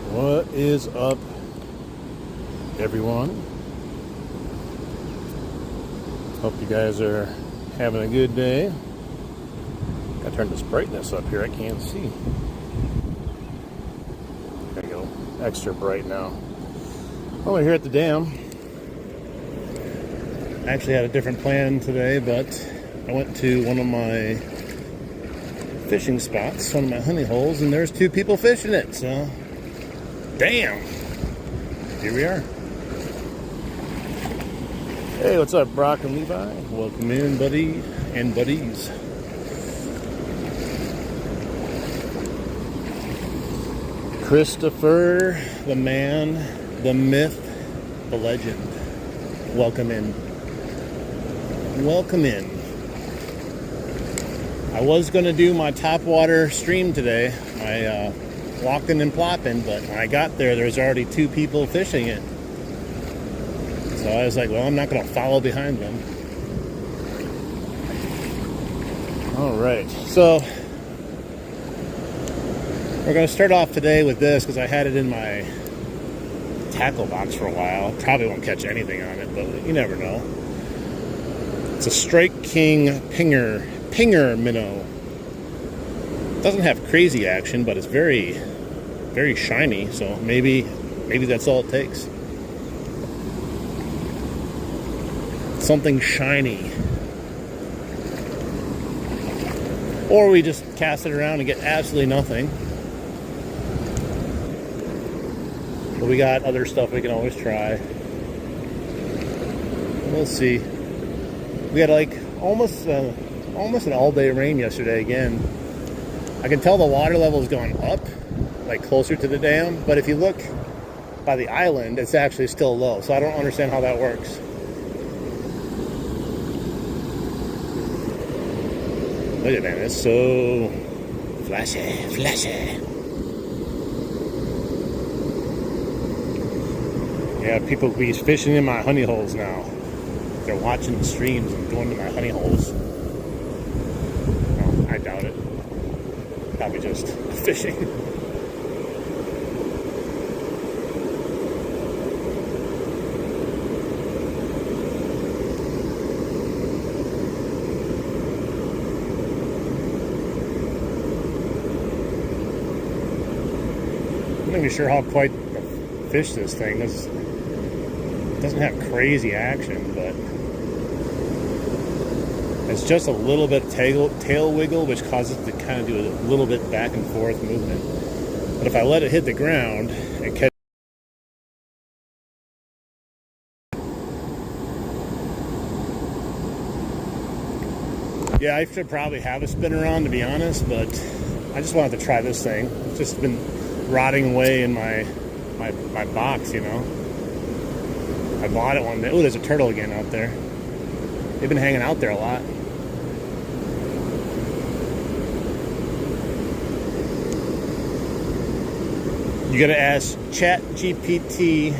What is up, everyone? Hope you guys are having a good day. Gotta turn this brightness up here, I can't see. Gotta go extra bright now. Well, we're here at the dam. I actually had a different plan today, but I went to one of my fishing spots, one of my honey holes, and there's two people fishing it, so damn, here we are. Hey, what's up, Brock and Levi? Welcome in, buddy and buddies. Christopher, the man, the myth, the legend. Welcome in. Welcome in. I was going to do my Topwater stream today, my walking and plopping, but when I got there, there was already two people fishing it. So I was like, well, I'm not going to follow behind them. All right, so we're going to start off today with this because I had it in my tackle box for a while. Probably won't catch anything on it, but you never know. It's a Strike King pinger minnow. Doesn't have crazy action, but it's very, very shiny. So maybe that's all it takes. Something shiny. Or we just cast it around and get absolutely nothing. But we got other stuff we can always try. We'll see. We had like almost an all-day rain yesterday again. I can tell the water level is going up, like closer to the dam, but if you look by the island, it's actually still low, so I don't understand how that works. Look at that, it's so flashy. Yeah, people be fishing in my honey holes now. They're watching the streams and going to my honey holes. No, I doubt it. Probably just fishing. I'm not even sure how quite to fish this thing. It doesn't have crazy action, but it's just a little bit tail wiggle, which causes it to kind of do a little bit back and forth movement. But if I let it hit the ground and catch, yeah, I should probably have a spinner on, to be honest, but I just wanted to try this thing. It's just been rotting away in my box, you know. I bought it one day. Oh, there's a turtle again out there. They've been hanging out there a lot. You gotta ask ChatGPT,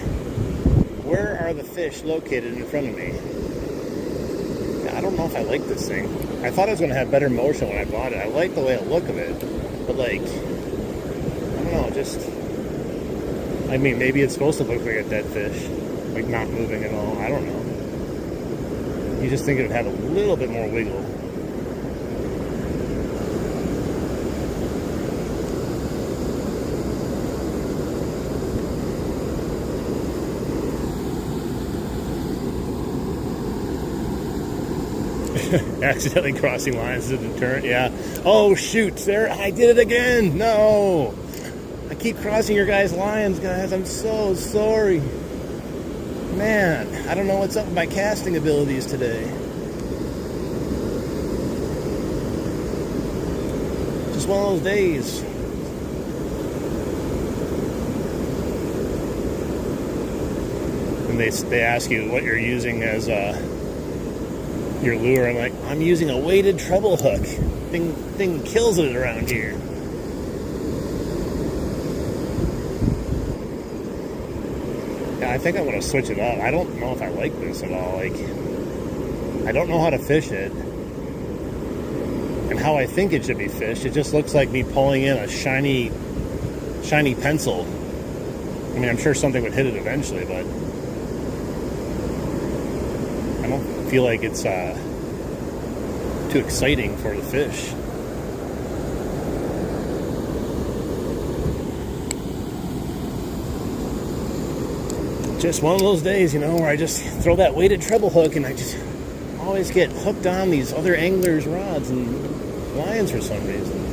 where are the fish located in front of me? I don't know if I like this thing. I thought it was gonna have better motion when I bought it. I like the way it look of it, but like, I don't know, just, I mean, maybe it's supposed to look like a dead fish, like not moving at all. I don't know. You just think it would have a little bit more wiggle. Accidentally crossing lines as a deterrent, yeah. Oh shoot, there, I did it again. No, I keep crossing your guys' lines, guys. I'm so sorry. Man, I don't know what's up with my casting abilities today. Just one of those days. And they ask you what you're using as your lure. I'm like, I'm using a weighted treble hook. Thing kills it around here. Yeah, I think I want to switch it up. I don't know if I like this at all. Like, I don't know how to fish it. And how I think it should be fished. It just looks like me pulling in a shiny pencil. I mean, I'm sure something would hit it eventually, but I don't feel like it's too exciting for the fish. Just one of those days, you know, where I just throw that weighted treble hook and I just always get hooked on these other anglers' rods and lines for some reason.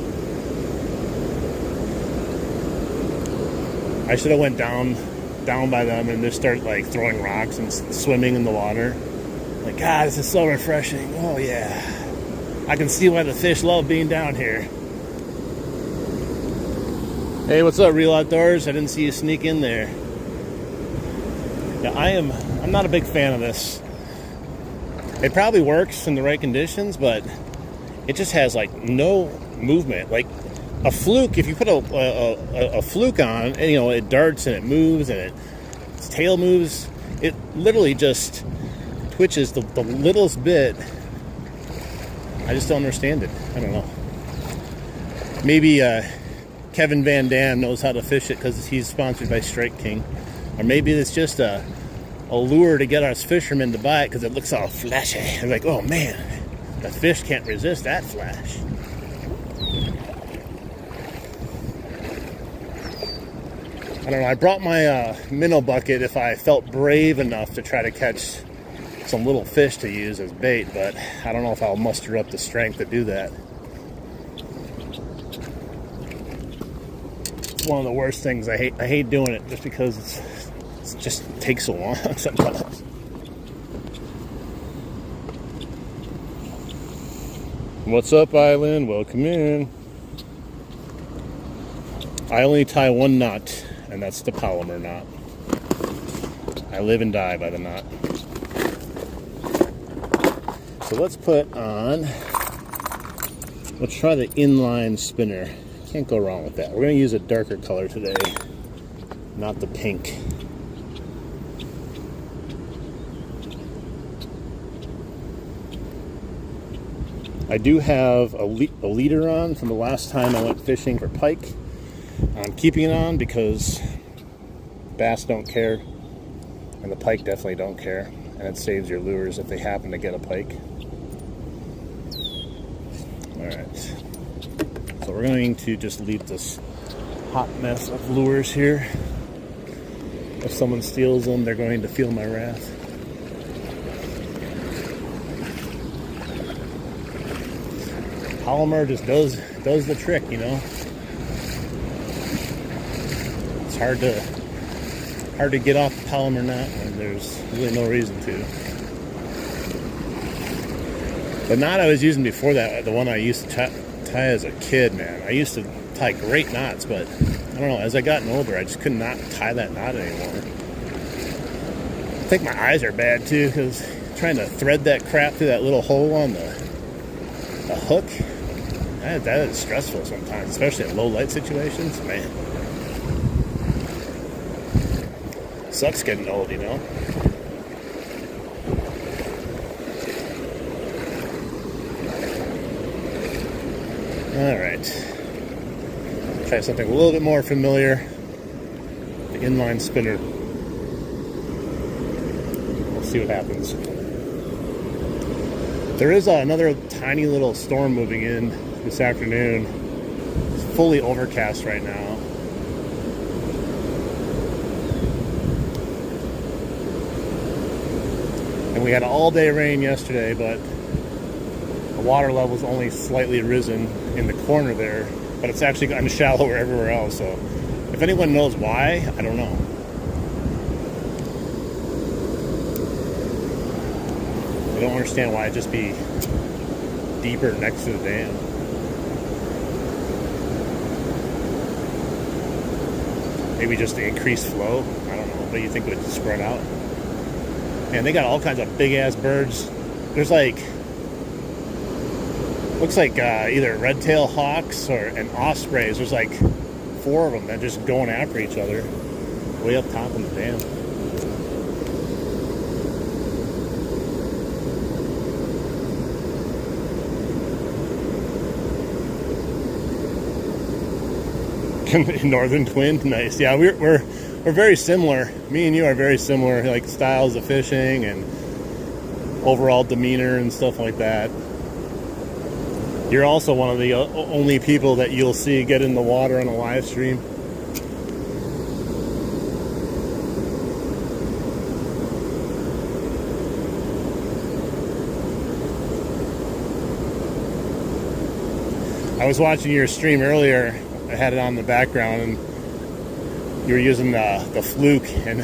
I should have went down by them and just start like throwing rocks and swimming in the water. Like, God, this is so refreshing. Oh yeah, I can see why the fish love being down here. Hey, what's up, Real Outdoors? I didn't see you sneak in there. Yeah, I'm not a big fan of this. It probably works in the right conditions, but it just has like no movement. Like a fluke, if you put a fluke on, and you know, it darts and it moves and its tail moves, it literally just twitches the littlest bit. I just don't understand it. I don't know. Maybe Kevin Van Dam knows how to fish it because he's sponsored by Strike King. Or maybe it's just a lure to get us fishermen to buy it because it looks all flashy. I'm like, oh man, the fish can't resist that flash. I don't know. I brought my minnow bucket if I felt brave enough to try to catch some little fish to use as bait, but I don't know if I'll muster up the strength to do that. It's one of the worst things. I hate doing it just because it just takes so long sometimes. What's up, Island? Welcome in. I only tie one knot, and that's the polymer knot. I live and die by the knot. So let's try the inline spinner. Can't go wrong with that. We're going to use a darker color today, not the pink. I do have a leader on from the last time I went fishing for pike. I'm keeping it on because bass don't care, and the pike definitely don't care, and it saves your lures if they happen to get a pike. Alright, so we're going to just leave this hot mess of lures here. If someone steals them, they're going to feel my wrath. Polymer just does the trick, you know. It's hard to get off the polymer knot when there's really no reason to. The knot I was using before that, the one I used to tie as a kid, man, I used to tie great knots, but I don't know, as I gotten older, I just could not tie that knot anymore. I think my eyes are bad too, because trying to thread that crap through that little hole on the hook, that is stressful sometimes, especially in low light situations, man. Sucks getting old, you know. Alright. Try something a little bit more familiar. The inline spinner. We'll see what happens. There is another tiny little storm moving in this afternoon. It's fully overcast right now. And we had all-day rain yesterday, but the water level's only slightly risen in the corner there, but it's actually gotten shallower everywhere else. So if anyone knows why, I don't know. I don't understand why it'd just be deeper next to the dam. Maybe just the increased flow. I don't know, but you think it would spread out. And they got all kinds of big ass birds. There's like, looks like either red-tailed hawks and ospreys. There's like 4 of them that are just going after each other way up top of the dam. Northern twin, nice. Yeah, we're we're very similar. Me and you are very similar, like styles of fishing and overall demeanor and stuff like that. You're also one of the only people that you'll see get in the water on a live stream. I was watching your stream earlier. I had it on the background, and you were using the fluke, and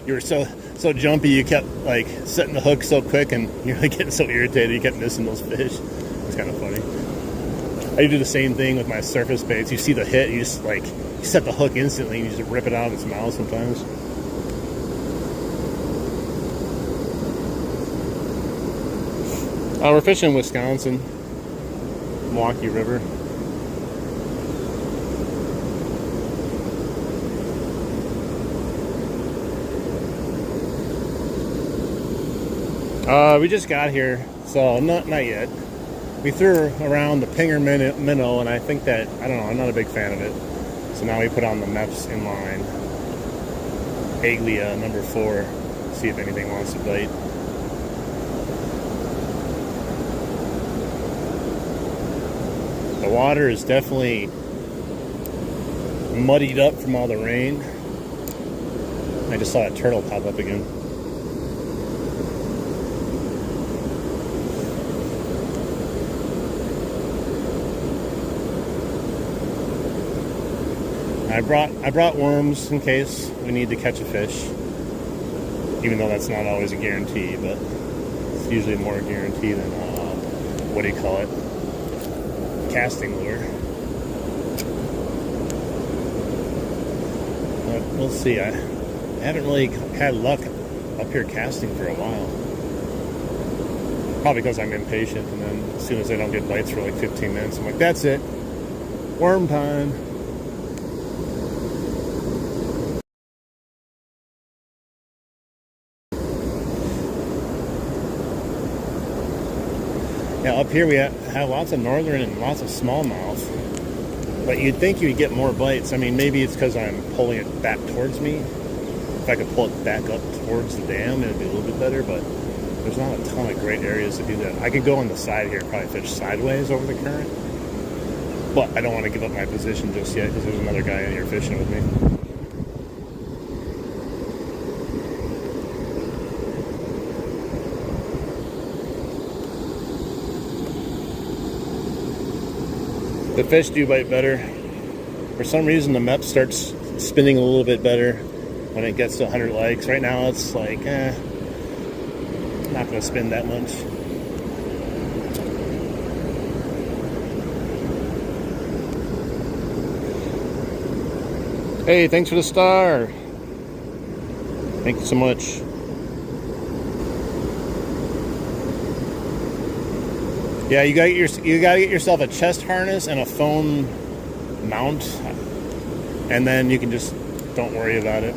you were so jumpy. You kept like setting the hook so quick, and you're like getting so irritated. You kept missing those fish. It's kind of funny. I do the same thing with my surface baits. You see the hit, you just like you set the hook instantly, and you just rip it out of its mouth sometimes. We're fishing in Wisconsin, Milwaukee River. We just got here, so not yet. We threw around the Pinger minnow, and I think that, I don't know, I'm not a big fan of it. So now we put on the Mepps inline Aglia number 4, see if anything wants to bite. The water is definitely muddied up from all the rain. I just saw a turtle pop up again. I brought worms in case we need to catch a fish, even though that's not always a guarantee, but it's usually more a guarantee than what do you call it, casting lure. But we'll see. I haven't really had luck up here casting for a while, probably because I'm impatient, and then as soon as I don't get bites for like 15 minutes, I'm like, that's it, worm time. Yeah, up here we have lots of northern and lots of smallmouth, but you'd think you'd get more bites. I mean, maybe it's because I'm pulling it back towards me. If I could pull it back up towards the dam, it'd be a little bit better, but there's not a ton of great areas to do that. I could go on the side here, probably fish sideways over the current, but I don't want to give up my position just yet because there's another guy in here fishing with me. The fish do bite better. For some reason, the Mepps starts spinning a little bit better when it gets to 100 likes. Right now, it's like, not going to spin that much. Hey, thanks for the star. Thank you so much. Yeah, you gotta get yourself a chest harness and a phone mount, and then you can just don't worry about it.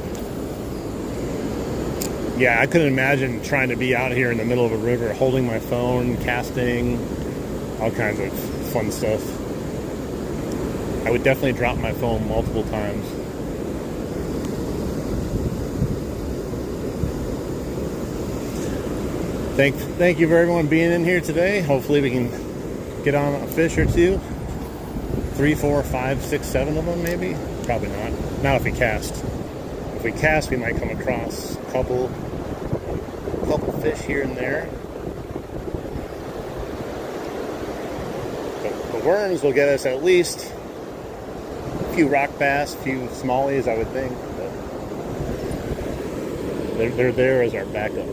Yeah, I couldn't imagine trying to be out here in the middle of a river holding my phone, casting, all kinds of fun stuff. I would definitely drop my phone multiple times. Thank you for everyone being in here today. Hopefully we can get on a fish or two. 3, 4, 5, 6, 7 of them maybe. Probably not. Not if we cast. If we cast, we might come across a couple fish here and there. But the worms will get us at least a few rock bass, a few smallies, I would think. But they're there as our backup.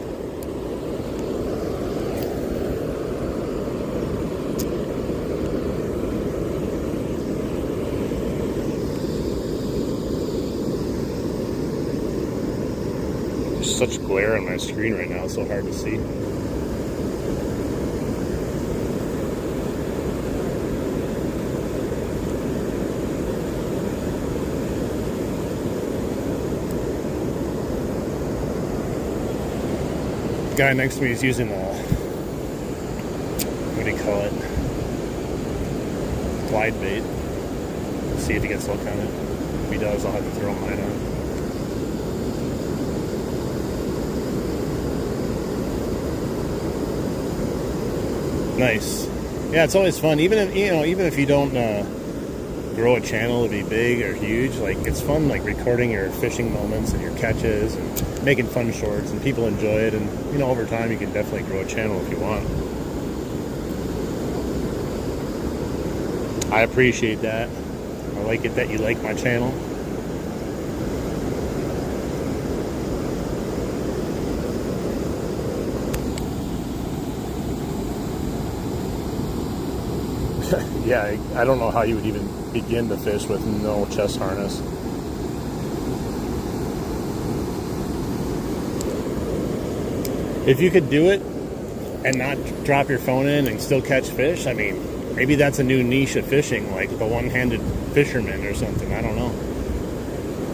Such glare on my screen right now, it's so hard to see. The guy next to me is using a, what do you call it? Glide bait. See if he gets hooked on it. If he does, I'll have to throw mine on. Nice. Yeah, it's always fun. Even if even if you don't grow a channel to be big or huge, like it's fun, like recording your fishing moments and your catches and making fun shorts, and people enjoy it. And over time, you can definitely grow a channel if you want. I appreciate that. I like it that you like my channel. Yeah, I don't know how you would even begin to fish with no chest harness. If you could do it and not drop your phone in and still catch fish, I mean, maybe that's a new niche of fishing, like the one-handed fisherman or something. I don't know.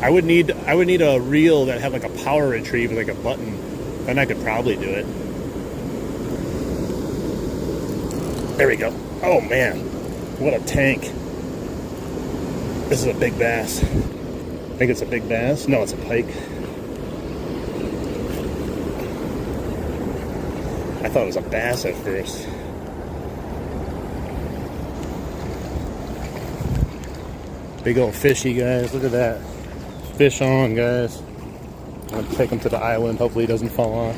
I would need a reel that had like a power retrieve, like a button. Then I could probably do it. There we go. Oh man, what a tank. This is a big bass. I think it's a big bass. No, it's a pike. I thought it was a bass at first. Big old fishy, guys. Look at that. Fish on, guys. I'm going to take him to the island. Hopefully he doesn't fall off.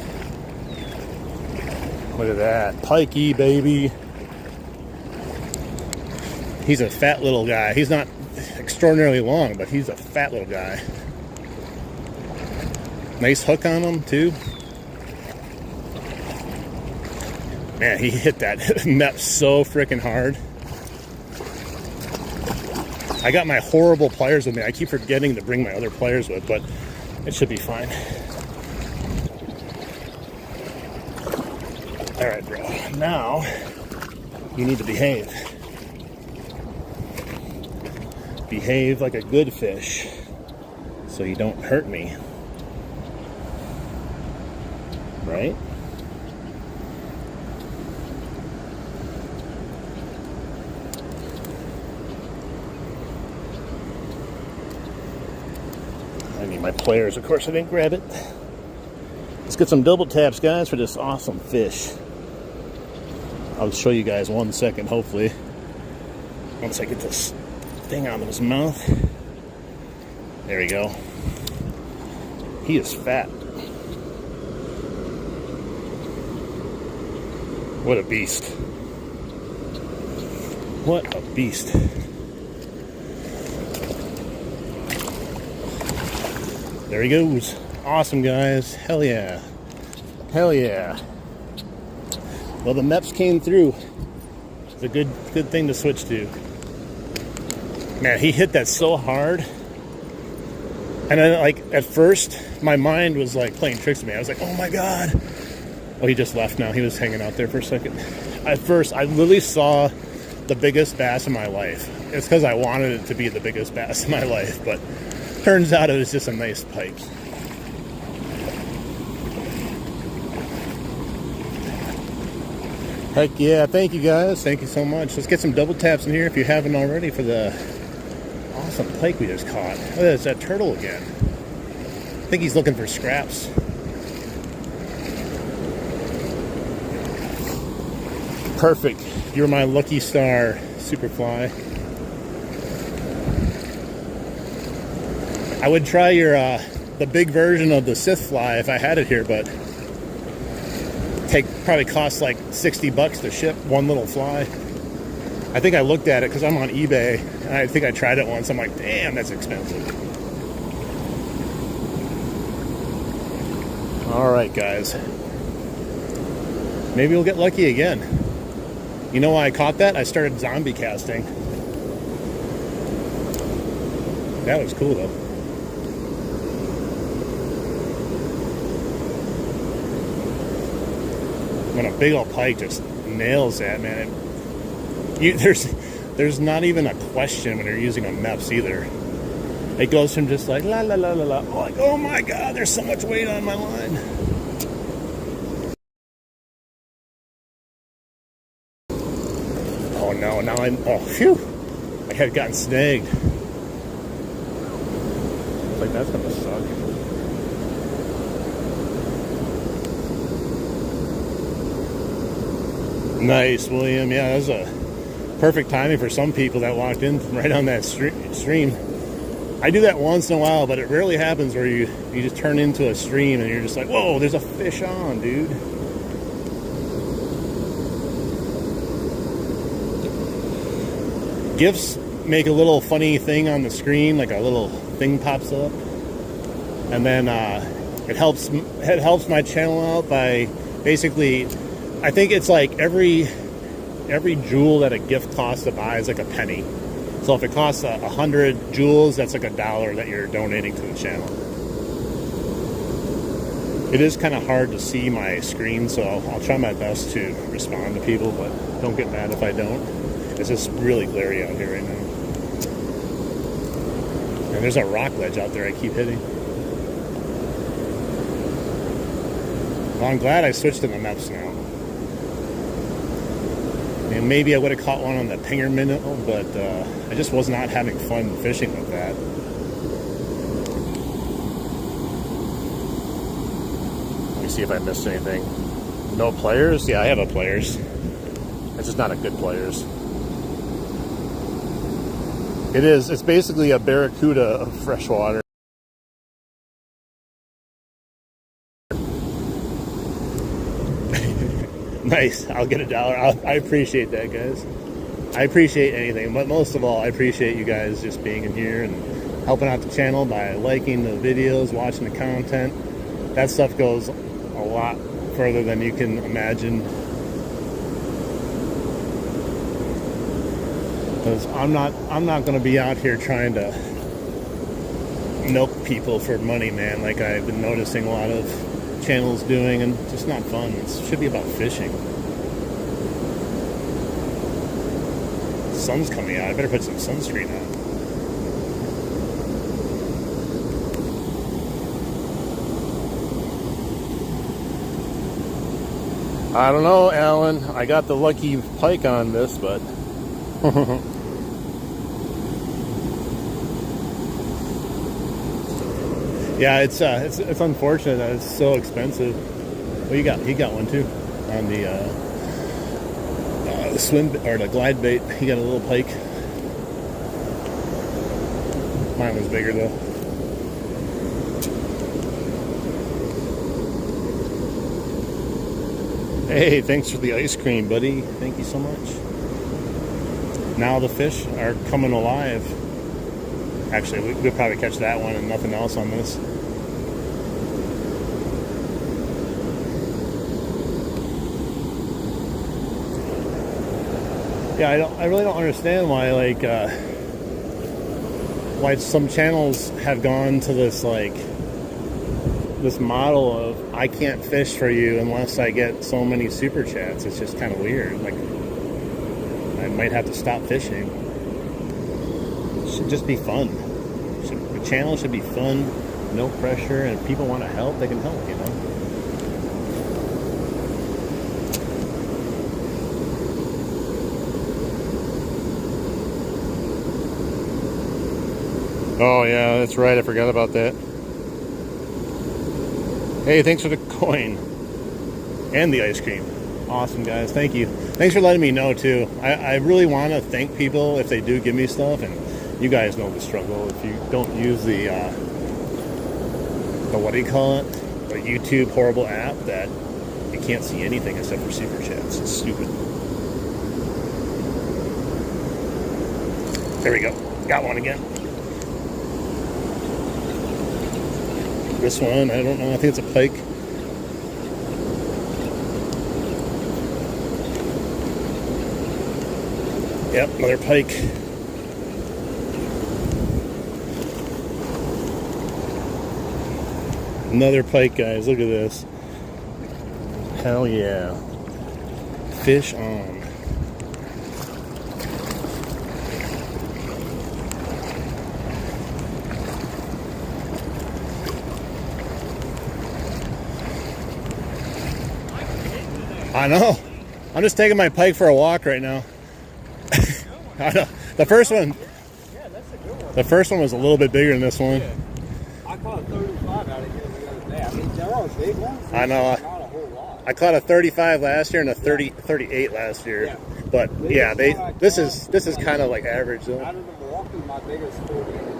Look at that. Pikey, baby. He's a fat little guy. He's not extraordinarily long, but he's a fat little guy. Nice hook on him, too. Man, he hit that net so freaking hard. I got my horrible pliers with me. I keep forgetting to bring my other pliers with, but it should be fine. All right, bro. Now, you need to behave. Behave like a good fish so you don't hurt me. Right? I need my pliers. Of course, I didn't grab it. Let's get some double taps, guys, for this awesome fish. I'll show you guys 1 second, hopefully. Once I get this thing out of his mouth. There we go. He is fat. What a beast. What a beast. There he goes. Awesome, guys. Hell yeah. Hell yeah. Well, the MEPS came through. It's a good thing to switch to. Man, he hit that so hard. And then, like, at first, my mind was, like, playing tricks with me. I was like, oh, my God. Oh, he just left now. He was hanging out there for a second. At first, I literally saw the biggest bass in my life. It's because I wanted it to be the biggest bass in my life. But turns out it was just a nice pike. Heck yeah. Thank you, guys. Thank you so much. Let's get some double taps in here if you haven't already for the awesome pike we just caught. Oh, it's that turtle again. I think he's looking for scraps. Perfect. You're my lucky star, Superfly. I would try your the big version of the Sith fly if I had it here, but probably costs like $60 to ship one little fly. I think I looked at it because I'm on eBay, and I think I tried it once. I'm like, damn, that's expensive. All right, guys. Maybe we'll get lucky again. You know why I caught that? I started zombie casting. That was cool, though. When a big old pike just nails that, man. There's not even a question when you're using a MEPS either. It goes from just like la la la la la, like, oh my God, there's so much weight on my line. Oh no, now oh phew, I had gotten snagged. Like that's gonna suck. Nice, William. Yeah, that was a perfect timing for some people that walked in right on that stream. I do that once in a while, but it rarely happens where you just turn into a stream and you're just like, whoa, there's a fish on, dude. GIFs make a little funny thing on the screen, like a little thing pops up, and then it helps my channel out by basically, I think it's like every jewel that a gift costs to buy is like a penny. So if it costs 100 jewels, that's like $1 that you're donating to the channel. It is kind of hard to see my screen, so I'll try my best to respond to people, but don't get mad if I don't. It's just really glary out here right now. And there's a rock ledge out there I keep hitting. Well, I'm glad I switched to the MEPS now. And maybe I would have caught one on the pinger minnow, but I just was not having fun fishing with that. Let me see if I missed anything. No players? Yeah, I have a players. It's just not a good players. It's basically a barracuda of freshwater. Nice. I'll get $1. I appreciate that, guys. I appreciate anything, but most of all, I appreciate you guys just being in here and helping out the channel by liking the videos, watching the content. That stuff goes a lot further than you can imagine. Because I'm not going to be out here trying to milk people for money, man, like I've been noticing a lot of channels doing, and it's just not fun. It should be about fishing. The sun's coming out. I better put some sunscreen on. I don't know, Alan. I got the lucky pike on this, but yeah, it's unfortunate that it's so expensive. Well, he got one too on the swim or the glide bait. He got a little pike. Mine was bigger though. Hey, thanks for the ice cream, buddy. Thank you so much. Now the fish are coming alive. Actually, we'll probably catch that one and nothing else on this. Yeah, I really don't understand why, like, why some channels have gone to this, like, this model of I can't fish for you unless I get so many super chats. It's just kind of weird. Like, I might have to stop fishing. It should just be fun. The channel should be fun, no pressure, and if people want to help, they can help, you know? Oh yeah, that's right, I forgot about that. Hey, thanks for the coin and the ice cream. Awesome, guys. Thank you. Thanks for letting me know, too. I really want to thank people if they do give me stuff, and you guys know the struggle. If you don't use the what do you call it? The YouTube horrible app that you can't see anything except for super chats. It's stupid. There we go. Got one again. This one, I don't know. I think it's a pike. Yep, another pike. Another pike, guys. Look at this. Hell yeah. Fish on. I know. I'm just taking my pike for a walk right now. I know. The first one. Yeah, that's a good one. The first one was a little bit bigger than this one. Yeah. I caught a 35 out of here the other day. I mean, there are big ones. I know. Not a whole lot. I caught a 35 last year and a 38 last year. Yeah. But yeah, this is kind of like average though. Out of the Milwaukee, my biggest 40 in the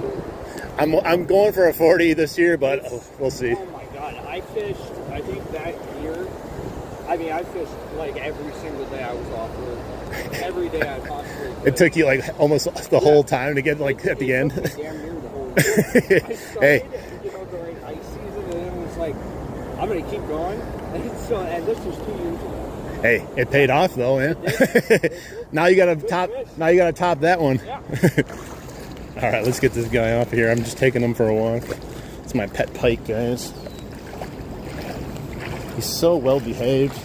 boat. I'm going for a 40 this year, but we'll see. Oh my god, I fished, I think that year, I mean, I fished like every single day I was off road. Every day I possibly could. It took you like almost the whole time to get like at the end. Damn near the whole year. I started, during ice season, and it was like, I'm gonna keep going. And this was 2 years ago. Hey, it paid off though, man. Now you gotta top that one. Yeah. All right, let's get this guy off of here. I'm just taking him for a walk. It's my pet pike, guys. He's so well behaved.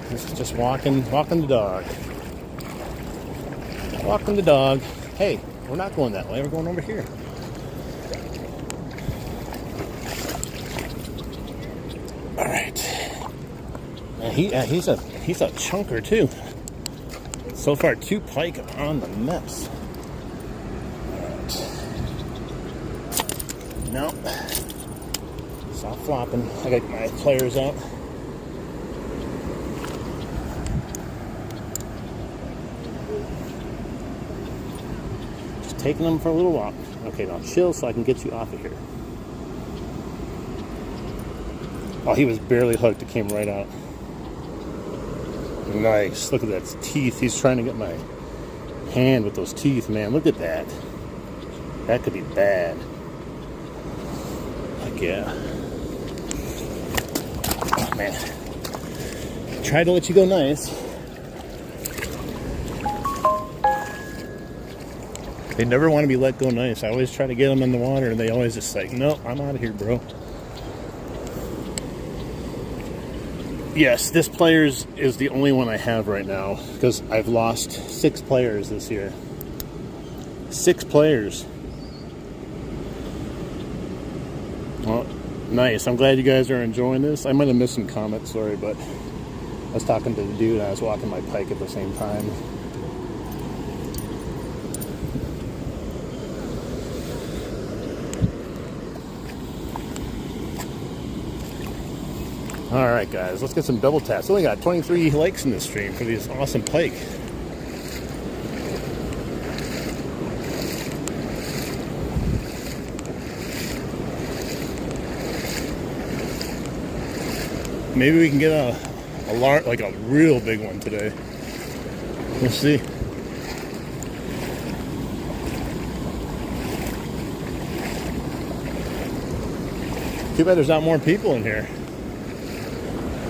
He's just walking the dog. Walking the dog. Hey, we're not going that way. We're going over here. All right. And he's a chunker too. So far, 2 pike on the mess. No. Stop flopping. I got my pliers out. Just taking them for a little walk. Okay, now chill so I can get you off of here. Oh, he was barely hooked. It came right out. Nice. Look at that teeth. He's trying to get my hand with those teeth, man. Look at that. That could be bad. Heck yeah. Oh, man. Tried to let you go nice. They never want to be let go nice. I always try to get them in the water, and they always just like, no, I'm out of here, bro. Yes, this players is the only one I have right now because I've lost 6 players this year. 6 players. Well, nice. I'm glad you guys are enjoying this. I might have missed some comments, sorry, but I was talking to the dude and I was walking my pike at the same time. All right, guys, let's get some double taps. Only got 23 likes in this stream for this awesome pike. Maybe we can get a large, like a real big one today. We'll see. Too bad there's not more people in here.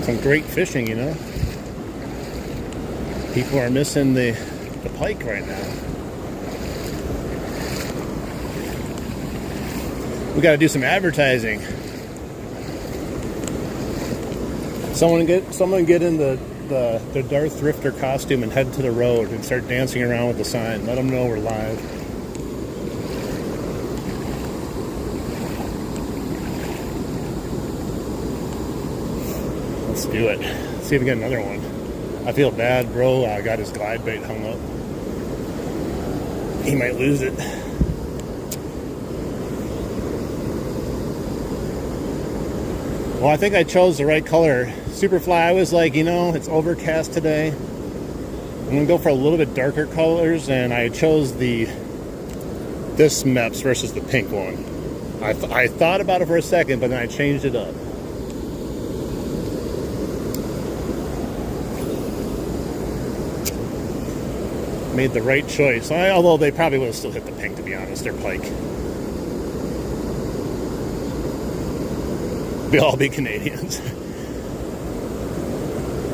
Some great fishing, you know. People are missing the pike right now. We got to do some advertising. Someone get in the Darth Drifter costume and head to the road and start dancing around with the sign. Let them know we're live. Let's do it. Let's see if we get another one. I feel bad, bro. I got his glide bait hung up. He might lose it. Well, I think I chose the right color. Superfly, I was like, you know, it's overcast today. I'm gonna go for a little bit darker colors, and I chose this Meps versus the pink one. I thought about it for a second, but then I changed it up. Made the right choice. Although they probably would have still hit the pink, to be honest. They're pike. We'll all be Canadians.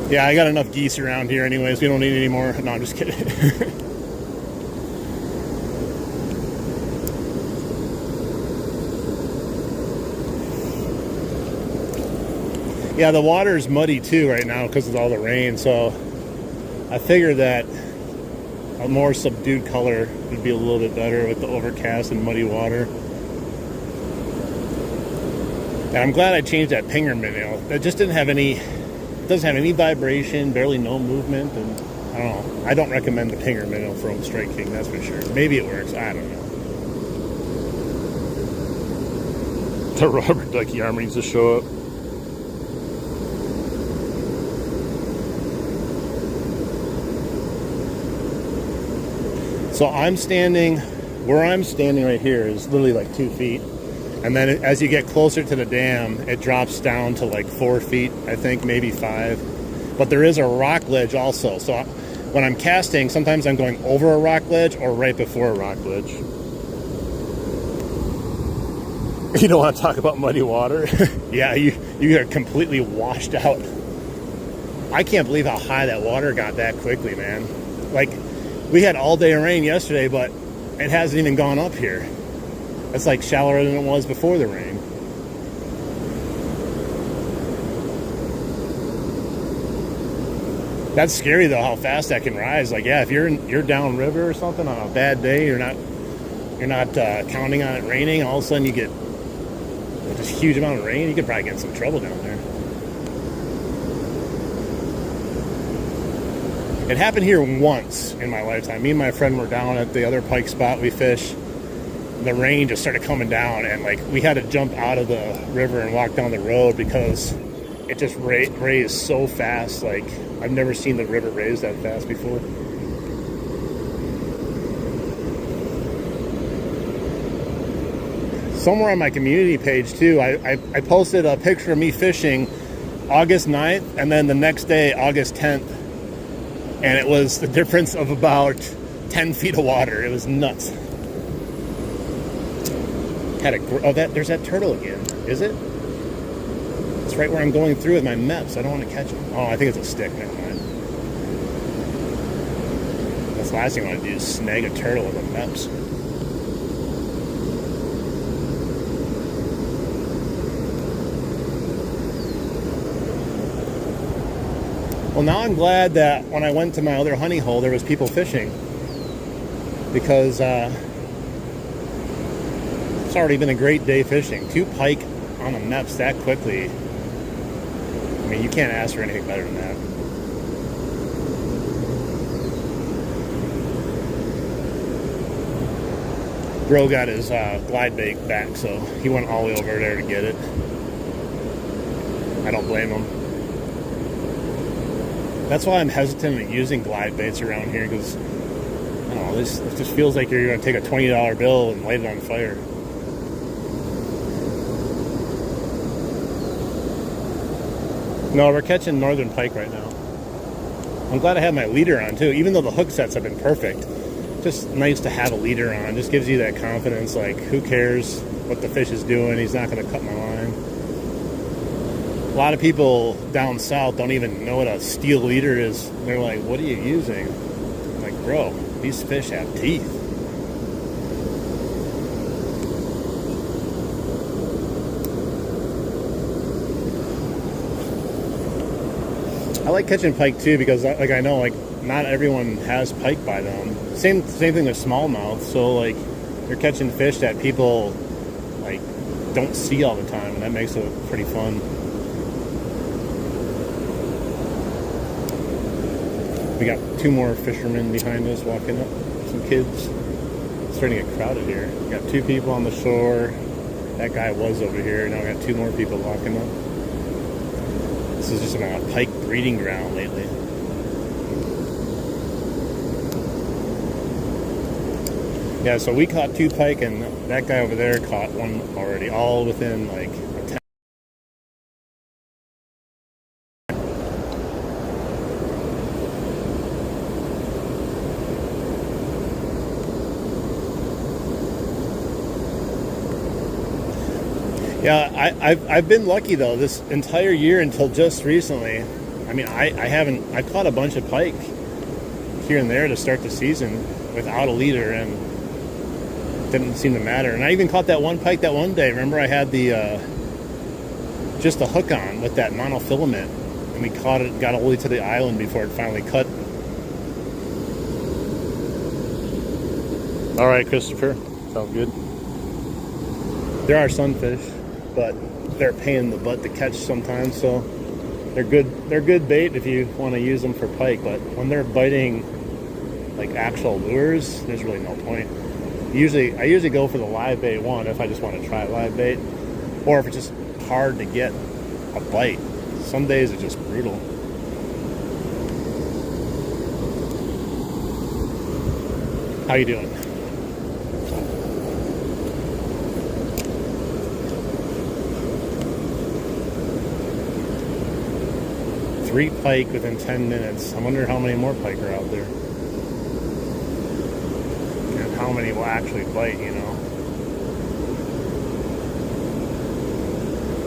Yeah, I got enough geese around here anyways. We don't need any more. No, I'm just kidding. Yeah, the water is muddy too right now because of all the rain. So I figured that a more subdued color would be a little bit better with the overcast and muddy water. And I'm glad I changed that pinger minnow. It just didn't have any, it doesn't have any vibration, barely no movement, and I don't know. I don't recommend the pinger minnow from Strike King, that's for sure. Maybe it works, I don't know. The rubber ducky armor needs to show up. So where I'm standing right here is literally like 2 feet. And then as you get closer to the dam, it drops down to like 4 feet, I think, maybe 5. But there is a rock ledge also. So when I'm casting, sometimes I'm going over a rock ledge or right before a rock ledge. You don't want to talk about muddy water? Yeah, you are completely washed out. I can't believe how high that water got that quickly, man. Like, we had all day rain yesterday, but it hasn't even gone up here. It's like shallower than it was before the rain. That's scary though, how fast that can rise. Like, yeah, if you're downriver or something on a bad day, you're not counting on it raining. All of a sudden, you get this huge amount of rain. You could probably get in some trouble down there. It happened here once in my lifetime. Me and my friend were down at the other pike spot we fish. The rain just started coming down, and like we had to jump out of the river and walk down the road because it just raised so fast. Like, I've never seen the river raise that fast before. Somewhere on my community page too, I posted a picture of me fishing August 9th and then the next day, August 10th. And it was the difference of about 10 feet of water. It was nuts. There's that turtle again. Is it? It's right where I'm going through with my meps. I don't want to catch him. Oh, I think it's a stick. Never mind. That's the last thing I want to do is snag a turtle with a meps. Well, now I'm glad that when I went to my other honey hole, there was people fishing. Because it's already been a great day fishing. 2 pike on the meps that quickly. I mean, you can't ask for anything better than that. Bro got his glide bait back, so he went all the way over there to get it. I don't blame him. That's why I'm hesitant at using glide baits around here, because I don't know, it just feels like you're going to take a $20 bill and light it on fire. No, we're catching northern pike right now. I'm glad I have my leader on too, even though the hook sets have been perfect. Just nice to have a leader on. Just gives you that confidence, like, who cares what the fish is doing? He's not going to cut my line. A lot of people down south don't even know what a steel leader is. They're like, what are you using? I'm like, bro, these fish have teeth. I like catching pike too, because like I know, like, not everyone has pike by them. Same thing with smallmouth. So like, you're catching fish that people like don't see all the time, and that makes it pretty fun. We got 2 more fishermen behind us walking up. Some kids. It's starting to get crowded here. We got 2 people on the shore. That guy was over here. Now we got 2 more people walking up. This is just a pike breeding ground lately. Yeah, so we caught 2 pike, and that guy over there caught 1 already, all within like a 10. Yeah, I've been lucky though this entire year until just recently. I mean, I caught a bunch of pike here and there to start the season without a leader, and it didn't seem to matter. And I even caught that 1 pike that one day. Remember, I had the just the hook on with that monofilament, and we caught it, got all the way to the island before it finally cut. All right, Christopher, sounds good. There are sunfish, but they're a pain in the butt to catch sometimes, so they're good bait if you want to use them for pike. But when they're biting like actual lures, there's really no point. I usually go for the live bait one if I just want to try live bait, or if it's just hard to get a bite. Some days it's just brutal. How you doing? Three pike within 10 minutes. I wonder how many more pike are out there. And how many will actually bite, you know?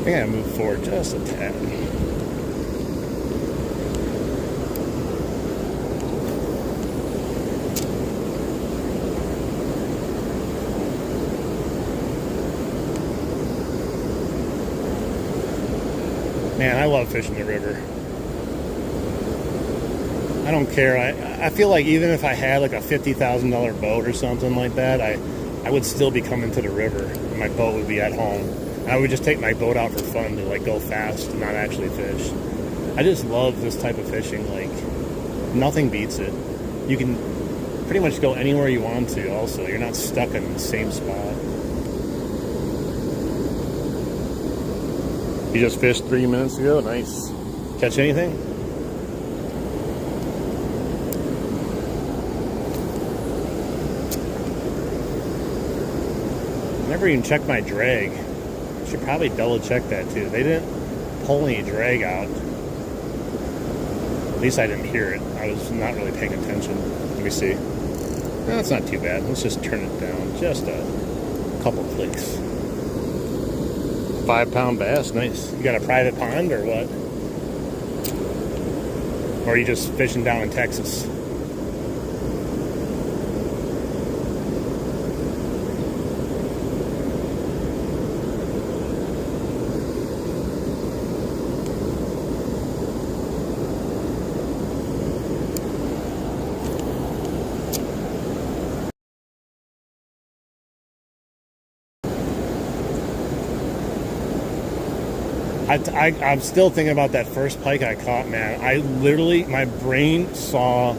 I think I move forward just a tad. Man, I love fishing the river. I don't care. I feel like even if I had like a $50,000 boat or something like that, I would still be coming to the river. My boat would be at home. I would just take my boat out for fun to like go fast and not actually fish. I just love this type of fishing. Like, nothing beats it. You can pretty much go anywhere you want to also. You're not stuck in the same spot. You just fished 3 minutes ago? Nice. Catch anything? Never even checked my drag. Should probably double check that too. They didn't pull any drag out. At least I didn't hear it. I was not really paying attention. Let me see. No, it's not too bad. Let's just turn it down. Just a couple clicks. 5-pound bass. Nice. You got a private pond or what? Or are you just fishing down in Texas? I'm still thinking about that first pike I caught, man. I literally, my brain saw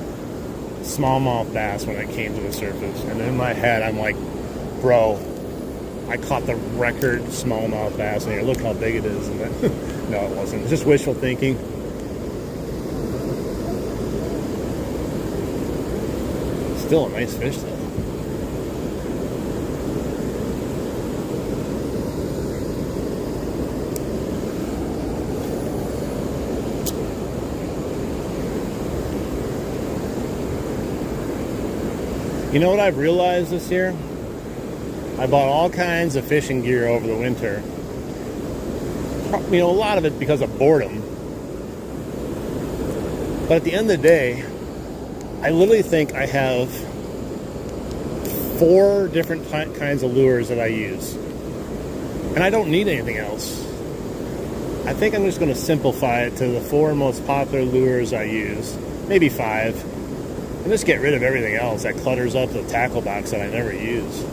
smallmouth bass when it came to the surface. And in my head, I'm like, bro, I caught the record smallmouth bass in here. Look how big it is. And then, no, it wasn't. It's just wishful thinking. Still a nice fish, though. You know what I've realized this year? I bought all kinds of fishing gear over the winter. You know, a lot of it because of boredom. But at the end of the day, I literally think I have 4 different kinds of lures that I use. And I don't need anything else. I think I'm just going to simplify it to the 4 most popular lures I use. Maybe 5. And just get rid of everything else that clutters up the tackle box that I never use.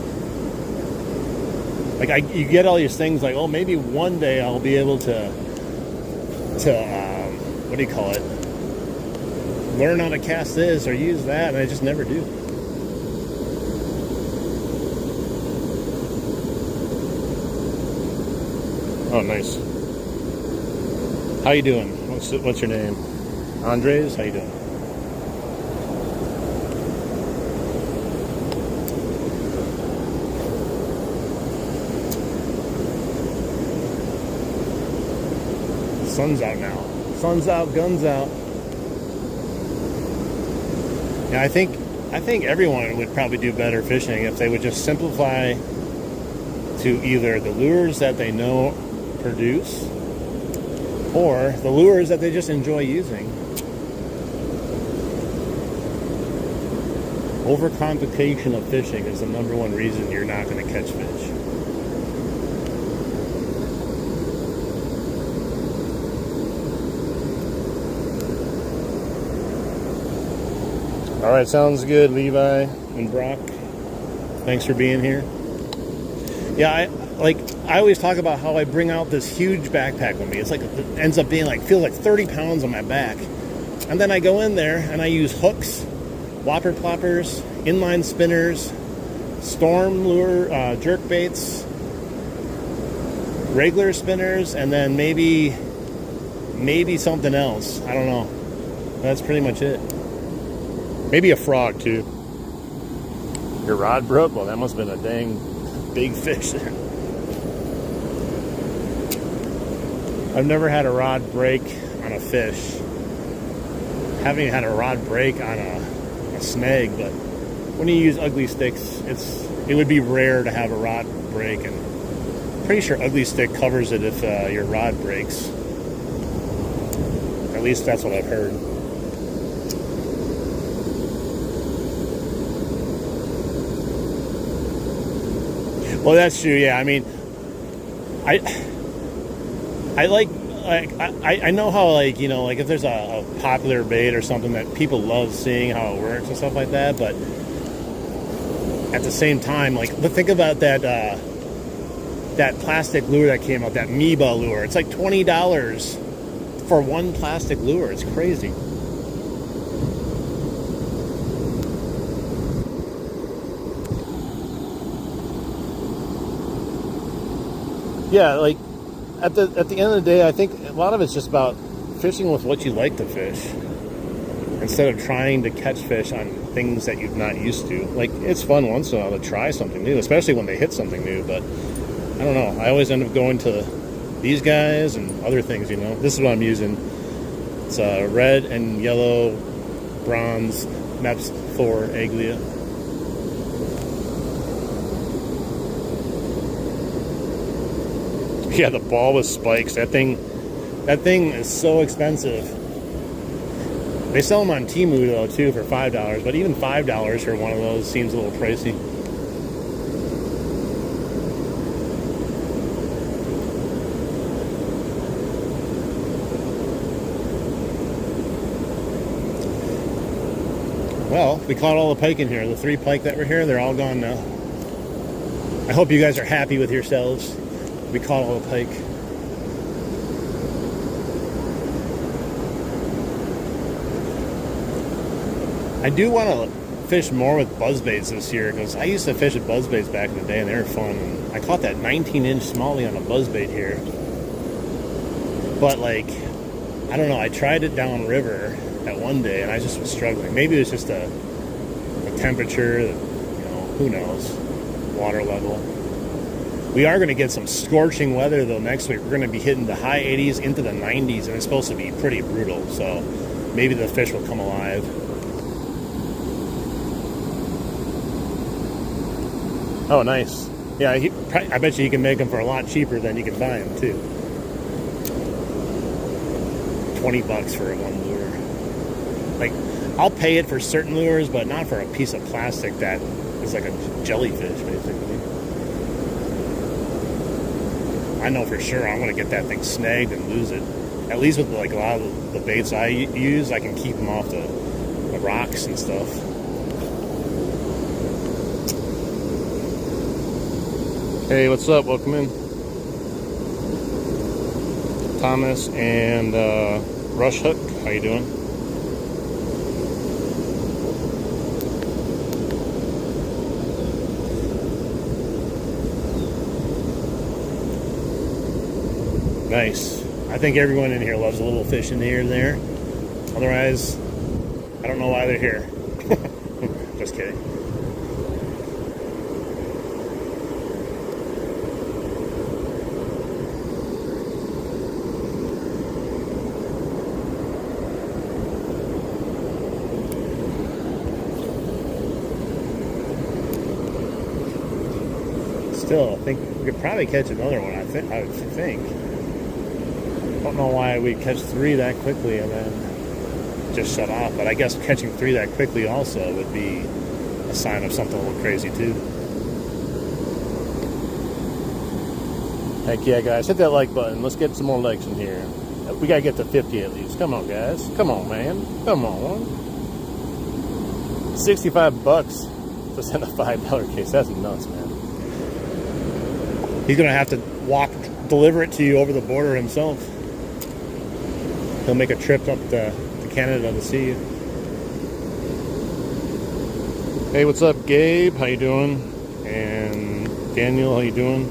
Like, you get all these things like, oh, maybe one day I'll be able to what do you call it? Learn how to cast this or use that, and I just never do. Oh, nice. How you doing? What's your name? Andres? How you doing? Sun's out now. Sun's out, guns out. Yeah, I think everyone would probably do better fishing if they would just simplify to either the lures that they know produce or the lures that they just enjoy using. Overcomplication of fishing is the #1 reason you're not going to catch fish. All right, sounds good, Levi and Brock. Thanks for being here. Yeah, I always talk about how I bring out this huge backpack with me. It's like, it ends up being like, feels like 30 pounds on my back. And then I go in there and I use hooks, whopper ploppers, inline spinners, storm lure, jerk baits, regular spinners, and then maybe something else. I don't know. That's pretty much it. Maybe a frog too. Your rod broke? Well, that must have been a dang big fish there. I've never had a rod break on a fish. Haven't even had a rod break on a snag, but when you use ugly sticks, it would be rare to have a rod break, and I'm pretty sure ugly stick covers it if your rod breaks. At least that's what I've heard. Well, that's true. Yeah, I mean, I know how, like, you know, like if there's a popular bait or something that people love seeing how it works and stuff like that, but at the same time, like, think about that that plastic lure that came out, that Meba lure. It's like $20 for one plastic lure. It's crazy. Yeah, like at the end of the day, I think a lot of it's just about fishing with what you like to fish, instead of trying to catch fish on things that you're not used to. Like, it's fun once in a while to try something new, especially when they hit something new, but I don't know. I always end up going to these guys and other things, you know. This is what I'm using. It's red and yellow bronze Meps 4 Aglia. Yeah, the ball with spikes. That thing is so expensive. They sell them on Temu though too for $5, but even $5 for one of those seems a little pricey. Well, we caught all the pike in here. The 3 pike that were here, they're all gone now. I hope you guys are happy with yourselves. We caught all the pike. I do want to fish more with buzzbaits this year, because I used to fish with buzzbaits back in the day and they were fun. And I caught that 19-inch smallie on a buzzbait here. But, like, I don't know, I tried it downriver that one day and I just was struggling. Maybe it was just the temperature, you know, who knows, water level. We are going to get some scorching weather though next week. We're going to be hitting the high 80s into the 90s, and it's supposed to be pretty brutal, so maybe the fish will come alive. Oh, nice. Yeah, I bet you can make them for a lot cheaper than you can buy them too. $20 for one lure. Like, I'll pay it for certain lures, but not for a piece of plastic that is like a jellyfish, basically. I know for sure I'm going to get that thing snagged and lose it. At least with, like, a lot of the baits I use, I can keep them off the rocks and stuff. Hey, what's up? Welcome in. Thomas and Rush Hook, how you doing? Nice. I think everyone in here loves a little fish in here and there. Otherwise, I don't know why they're here. Just kidding. Still, I think we could probably catch another one. I think. Don't know why we catch 3 that quickly and then just shut off, but I guess catching 3 that quickly also would be a sign of something a little crazy too. Heck yeah, guys, hit that like button. Let's get some more likes in here. We gotta get to 50 at least. Come on, guys. Come on, man. Come on. $65 to send a $5 case. That's nuts, man. He's gonna have to deliver it to you over the border himself. He'll make a trip up to Canada to see you. Hey, what's up, Gabe? How you doing? And Daniel, how you doing?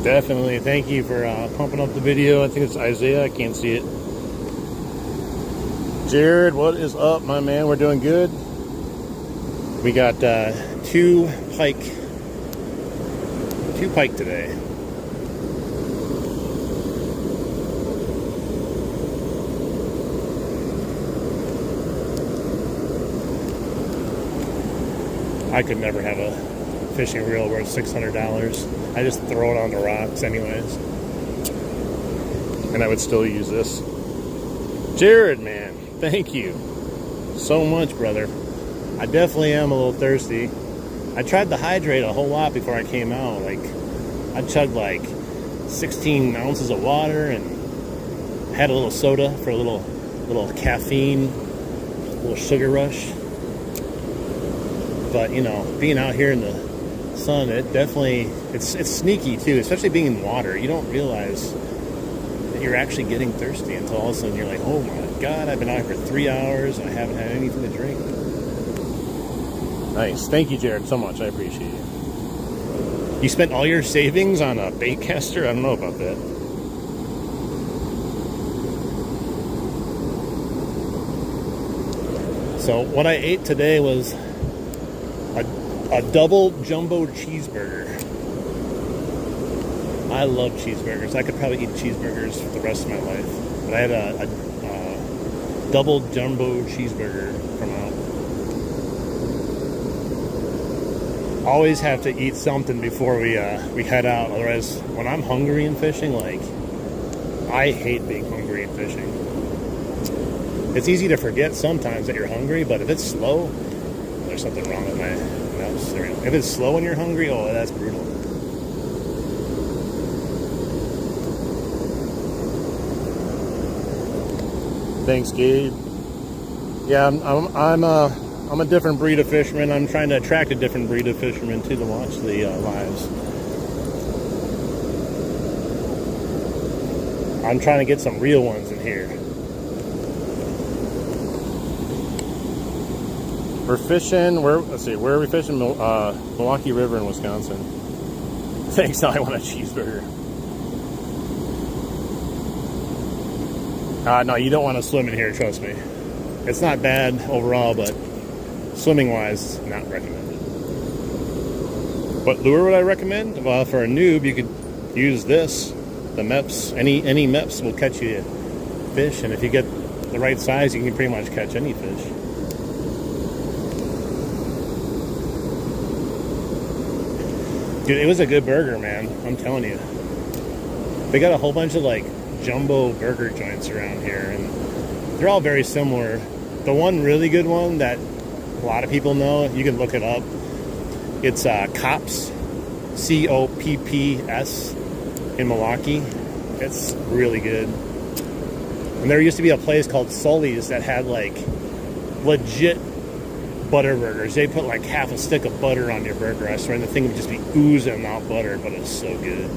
Definitely. Thank you for pumping up the video. I think it's Isaiah. I can't see it. Jared, what is up, my man? We're doing good. We got two pike today. I could never have a fishing reel worth $600. I just throw it on the rocks anyways. And I would still use this. Jared, man, thank you so much, brother. I definitely am a little thirsty. I tried to hydrate a whole lot before I came out. Like, I chugged like 16 ounces of water and had a little soda for a little caffeine, a little sugar rush. But, you know, being out here in the sun, it definitely, it's sneaky too, especially being in water. You don't realize that you're actually getting thirsty until all of a sudden you're like, oh my God, I've been out here for 3 hours and I haven't had anything to drink. Nice. Thank you, Jared, so much. I appreciate it. You spent all your savings on a bait caster? I don't know about that. So what I ate today was a double jumbo cheeseburger. I love cheeseburgers. I could probably eat cheeseburgers for the rest of my life. But I had a double jumbo cheeseburger from out. Always have to eat something before we head out. Otherwise, when I'm hungry and fishing, like, I hate being hungry and fishing. It's easy to forget sometimes that you're hungry, but if it's slow, there's something wrong with my mouse. If it's slow when you're hungry, oh, that's brutal. Thanks, Gabe. Yeah, I'm a different breed of fisherman. I'm trying to attract a different breed of fishermen to watch the lives. I'm trying to get some real ones in here. We're fishing. Let's see. Where are we fishing? Milwaukee River in Wisconsin. Thanks. Now I want a cheeseburger. No, you don't want to swim in here. Trust me. It's not bad overall, but swimming-wise, not recommended. What lure would I recommend? Well, for a noob, you could use this. The MEPS. Any MEPS will catch you fish, and if you get the right size, you can pretty much catch any fish. Dude, it was a good burger, man. I'm telling you. They got a whole bunch of, like, jumbo burger joints around here, and they're all very similar. The one really good one that a lot of people know, you can look it up. It's Copps, C-O-P-P-S, in Milwaukee. It's really good. And there used to be a place called Sully's that had, like, legit butter burgers. They put like half a stick of butter on your burger. I swear, and the thing would just be oozing out butter, but it's so good.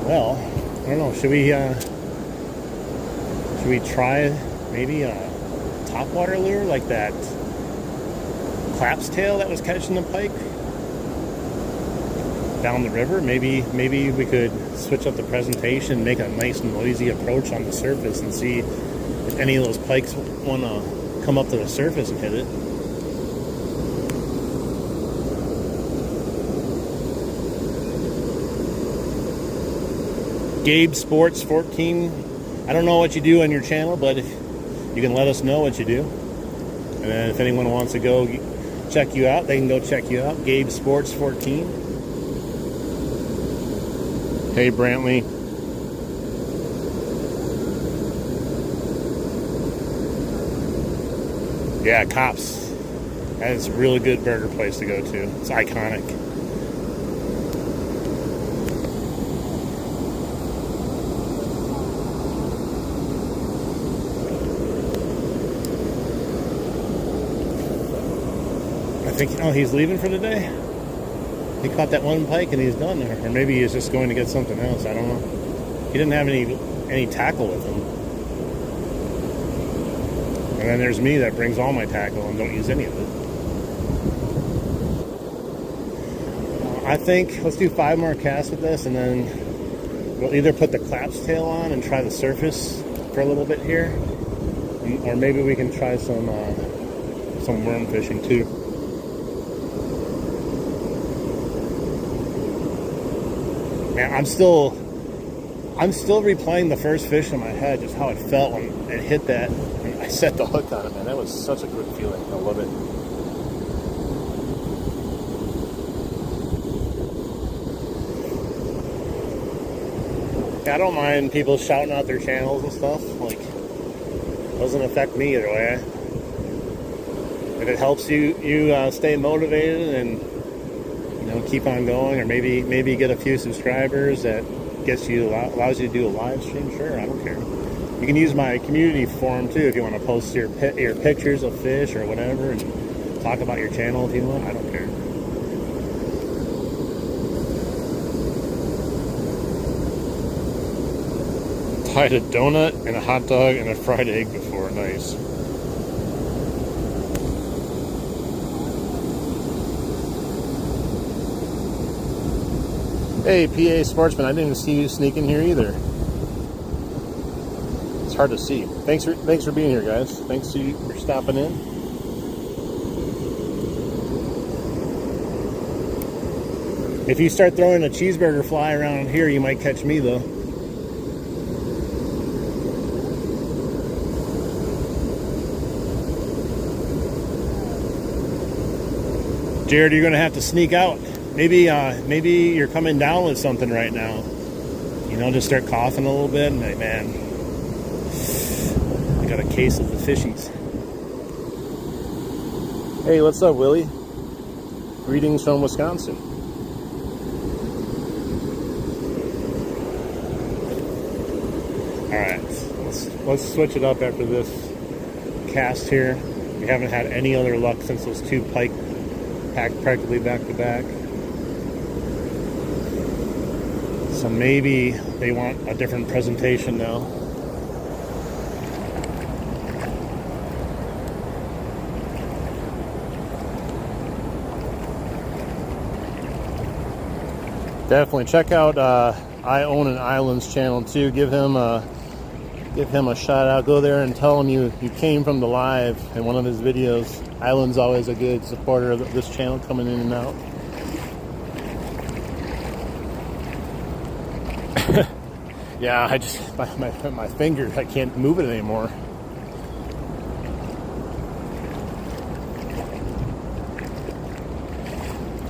Well, I don't know. Should we try maybe a topwater lure like that clap's tail that was catching the pike down the river? Maybe we could switch up the presentation, make a nice noisy approach on the surface, and see if any of those pikes want to come up to the surface and hit it. Gabe Sports 14. I don't know what you do on your channel, but if you can let us know what you do. And then if anyone wants to go check you out, they can go check you out. Gabe Sports 14. Hey, Brantley. Yeah, Copps. That is a really good burger place to go to. It's iconic. I think, oh, he's leaving for the day? He caught that one pike and he's done. Or maybe he's just going to get something else. I don't know. he didn't have any tackle with him. And then there's me that brings all my tackle and don't use any of it. I think let's do 5 more casts with this, and then we'll either put the claps tail on and try the surface for a little bit here, or maybe we can try some worm fishing too. Man, I'm still replaying the first fish in my head, just how it felt when it hit that and I set the hook on it. Man, that was such a good feeling. I love it. I don't mind people shouting out their channels and stuff. Like, it doesn't affect me either way. If it helps you stay motivated and keep on going, or maybe get a few subscribers that allows you to do a live stream, sure, I don't care. You can use my community forum too if you want to post your pictures of fish or whatever and talk about your channel if you want. I don't care. I had a donut and a hot dog and a fried egg before. Nice. Hey, PA Sportsman, I didn't see you sneak in here either. It's hard to see. Thanks for being here, guys. Thanks for stopping in. If you start throwing a cheeseburger fly around here, you might catch me, though. Jared, you're going to have to sneak out. Maybe you're coming down with something right now. Just start coughing a little bit and like, man, I got a case of the fishies. Hey, what's up, Willie? Greetings from Wisconsin. All right, let's switch it up after this cast here. We haven't had any other luck since those 2 pike packed practically back to back. So maybe they want a different presentation now. Definitely check out I Own an Island's channel too. Give him a shout out. Go there and tell him you came from the live in one of his videos. Island's always a good supporter of this channel, coming in and out. Yeah, my finger, I can't move it anymore.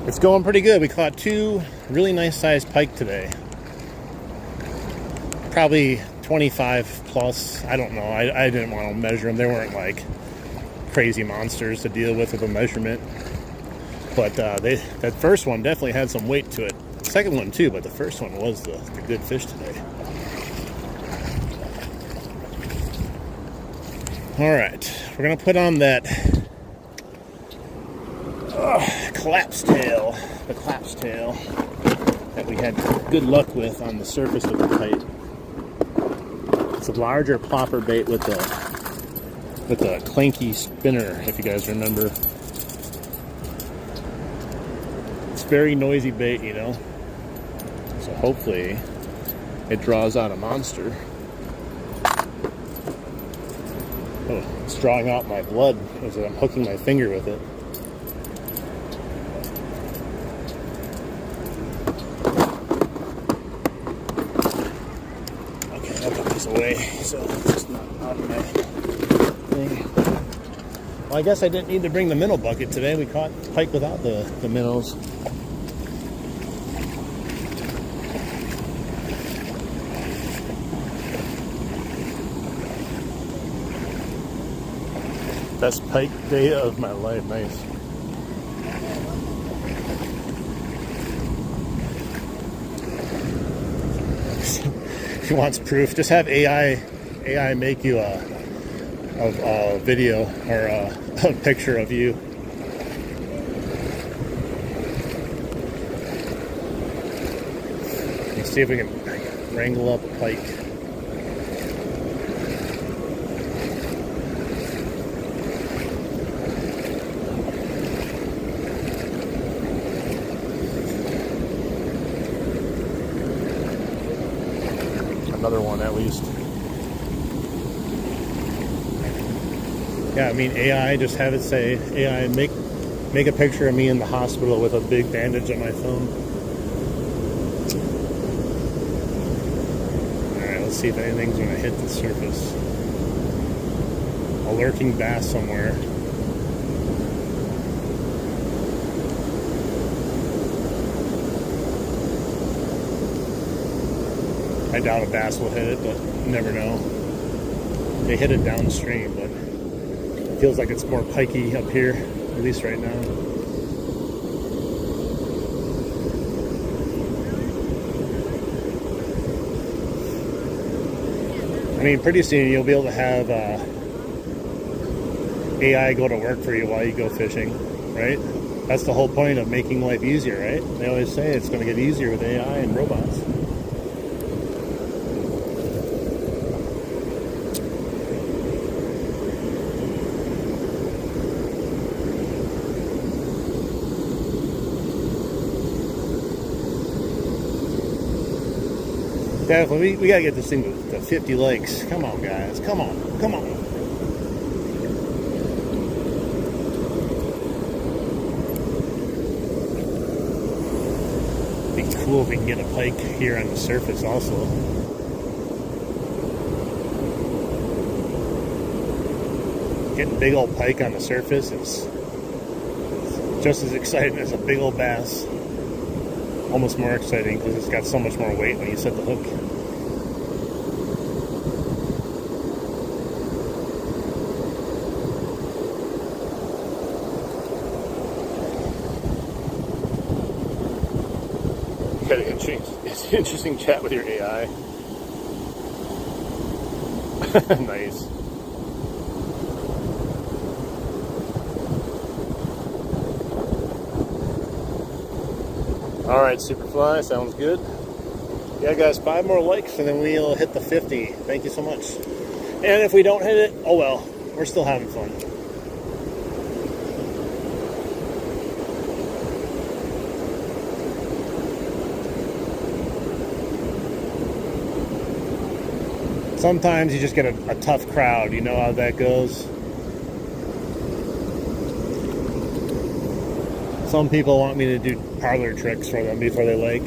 It's going pretty good. We caught 2 really nice sized pike today. Probably 25 plus. I don't know. I didn't want to measure them. They weren't like crazy monsters to deal with a measurement. But that first one definitely had some weight to it. The second one too, but the first one was the good fish today. All right, we're gonna put on that collapse tail, the collapse tail that we had good luck with on the surface of the pipe. It's a larger plopper bait with a clanky spinner, if you guys remember. It's very noisy bait, so hopefully it draws out a monster. Oh, it's drawing out my blood as I'm hooking my finger with it. Okay, I'll put this away so it's not out of my thing. Well, I guess I didn't need to bring the minnow bucket today. We caught pike without the minnows. Best pike day of my life. Nice. If he wants proof, just have AI make you a video or a picture of you. Let's see if we can wrangle up a pike. Another one at least. Yeah, I mean, AI, just have it say, AI, make a picture of me in the hospital with a big bandage on my thumb. Alright, let's see if anything's going to hit the surface. A lurking bass somewhere. I doubt a bass will hit it, but you never know. They hit it downstream, but it feels like it's more pikey up here, at least right now. I mean, pretty soon you'll be able to have AI go to work for you while you go fishing, right? That's the whole point of making life easier, right? They always say it's going to get easier with AI and robots. Definitely, we gotta get this thing to 50 likes. Come on, guys. Come on. Come on. Be cool if we can get a pike here on the surface also. Getting big old pike on the surface is just as exciting as a big old bass. Almost more exciting because it's got so much more weight when you set the hook. Got an interesting chat with your AI. Nice. All right, Superfly, sounds good. Yeah, guys, 5 more likes and then we'll hit the 50. Thank you so much. And if we don't hit it, oh well, we're still having fun. Sometimes you just get a tough crowd. You know how that goes. Some people want me to do parlor tricks for them before they like.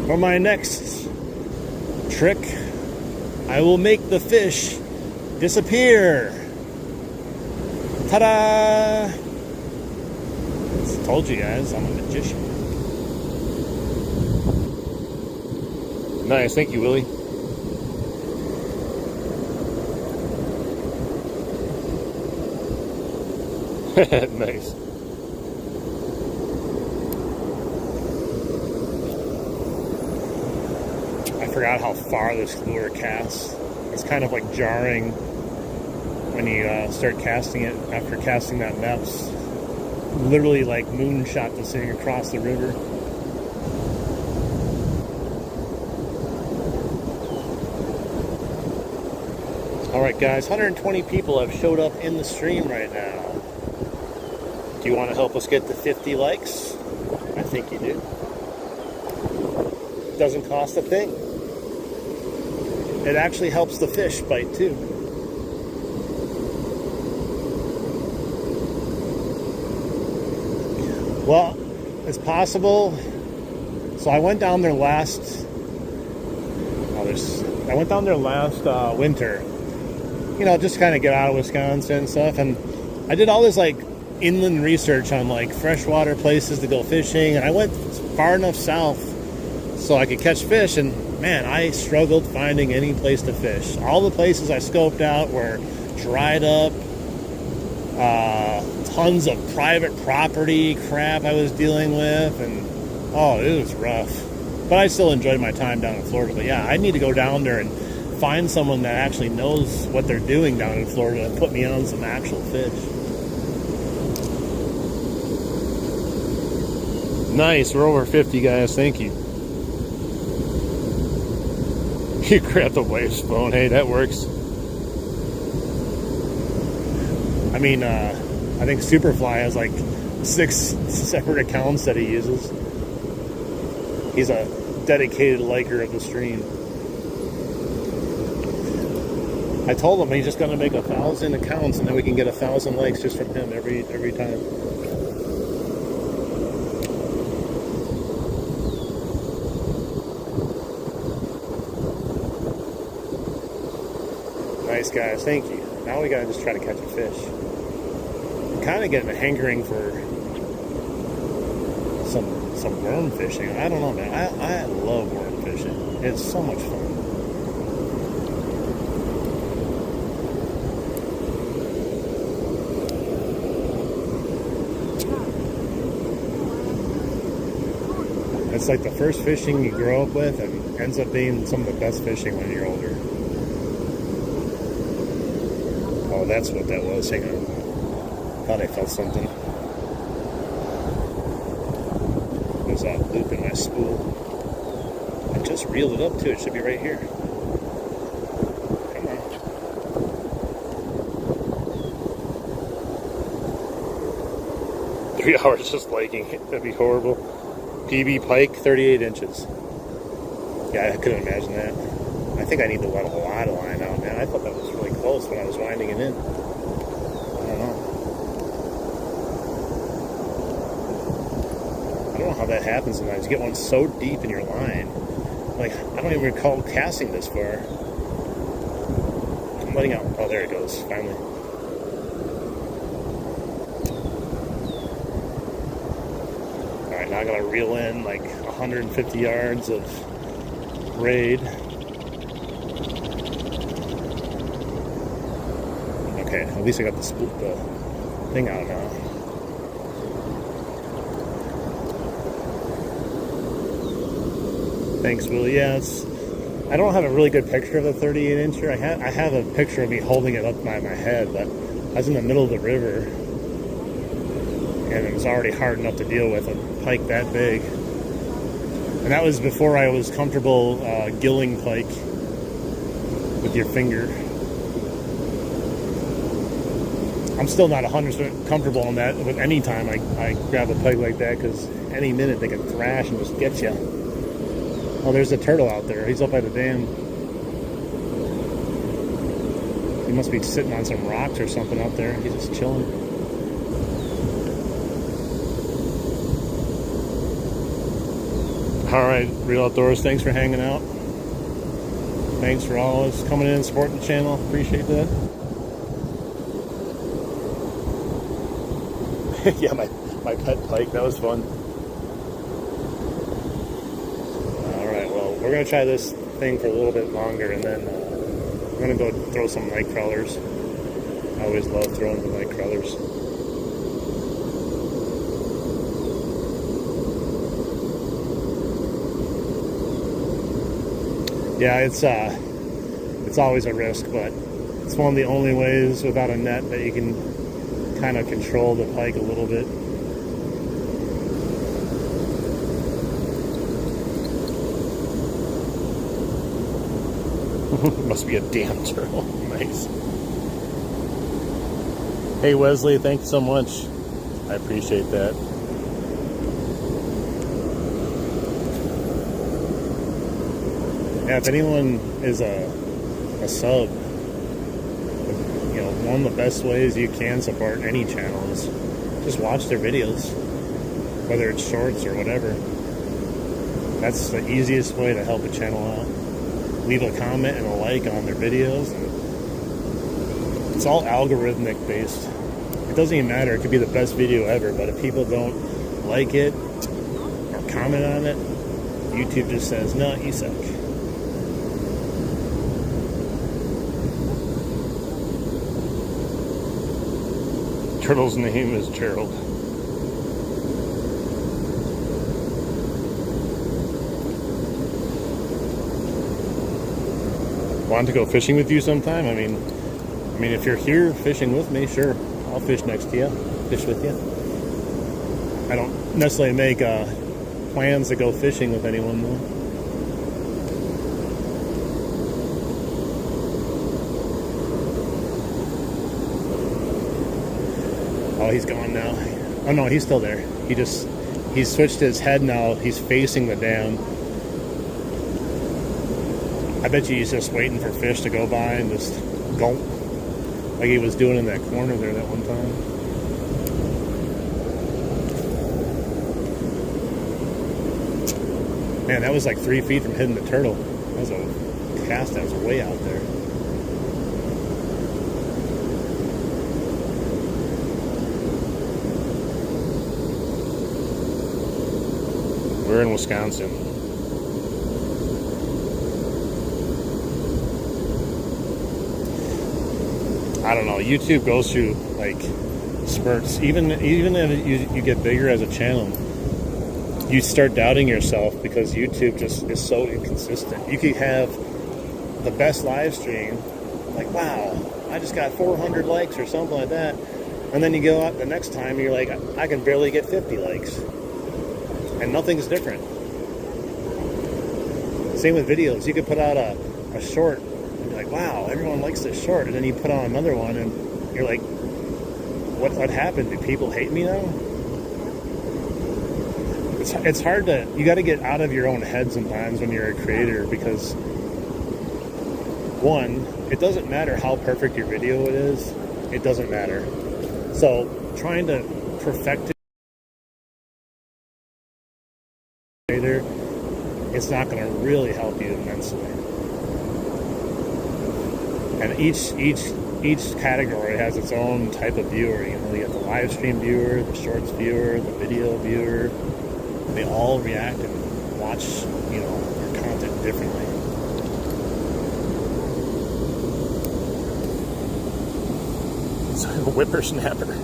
For my next trick, I will make the fish disappear. Ta-da! I told you guys, I'm a magician. Nice, thank you, Willie. Nice. I forgot how far this lure casts. It's kind of like jarring when you start casting it after casting that depth. Literally like moonshot this thing across the river. Alright guys, 120 people have showed up in the stream right now. Do you want to help us get to 50 likes? I think you do. Doesn't cost a thing. It actually helps the fish bite too. Well, it's possible. So I went down there last winter. You know, just kind of get out of Wisconsin and stuff, and I did all this like inland research on like freshwater places to go fishing, and I went far enough south so I could catch fish, and man, I struggled finding any place to fish. All the places I scoped out were dried up, tons of private property crap I was dealing with, and oh, it was rough. But I still enjoyed my time down in Florida. But yeah, I need to go down there and find someone that actually knows what they're doing down in Florida and put me on some actual fish. Nice, we're over 50 guys, thank you. You grab the wife's phone. Hey, that works. I mean, I think Superfly has like 6 separate accounts that he uses. He's a dedicated liker of the stream. I told him he's just gonna make 1,000 accounts and then we can get 1,000 likes just from him every time. Nice guys, thank you. Now we gotta just try to catch a fish. I'm kind of getting a hankering for some worm fishing. I don't know, man. I love worm fishing. It's so much fun. It's like the first fishing you grow up with and ends up being some of the best fishing when you're older. Oh, that's what that was. Hang on. Thought I felt something. There's that loop in my spool. I just reeled it up too. It should be right here. Come on. Three hours just liking it. That'd be horrible. PB pike, 38 inches. Yeah, I couldn't imagine that. I think I need to let a lot of line out, man. I thought that was really close when I was winding it in. I don't know. I don't know how that happens sometimes. You get one so deep in your line. Like, I don't even recall casting this far. I'm letting out. Oh, there it goes, finally. Alright, now I gotta reel in like 150 yards of braid. Okay, at least I got the thing out now. Thanks, Willie. Yeah, I don't have a really good picture of the 38 incher. I have a picture of me holding it up by my head, but I was in the middle of the river and it was already hard enough to deal with a pike that big. And that was before I was comfortable gilling pike with your finger. I'm still not 100% comfortable on that with any time I grab a pike like that, because any minute they can thrash and just get you. Oh, there's a turtle out there. He's up by the dam. He must be sitting on some rocks or something out there. He's just chilling. All right, Real Outdoors, thanks for hanging out. Thanks for always coming in and supporting the channel. Appreciate that. Yeah, my pet pike, that was fun. Alright, well, we're going to try this thing for a little bit longer, and then I'm going to go throw some night crawlers. I always love throwing the night crawlers. Yeah, it's always a risk, but it's one of the only ways without a net that you can kind of control the pike a little bit. Must be a damn turtle. Nice. Hey Wesley, thank you so much. I appreciate that. Yeah, if anyone is a sub, you know, one of the best ways you can support any channel is just watch their videos, whether it's shorts or whatever. That's the easiest way to help a channel out. Leave a comment and a like on their videos. And it's all algorithmic based. It doesn't even matter. It could be the best video ever, but if people don't like it or comment on it, YouTube just says, no, you suck. Turtle's name is Gerald. Want to go fishing with you sometime? I mean, if you're here fishing with me, sure, I'll fish next to you, fish with you. I don't necessarily make plans to go fishing with anyone though. Oh, he's gone now. Oh no, he's still there. He's switched his head now. He's facing the dam. I bet you he's just waiting for fish to go by and just gulp, like he was doing in that corner there that one time. Man, that was like 3 feet from hitting the turtle. That was a cast that was way out there. We're in Wisconsin. I don't know. YouTube goes through like spurts. Even if you get bigger as a channel, you start doubting yourself because YouTube just is so inconsistent. You could have the best live stream, like, wow, I just got 400 likes or something like that. And then you go out the next time, you're like, I can barely get 50 likes. And nothing's different. Same with videos. You could put out a short and be like, wow, everyone likes this short. And then you put on another one and you're like, what happened? Do people hate me now? It's hard to, you got to get out of your own head sometimes when you're a creator, because one, it doesn't matter how perfect your video it is. It doesn't matter. So trying to perfect it, it's not going to really help you immensely. And each category has its own type of viewer. You know, you got the live stream viewer, the shorts viewer, the video viewer. They all react and watch, you know, your content differently. It's like a whippersnapper.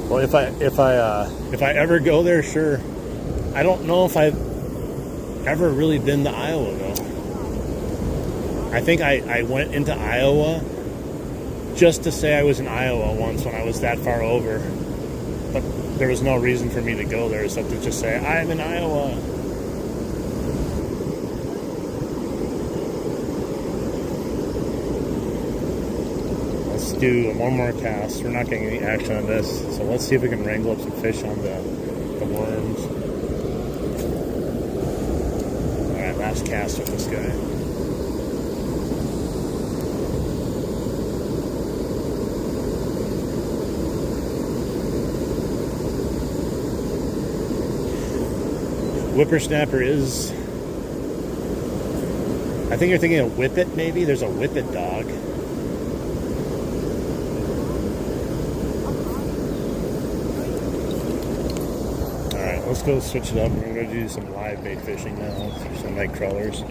Well, if I ever go there, sure. I don't know if I've ever really been to Iowa though. I think I went into Iowa just to say I was in Iowa once when I was that far over, but there was no reason for me to go there except to just say I'm in Iowa. Let's do one more cast. We're not getting any action on this, so let's see if we can wrangle up some fish on the worms. Alright, last cast with this guy. Whippersnapper is, I think you're thinking of Whippet maybe. There's a Whippet dog. Alright, let's go switch it up. We're going to do some live bait fishing now. Some night crawlers.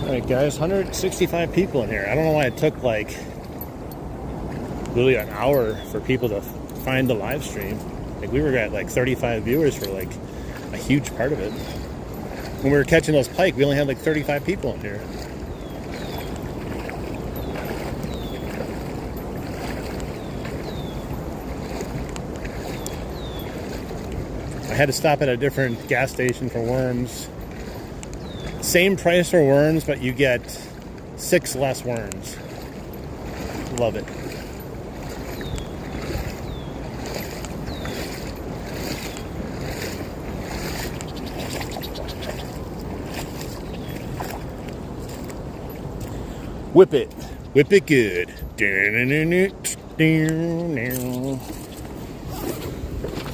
Alright guys, 165 people in here. I don't know why it took like really an hour for people to find the live stream. Like we were at like 35 viewers for like a huge part of it. When we were catching those pike, we only had like 35 people in here. I had to stop at a different gas station for worms. Same price for worms, but you get 6 less worms. Love it. Whip it good.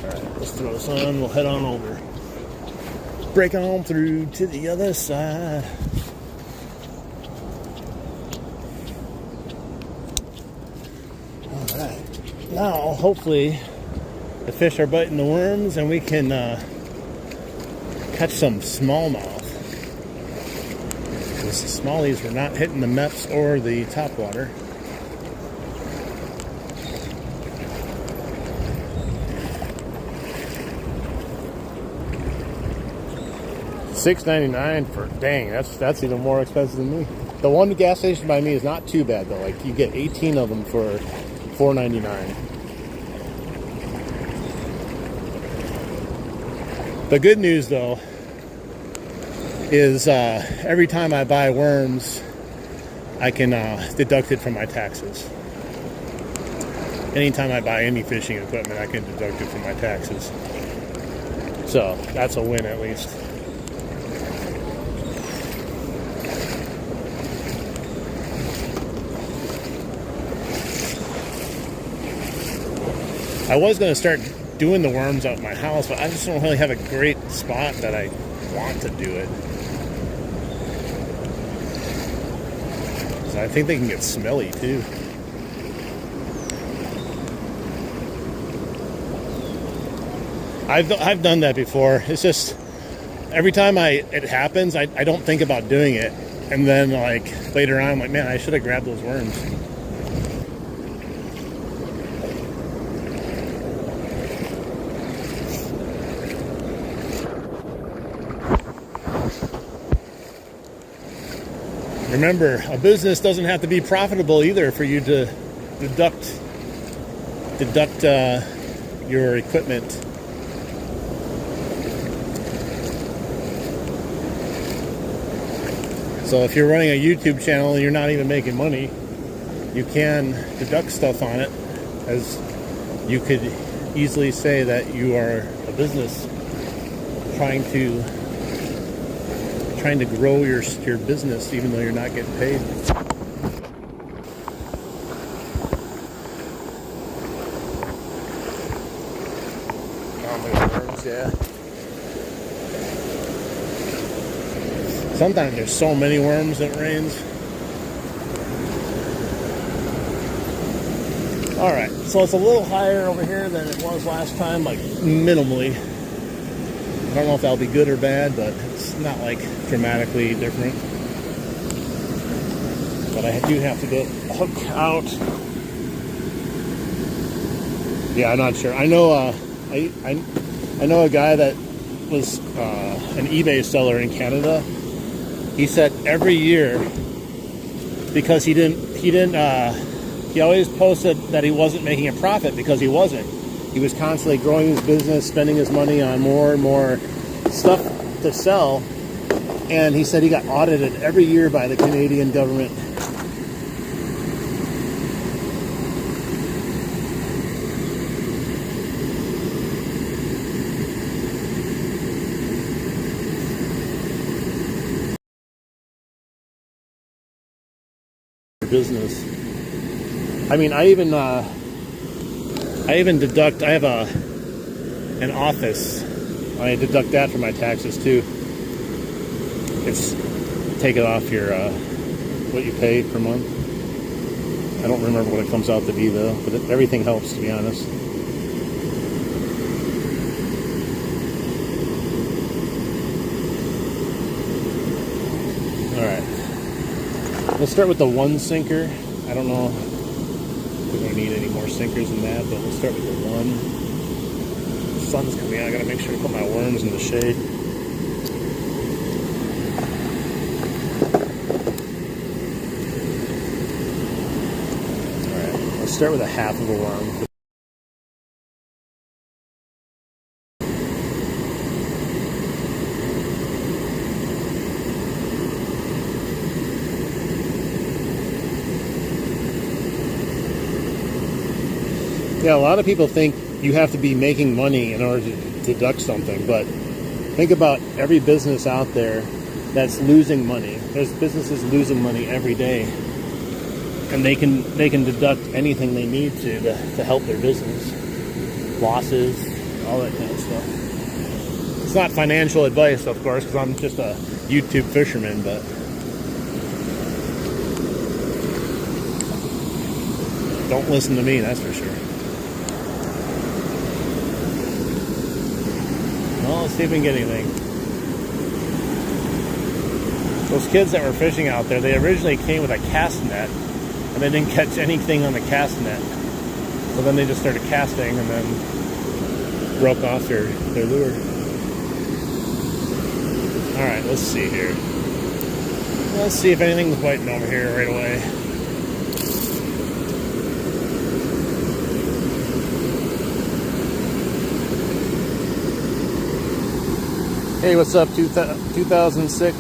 Alright, let's throw this on, we'll head on over. Break on through to the other side. Alright, now hopefully the fish are biting the worms and we can catch some smallmouth. The smallies were not hitting the meps or the topwater. $6.99 for, dang, that's even more expensive than me. The one gas station by me is not too bad though. Like you get 18 of them for $4.99. The good news though is every time I buy worms, I can deduct it from my taxes. Anytime I buy any fishing equipment, I can deduct it from my taxes. So that's a win at least. I was going to start doing the worms out at my house, but I just don't really have a great spot that I want to do it. So I think they can get smelly too. I've done that before. It's just every time it happens, I don't think about doing it, and then like later on, I'm like, man, I should have grabbed those worms. Remember, a business doesn't have to be profitable either for you to deduct your equipment. So if you're running a YouTube channel and you're not even making money, you can deduct stuff on it, as you could easily say that you are a business trying to grow your business even though you're not getting paid. Worms, yeah. Sometimes there's so many worms that it rains. Alright, so it's a little higher over here than it was last time, like minimally. I don't know if that'll be good or bad, but it's not like dramatically different. But I do have to get hooked out. Yeah, I'm not sure. I know I know a guy that was an eBay seller in Canada. He said every year, because he always posted that he wasn't making a profit, because he wasn't. He was constantly growing his business, spending his money on more and more stuff to sell. And he said he got audited every year by the Canadian government. Business. I mean, I even deduct. I have an office. I deduct that from my taxes too. It's take it off your what you pay per month. I don't remember what it comes out to be though, but everything helps, to be honest. All right. Let's start with the one sinker. I don't know if we're going to need any more sinkers than that, but we'll start with the one. The sun's coming out. I got to make sure to put my worms in the shade. Alright, let's start with a half of a worm. Yeah, a lot of people think you have to be making money in order to deduct something, but think about every business out there that's losing money. There's businesses losing money every day, and they can deduct anything they need to help their business. Losses, all that kind of stuff. It's not financial advice, of course, because I'm just a YouTube fisherman, but don't listen to me, that's for sure. Well, let's see if we can get anything. Those kids that were fishing out there, they originally came with a cast net, and they didn't catch anything on the cast net. So then they just started casting and then broke off their lure. Alright, let's see here. Let's see if anything's biting over here right away. Hey, what's up, 2006?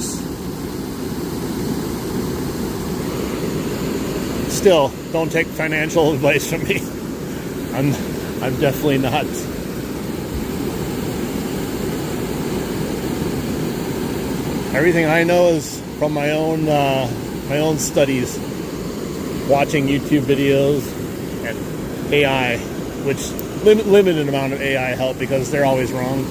Still, don't take financial advice from me. I'm definitely not. Everything I know is from my own studies, watching YouTube videos, and AI, which limited amount of AI help because they're always wrong.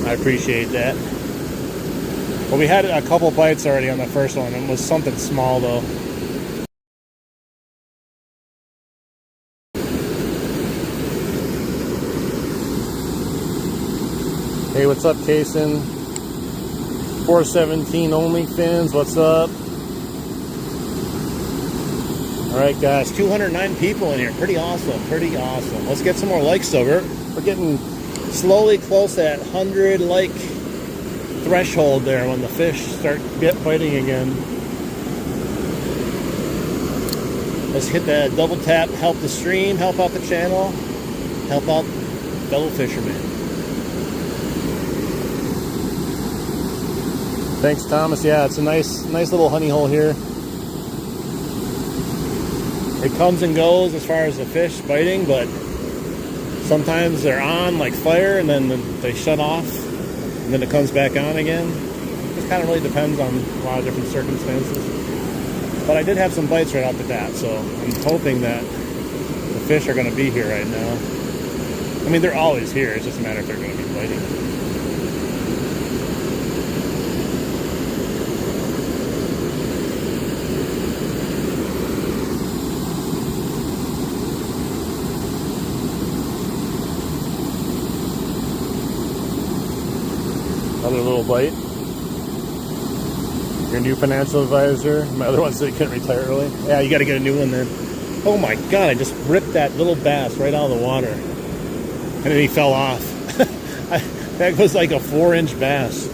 I appreciate that. Well, we had a couple bites already on the first one. It was something small though. Hey, what's up, Kason? 417 only fins, what's up? Alright guys, 209 people in here. Pretty awesome, pretty awesome. Let's get some more likes though. We're getting slowly close to that 100 like threshold there when the fish start biting again. Let's hit that double tap, help the stream, help out the channel, help out fellow fishermen. Thanks, Thomas. Yeah, it's a nice little honey hole here. It comes and goes as far as the fish biting, but sometimes they're on like fire and then they shut off and then it comes back on again. It just kind of really depends on a lot of different circumstances. But I did have some bites right off the bat, so I'm hoping that the fish are going to be here right now. I mean, they're always here. It's just a matter if they're going to be biting. Another little bite. Your new financial advisor. My other one said he couldn't retire early. Yeah, you got to get a new one then. Oh my God, I just ripped that little bass right out of the water. And then he fell off. That was like a 4-inch bass.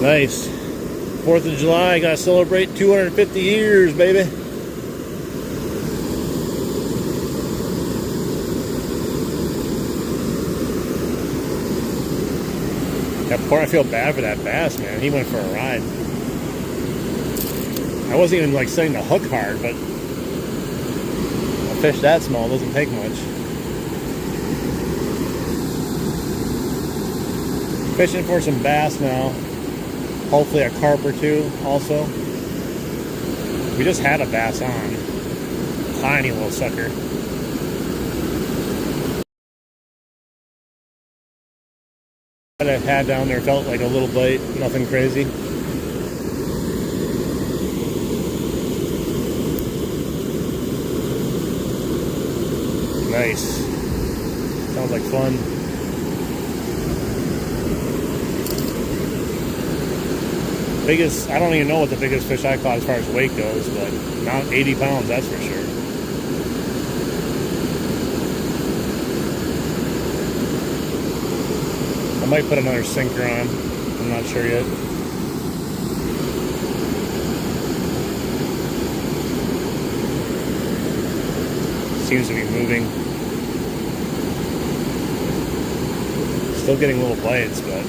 Nice. 4th of July, gotta celebrate 250 years, baby. I feel bad for that bass, man. He went for a ride. I wasn't even like setting the hook hard, but a fish that small doesn't take much. Fishing for some bass now. Hopefully a carp or two also. We just had a bass on. Tiny little sucker. What I had down there felt like a little bite, nothing crazy. Nice. Sounds like fun. Biggest, I don't even know what the biggest fish I caught as far as weight goes, but not 80 pounds, that's for sure. I might put another sinker on. I'm not sure yet. Seems to be moving. Still getting little bites, but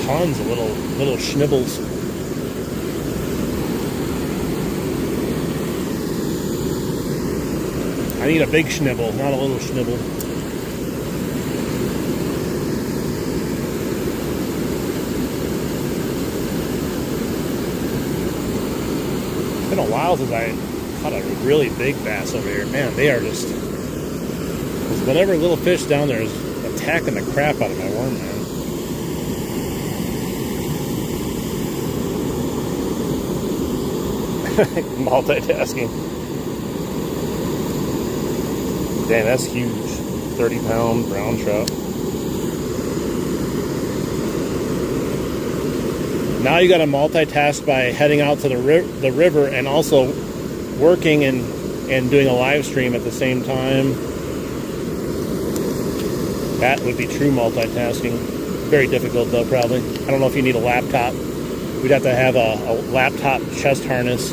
tons of little schnibbles. I need a big schnibble, not a little schnibble. It's been a while since I caught a really big bass over here. Man, they are just... whatever little fish down there is attacking the crap out of my worm, man. Multitasking. Damn, that's huge. 30-pound brown trout. Now you got to multitask by heading out to the river and also working and doing a live stream at the same time. That would be true multitasking. Very difficult though, probably. I don't know if you need a laptop. We'd have to have a laptop chest harness.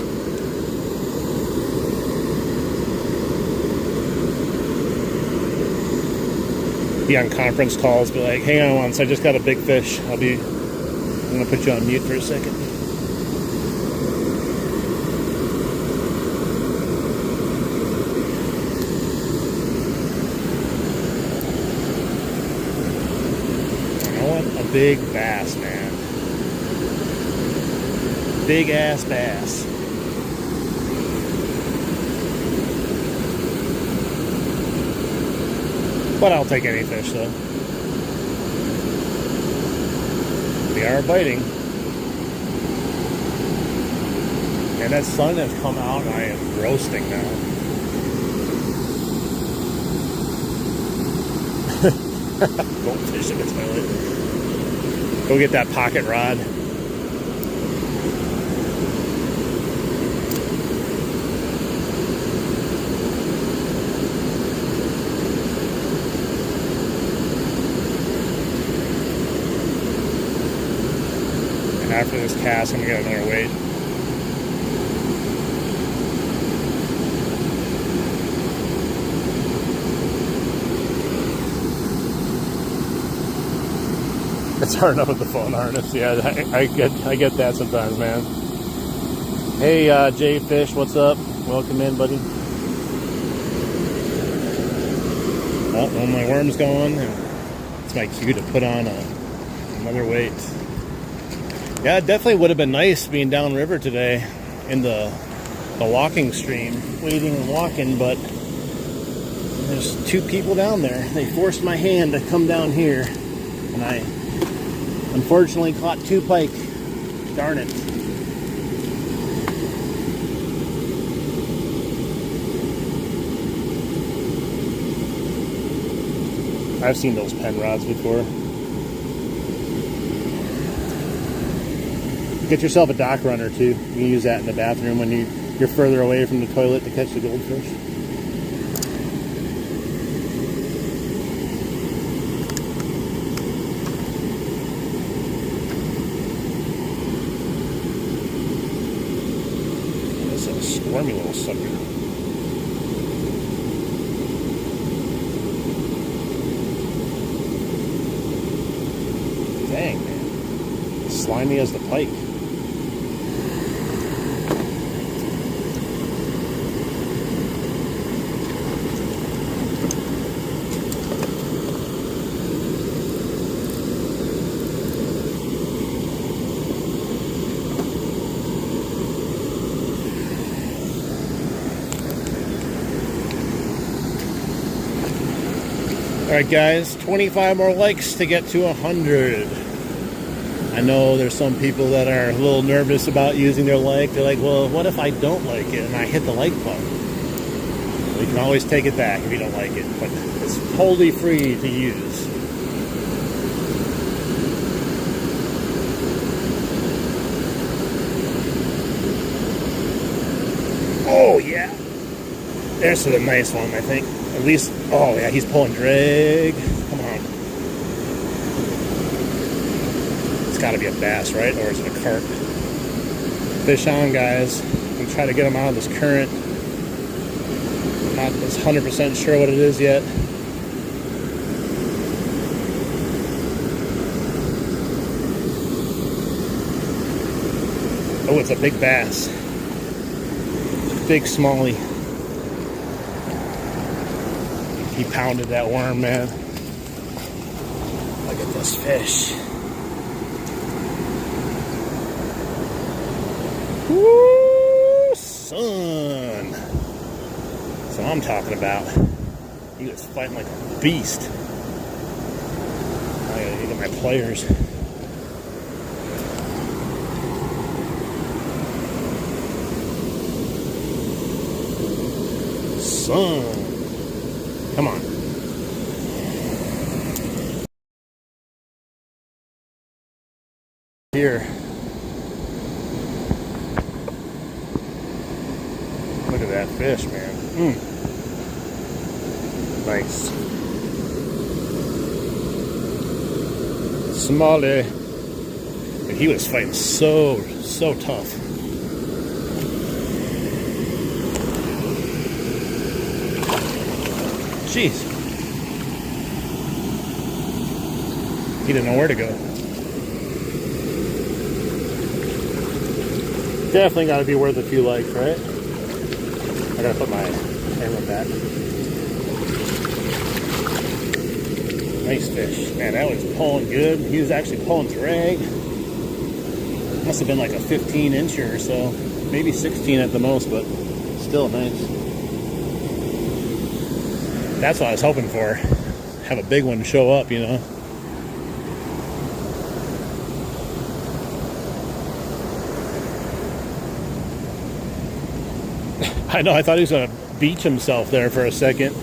Be on conference calls, be like, hang on once, I just got a big fish. I'm gonna put you on mute for a second. A big bass, man. Big ass bass. But I'll take any fish though. They are biting. And that sun has come out and I am roasting now. Goldfish in the toilet. Go get that pocket rod. And after this cast, I'm gonna get another weight. It's hard enough with the phone harness. Yeah, I get that sometimes, man. Hey, Jay Fish, what's up? Welcome in, buddy. Oh, well, my worm's gone. It's my cue to put on another weight. Yeah, it definitely would have been nice being downriver today in the walking stream, wading and walking, but there's two people down there. They forced my hand to come down here, and I unfortunately caught 2 pike. Darn it. I've seen those pen rods before. Get yourself a dock runner too. You can use that in the bathroom when you're further away from the toilet to catch the goldfish. Squirmy little sucker. Dang, man. Slimy as the pike. Alright guys, 25 more likes to get to 100. I know there's some people that are a little nervous about using their like. They're like, well, what if I don't like it and I hit the like button? Well, you can always take it back if you don't like it, but it's totally free to use. Oh yeah! There's a nice one, I think. At least, oh yeah, he's pulling drag. Come on. It's gotta be a bass, right? Or is it a carp? Fish on, guys. I'm trying to get him out of this current. I'm not 100% sure what it is yet. Oh, it's a big bass. Big smallie. He pounded that worm, man. Look at this fish. Woo, son. That's what I'm talking about. He was fighting like a beast. I gotta get my pliers. Son. Come on. Here. Look at that fish, man. Nice. Smalley. And he was fighting so tough. Jeez. He didn't know where to go. Definitely got to be worth a few likes, right? I gotta put my camera back. Nice fish. Man, that was pulling good. He was actually pulling drag. Must have been like a 15-incher or so. Maybe 16 at the most, but still nice. That's what I was hoping for. Have a big one show up, you know. I know, I thought he was going to beach himself there for a second.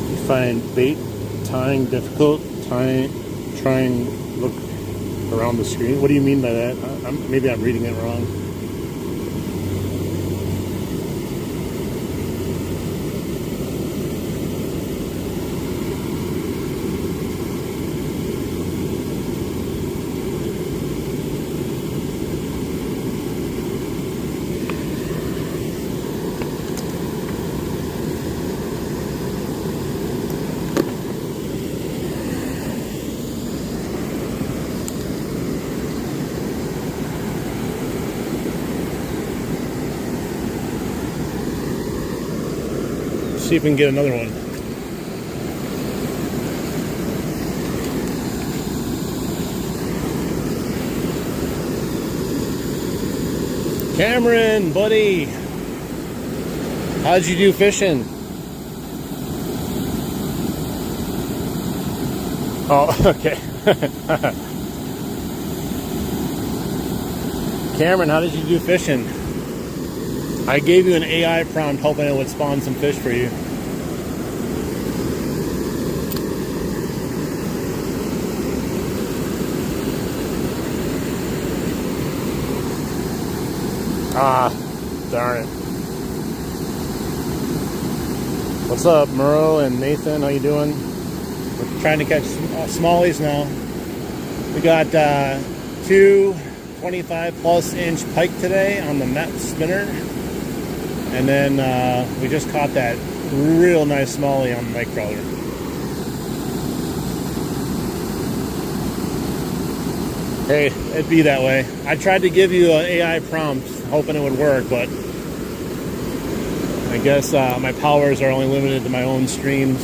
You find bait tying difficult, trying look around the screen. What do you mean by that? Maybe I'm reading it wrong. See if we can get another one. Cameron, buddy, how'd you do fishing? Oh, okay. Cameron, how did you do fishing? I gave you an AI prompt hoping it would spawn some fish for you. Ah, darn it. What's up, Murrow and Nathan? How you doing? We're trying to catch smallies now. We got two 25+ inch pike today on the net spinner. And then we just caught that real nice smallie on the night crawler. Hey, it'd be that way. I tried to give you an AI prompt hoping it would work, but I guess my powers are only limited to my own streams.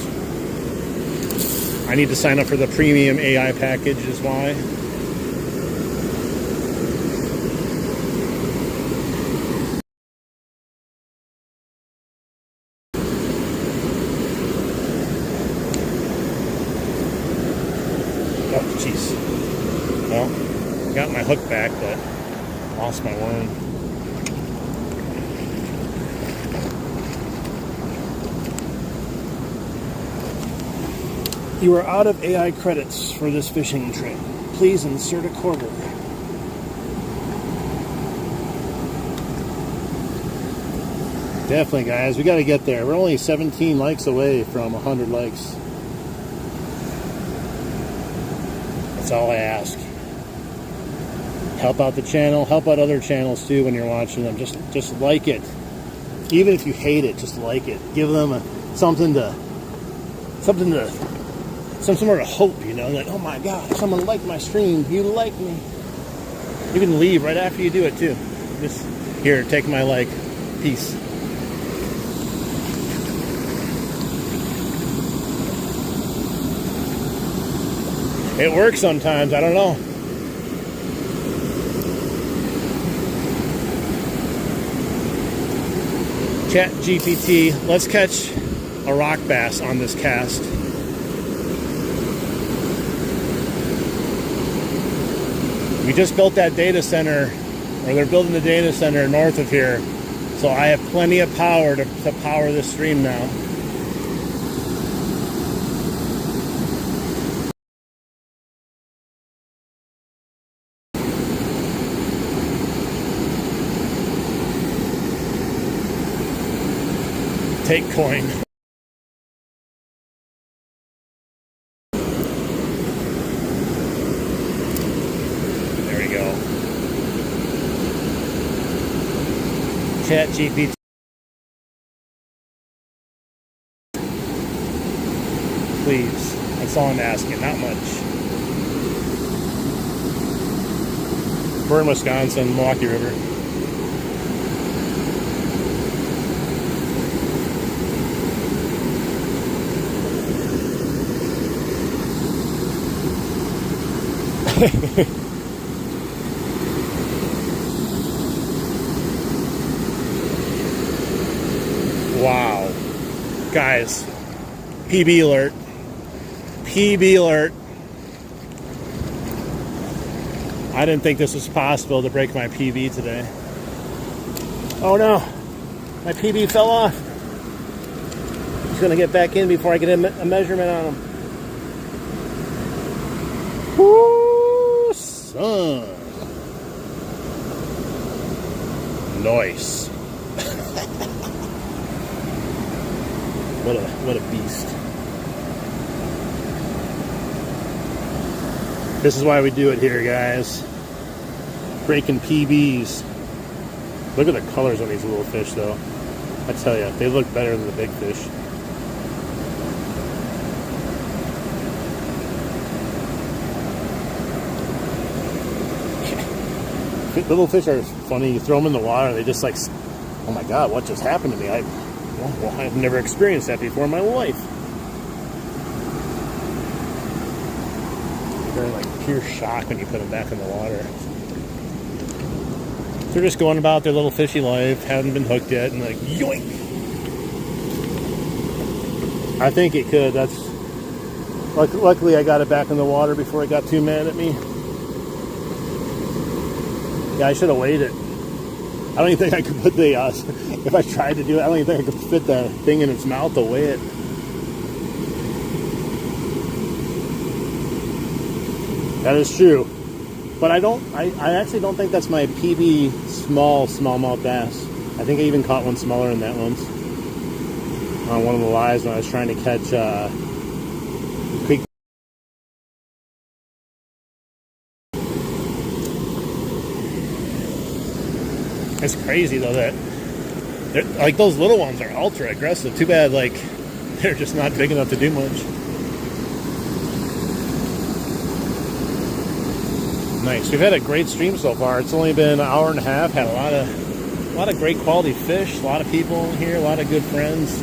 I need to sign up for the premium AI package is why. Oh, jeez. Well, got my hook back, but lost my worm. You are out of AI credits for this fishing trip. Please insert a quarter. Definitely, guys. We got to get there. We're only 17 likes away from 100 likes. That's all I ask. Help out the channel. Help out other channels too when you're watching them. Just like it. Even if you hate it, just like it. Give them some sort of hope, you know, like, oh my God, someone liked my stream, you like me. You can leave right after you do it too. Just, here, take my like, peace. It works sometimes, I don't know. Chat GPT, let's catch a rock bass on this cast. We just built that data center, or they're building the data center north of here. So I have plenty of power to power this stream now. Take coin. There we go. Chat GPT. Please. That's all I'm asking. Not much. We're in Wisconsin, Milwaukee River. Wow. Guys, PB alert. PB alert. I didn't think this was possible to break my PB today. Oh no. My PB fell off. He's going to get back in before I get a measurement on him. Woo, son. Nice. What a beast. This is why we do it here, guys. Breaking PBs. Look at the colors on these little fish, though. I tell you, they look better than the big fish. Little fish are funny. You throw them in the water, and they just like, oh my God, what just happened to me? I've never experienced that before in my life. They're like pure shock when you put them back in the water. They're just going about their little fishy life, haven't been hooked yet, and like, yoink! I think it could. That's luckily I got it back in the water before it got too mad at me. Yeah, I should have waited. I don't even think I could put the, if I tried to do it, I don't even think I could fit the thing in its mouth to weigh it. That is true. But I actually don't think that's my PB smallmouth bass. I think I even caught one smaller than that once. On one of the lives when I was trying to catch, creek. It's crazy though that like those little ones are ultra aggressive. Too bad like they're just not big enough to do much. Nice. We've had a great stream so far. It's only been an hour and a half. Had a lot of great quality fish. A lot of people in here. A lot of good friends.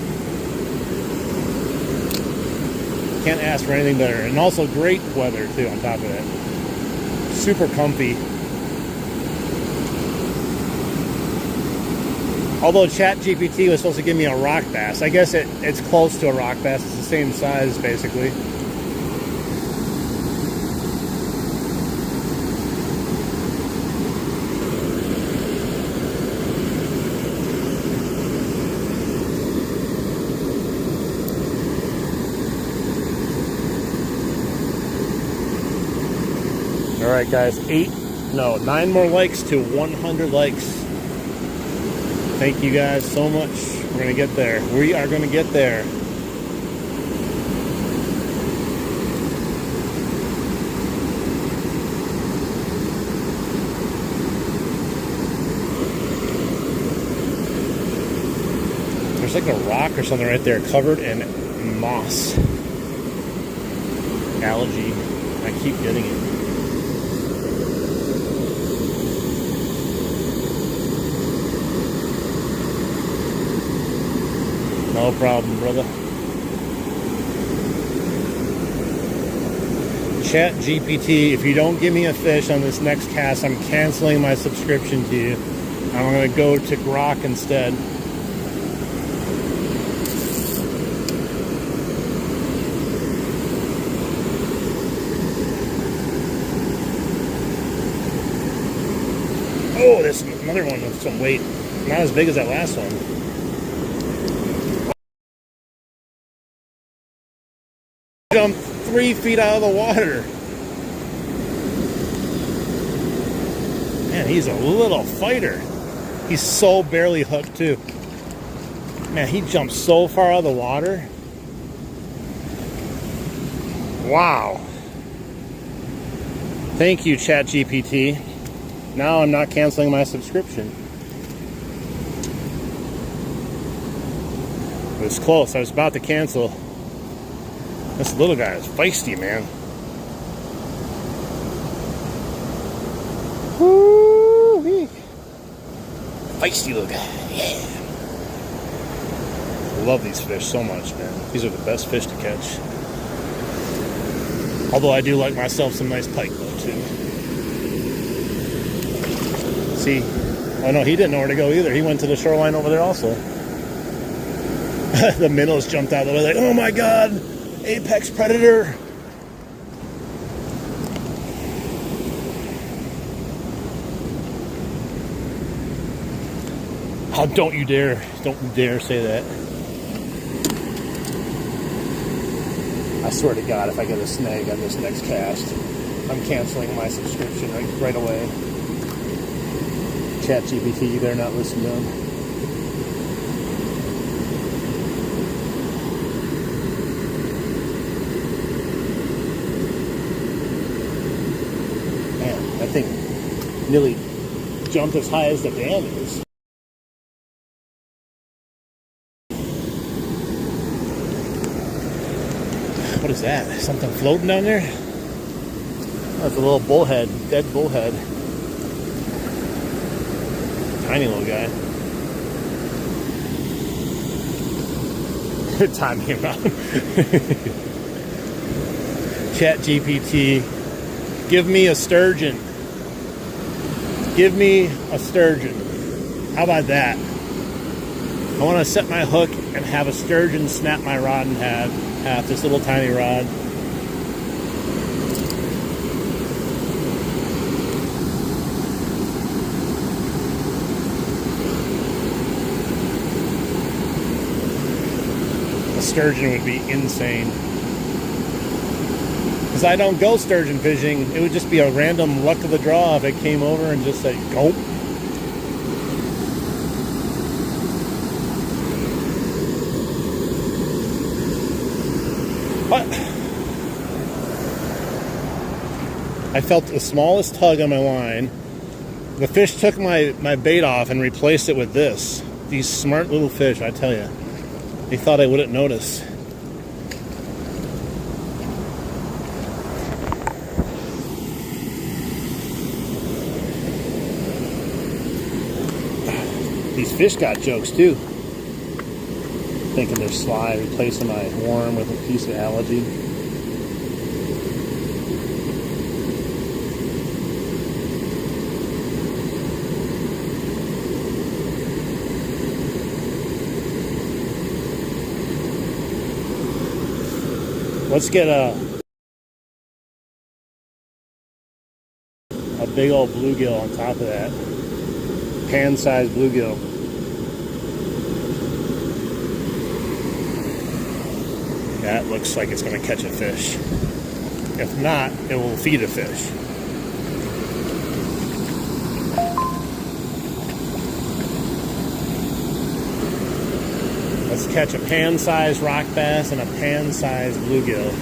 Can't ask for anything better. And also great weather too. On top of that, super comfy. Although Chat GPT was supposed to give me a rock bass. I guess it's close to a rock bass. It's the same size, basically. Alright guys, 9 more likes to 100 likes. Thank you guys so much. We're going to get there. We are going to get there. There's like a rock or something right there covered in moss. Algae. I keep getting it. No problem, brother. Chat GPT, if you don't give me a fish on this next cast, I'm canceling my subscription to you. I'm going to go to Grok instead. Oh, there's another one with some weight. Not as big as that last one. Jumped 3 feet out of the water. Man, he's a little fighter. He's so barely hooked too. Man, he jumped so far out of the water. Wow. Thank you, ChatGPT. Now I'm not canceling my subscription. It was close. I was about to cancel. This little guy is feisty, man. Woo-wee. Feisty little guy. Yeah. I love these fish so much, man. These are the best fish to catch. Although I do like myself some nice pike, though, too. See? Oh, no, he didn't know where to go either. He went to the shoreline over there also. The minnows jumped out of the way like, oh my god, apex predator. Oh, don't you dare say that. I swear to God, if I get a snag on this next cast, I'm canceling my subscription right away. ChatGPT, you better not listen to him. Man, that thing nearly jumped as high as the dam is. What is that? Something floating down there? That's a little bullhead, dead bullhead. Tiny little guy. Time me about. ChatGPT, give me a sturgeon. Give me a sturgeon. How about that? I want to set my hook and have a sturgeon snap my rod in half. This little tiny rod. A sturgeon would be insane. Because I don't go sturgeon fishing. It would just be a random luck of the draw if it came over and just said, go. What? I felt the smallest tug on my line. The fish took my bait off and replaced it with this. These smart little fish, I tell you. They thought I wouldn't notice. These fish got jokes too. Thinking they're sly, replacing my worm with a piece of algae. Let's get a big old bluegill on top of that. Pan-sized bluegill. That looks like it's going to catch a fish. If not, it will feed a fish. Let's catch a pan-sized rock bass and a pan-sized bluegill.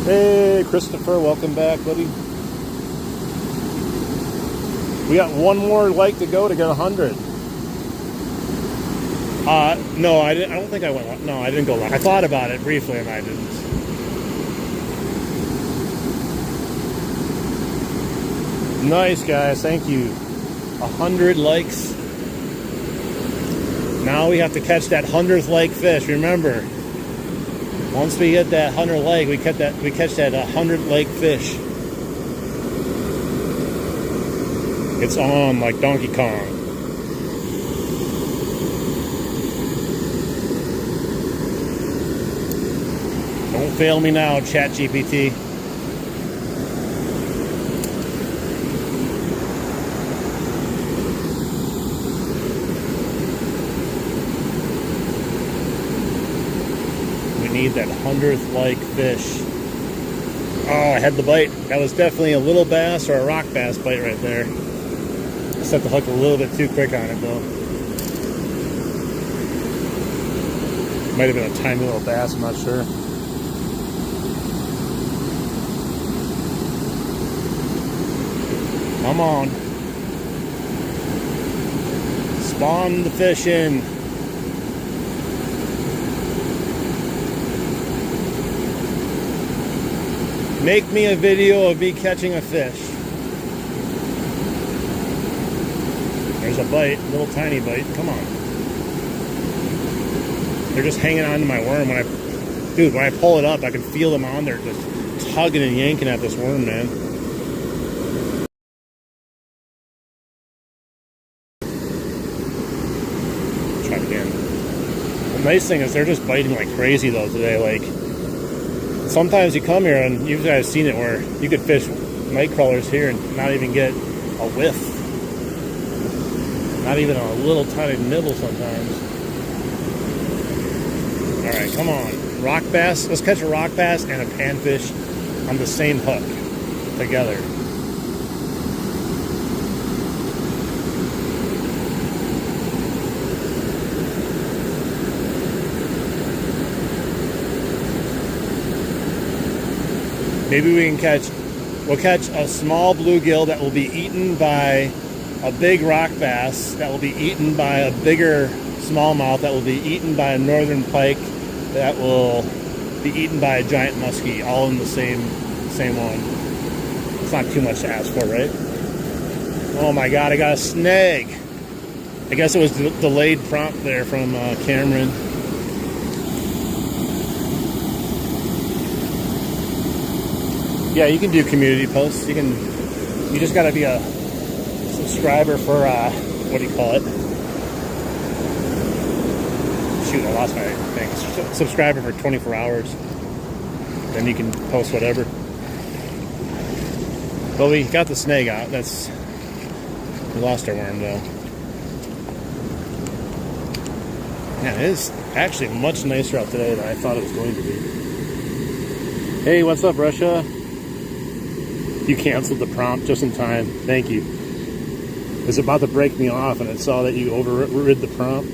Hey, Christopher, welcome back, buddy. We got one more like to go to get 100. No, I didn't. I don't think I went. No, I didn't go live. I thought about it briefly, and I didn't. Nice, guys. Thank you. 100 likes. Now we have to catch that 100th like fish. Remember, once we get that 100 like, we catch that 100 like fish. It's on like Donkey Kong. Fail me now, Chat GPT. We need that 100th like fish. Oh, I had the bite. That was definitely a little bass or a rock bass bite right there. Set the hook a little bit too quick on it though. Might have been a tiny little bass, I'm not sure. Come on. Spawn the fish in. Make me a video of me catching a fish. There's a bite, a little tiny bite. Come on. They're just hanging on to my worm. When I pull it up, I can feel them on there just tugging and yanking at this worm, man. Try it again. The nice thing is they're just biting like crazy though today. Like, sometimes you come here and you guys have seen it where you could fish night crawlers here and not even get a whiff. Not even a little tiny nibble sometimes. Alright, come on. Rock bass. Let's catch a rock bass and a panfish on the same hook together. Maybe we can we'll catch a small bluegill that will be eaten by a big rock bass, that will be eaten by a bigger smallmouth, that will be eaten by a northern pike, that will be eaten by a giant muskie, all in the same one. It's not too much to ask for, right? Oh my god, I got a snag. I guess it was delayed prompt there from Cameron. Yeah, you can do community posts. You just gotta be a subscriber for what do you call it? Shoot, I lost my thing. Subscriber for 24 hours. Then you can post whatever. But we got the snag out. We lost our worm though. Yeah, it is actually much nicer out today than I thought it was going to be. Hey, what's up, Russia? You canceled the prompt just in time. Thank you. It was about to break me off and it saw that you overrid the prompt.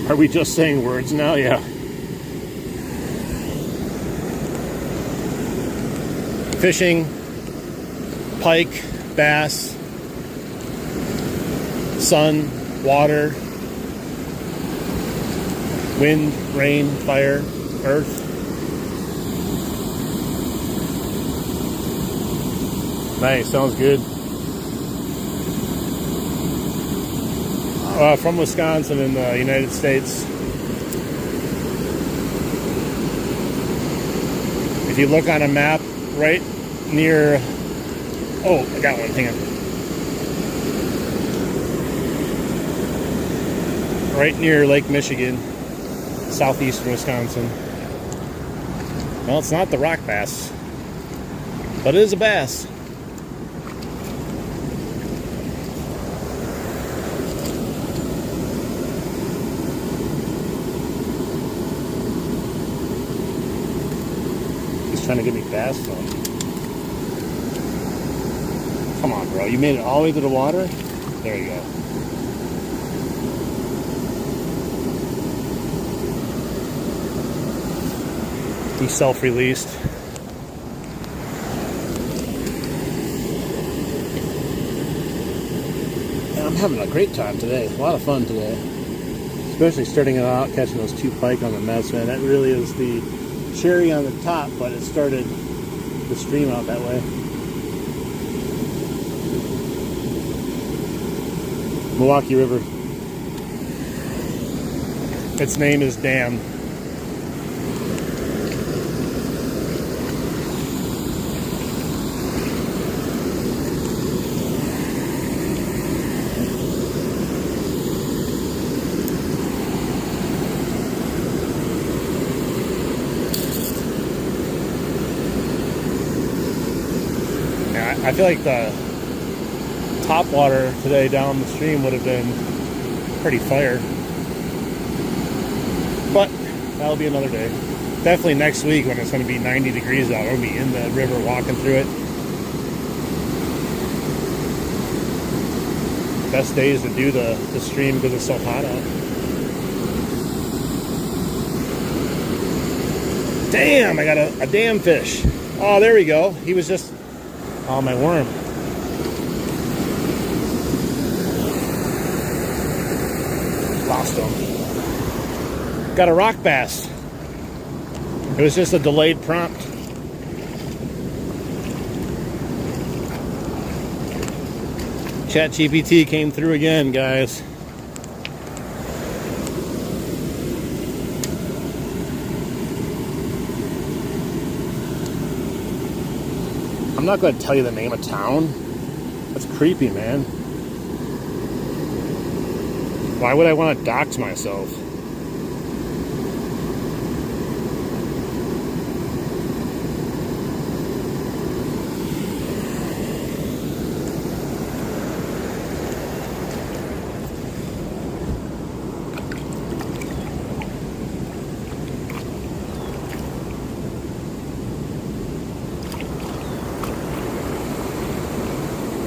Are we just saying words now? Yeah. Fishing, pike, bass, sun, water, wind, rain, fire, earth. Nice, sounds good. From Wisconsin in the United States. If you look on a map, right near... Oh, I got one, hang on. Right near Lake Michigan. Southeastern Wisconsin. Well, it's not the rock bass, but it is a bass. He's trying to get me bass though. Come on, bro. You made it all the way to the water? There you go. He self-released. And I'm having a great time today. A lot of fun today. Especially starting it out, catching those 2 pike on the mess, man. That really is the cherry on the top, but it started the stream out that way. Milwaukee River. Its name is Dam. I feel like the Topwater today down the stream would have been pretty fire. But that'll be another day. Definitely next week when it's going to be 90 degrees out. I'll be in the river walking through it. Best days to do the stream because it's so hot out. Damn, I got a damn fish. Oh, there we go. He was just... Oh, my worm. Lost him. Got a rock bass. It was just a delayed prompt. ChatGPT came through again, guys. I'm not going to tell you the name of town. That's creepy, man. Why would I want to dox myself?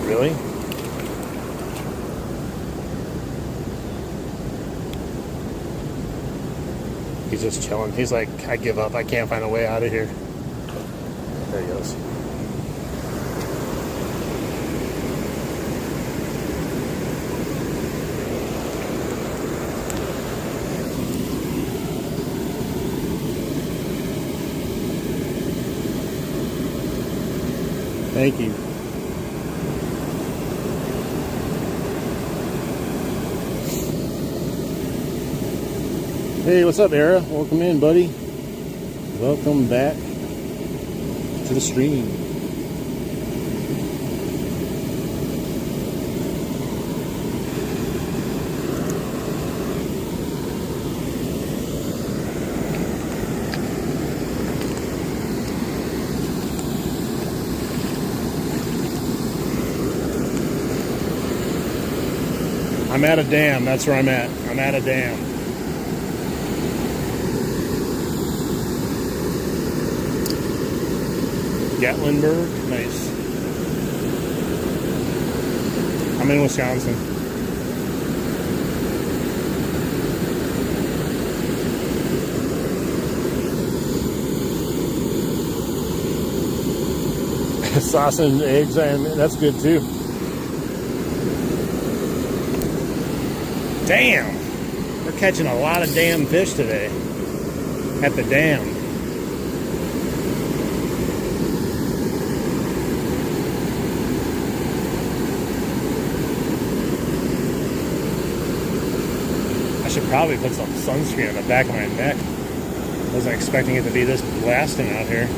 Really? He's just chilling. He's like, I give up. I can't find a way out of here. There he goes. Thank you. Hey, what's up, Era? Welcome in, buddy. Welcome back to the stream. I'm at a dam. That's where I'm at. I'm at a dam. Gatlinburg, nice. I'm in Wisconsin. Sausage and eggs, that's good too. Damn! We're catching a lot of damn fish today at the dam. I should probably put some sunscreen on the back of my neck. Wasn't expecting it to be this blasting out here.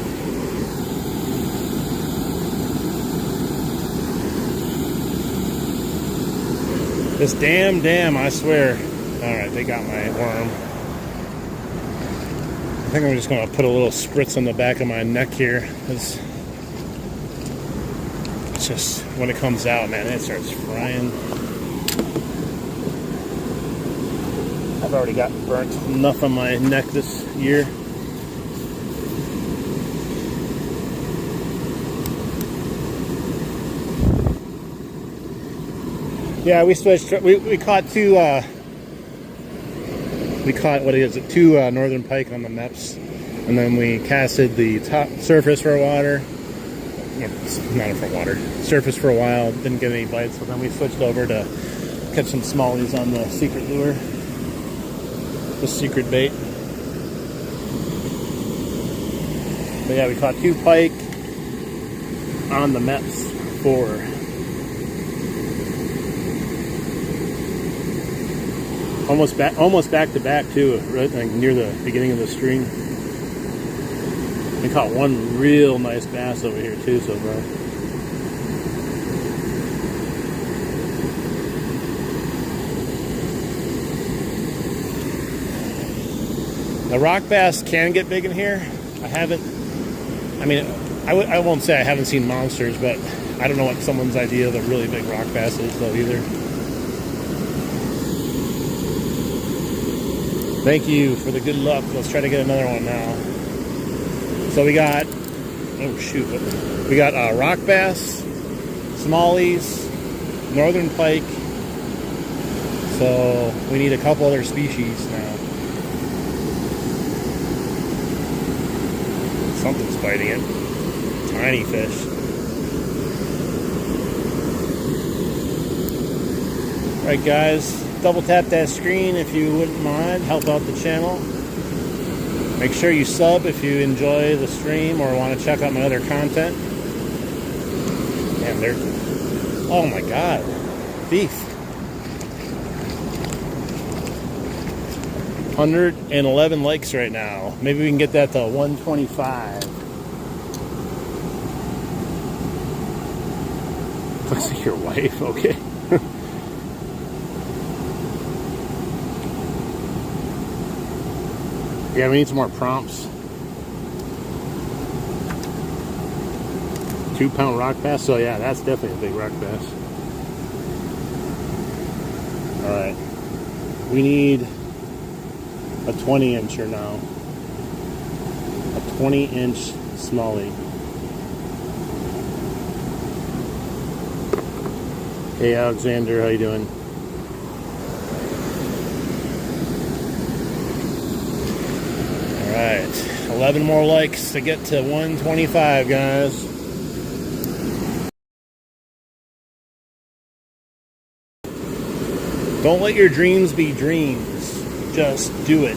This damn dam, I swear. Alright, they got my worm. I think I'm just going to put a little spritz on the back of my neck here. It's just, when it comes out, man, it starts frying. I've already got burnt enough on my neck this year. Yeah, we switched. We caught two. We caught two northern pike on the Meps, and then we casted the top surface for water. Not for water. Surface for a while. Didn't get any bites, so then we switched over to catch some smallies on the secret lure. The secret bait. But yeah, we caught two pike on the Meps for almost back to back too, right like near the beginning of the stream. We caught one real nice bass over here too so far. The rock bass can get big in here. I haven't I mean, I won't say I haven't seen monsters, but I don't know what someone's idea of a really big rock bass is, though, either. Thank you for the good luck. Let's try to get another one now. So we got, oh shoot, we got rock bass, smallies, northern pike. So we need a couple other species now. Something's biting it. Tiny fish. Alright guys, double tap that screen if you wouldn't mind. Help out the channel. Make sure you sub if you enjoy the stream or want to check out my other content. And they're, oh my god, beef. 111 likes right now. Maybe we can get that to 125. Looks like your wife, okay. Yeah, we need some more prompts. 2-pound rock bass. So yeah, that's definitely a big rock bass. Alright. We need a 20-incher now. A 20-inch smallie. Hey Alexander, how you doing? Alright, 11 more likes to get to 125, guys. Don't let your dreams be dreams. Just do it.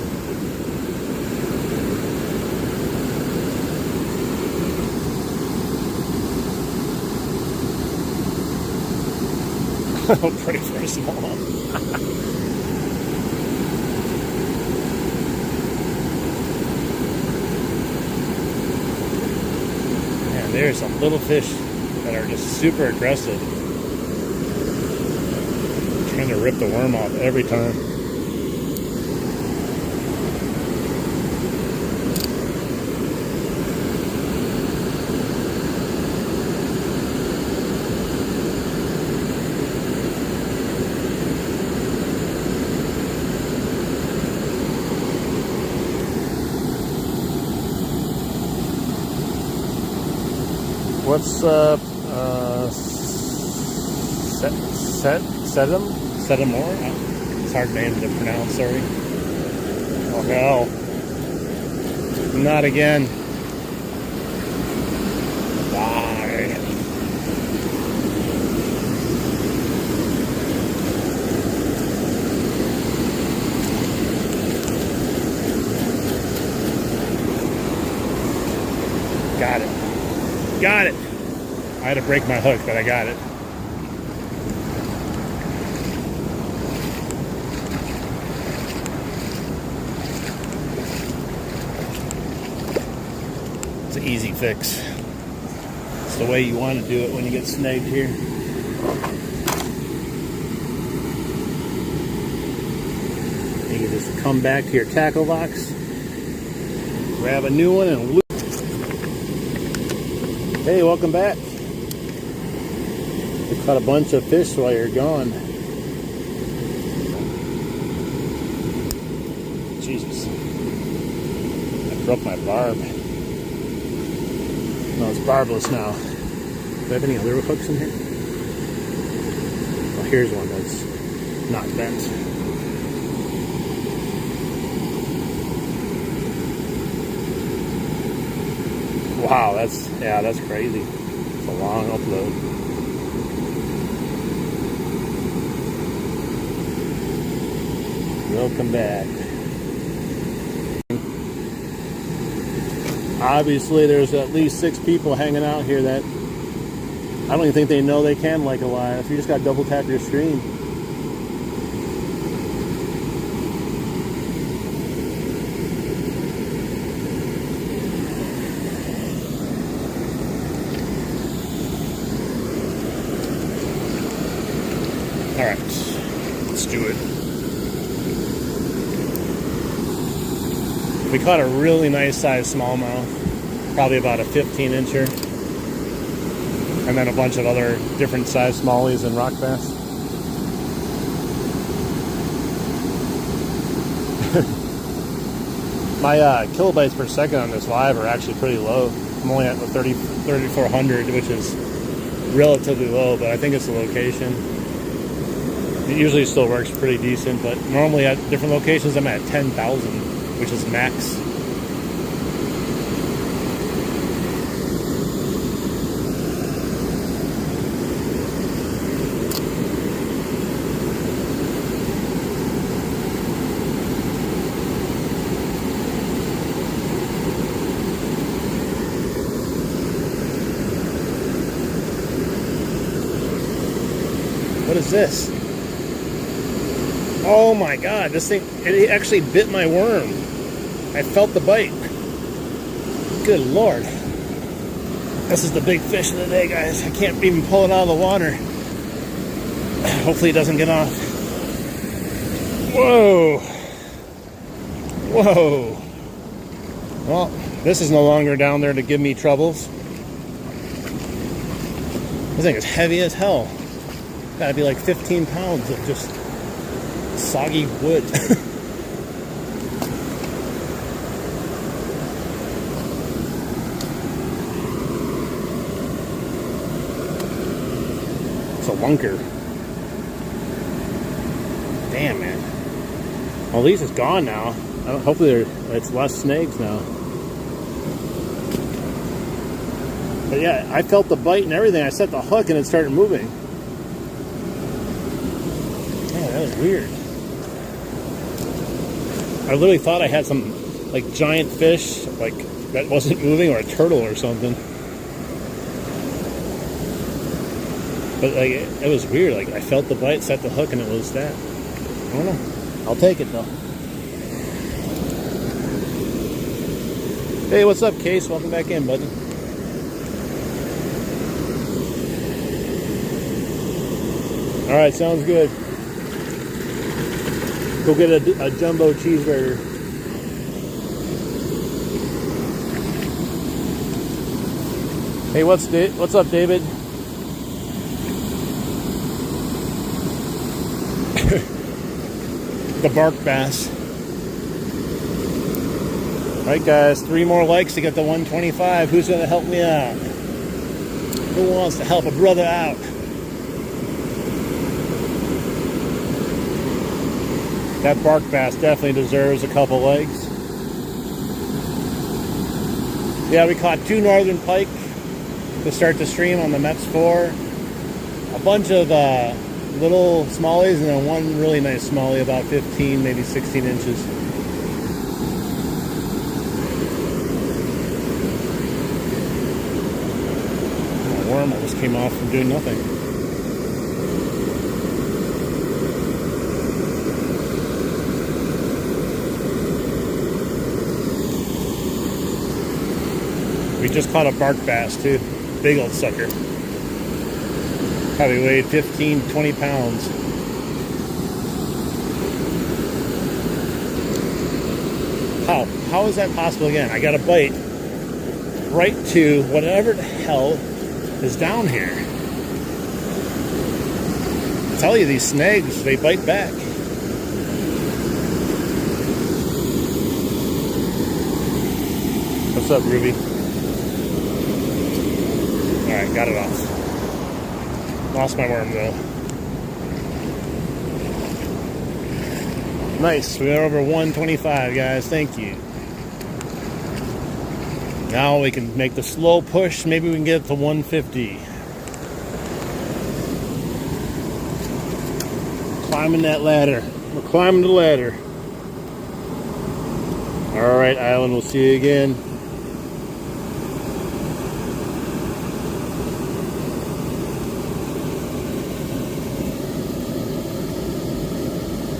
Pretty very small. And there's some little fish that are just super aggressive. Trying to rip the worm off every time. What's Sedamore? It's a hard name to pronounce, sorry. Oh no. Not again. Die. Got it. Got it. I had to break my hook, but I got it. It's an easy fix. It's the way you want to do it when you get snagged here. You can just come back to your tackle box, grab a new one, and loop. Hey, welcome back. We caught a bunch of fish while you're gone. Jesus. I broke my barb. No, it's barbless now. Do I have any other hooks in here? Oh, here's one that's not bent. Wow, that's crazy. It's a long upload. Welcome back. Obviously, there's at least 6 people hanging out here that I don't even think they know they can like Elias. You just got to double tap your screen. Alright, let's do it. We caught a really nice sized smallmouth. probably about a 15-incher. And then a bunch of other different size smallies and rock bass. My kilobytes per second on this live are actually pretty low. I'm only at 3,400, which is relatively low, but I think it's the location. It usually still works pretty decent, but normally at different locations I'm at 10,000, which is max. What is this? Oh my god, this thing, it actually bit my worm. I felt the bite. Good lord. This is the big fish of the day, guys. I can't even pull it out of the water. Hopefully it doesn't get off. Whoa. Whoa. Well, this is no longer down there to give me troubles. This thing is heavy as hell. Gotta be like 15 pounds of just soggy wood. It's a lunker. Damn, man. Well, at least it's gone now. Hopefully it's less snakes now. But yeah, I felt the bite and everything. I set the hook and it started moving. Man, that was weird. I literally thought I had some like giant fish like that wasn't moving, or a turtle or something. But like it was weird. Like I felt the bite, set the hook, and it was that. I don't know. I'll take it though. Hey, what's up, Case? Welcome back in, buddy. All right, sounds good. Go get a jumbo cheeseburger. Hey, what's up, David? The bark bass. All right, guys, 3 more likes to get to 125. Who's going to help me out? Who wants to help a brother out? That bark bass definitely deserves a couple legs. Yeah, we caught 2 northern pike to start the stream on the Mets 4. A bunch of little smallies, and then 1 really nice smallie, about 15, maybe 16 inches. My worm almost came off from doing nothing. We just caught a bark bass too. Big old sucker. Probably weighed 15, 20 pounds. How is that possible again? I got a bite right to whatever the hell is down here. I tell you, these snags, they bite back. What's up, Ruby? Alright, got it off. Lost my worm though. Nice, we are over 125, guys. Thank you. Now we can make the slow push. Maybe we can get it to 150. Climbing that ladder. We're climbing the ladder. Alright, Island, we'll see you again.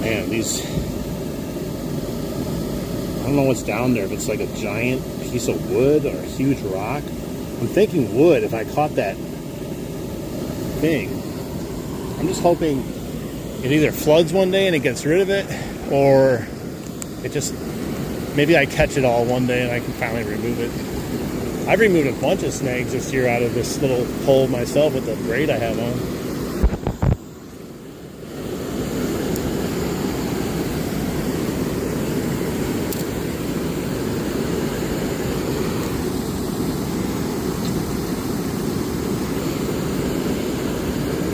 Man, these, I don't know what's down there, if it's like a giant piece of wood or a huge rock. I'm thinking wood if I caught that thing. I'm just hoping it either floods one day and it gets rid of it, or it just, maybe I catch it all one day and I can finally remove it. I've removed a bunch of snags this year out of this little hole myself with the braid I have on.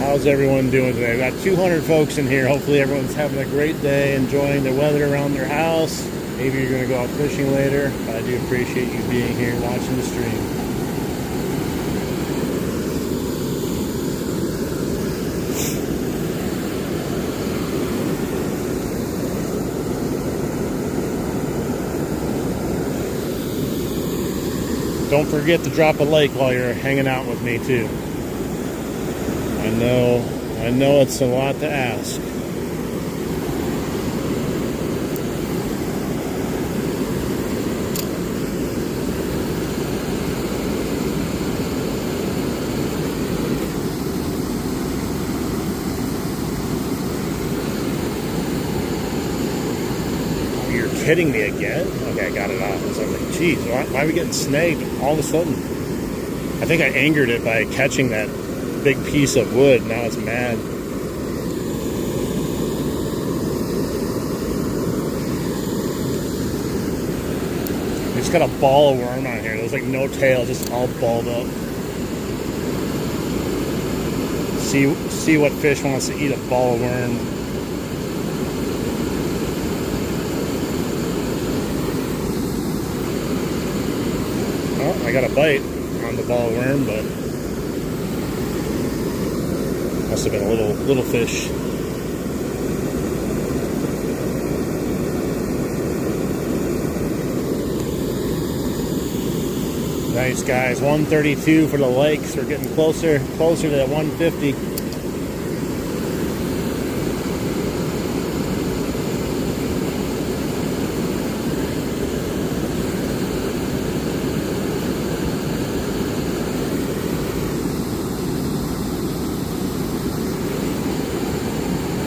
How's everyone doing today? We've got 200 folks in here. Hopefully everyone's having a great day, enjoying the weather around their house. Maybe you're going to go out fishing later, but I do appreciate you being here watching the stream. Don't forget to drop a like while you're hanging out with me too. I know it's a lot to ask. Oh, you're kidding me again? Okay, I got it off. So I was like, geez, why are we getting snagged all of a sudden? I think I angered it by catching that big piece of wood. Now it's mad. It's got a ball of worm on here. There's like no tail, just all balled up. See what fish wants to eat a ball of worm. Oh, I got a bite on the ball of worm, but must have been a little fish. Nice, guys. 132 for the lakes. We're getting closer to that 150.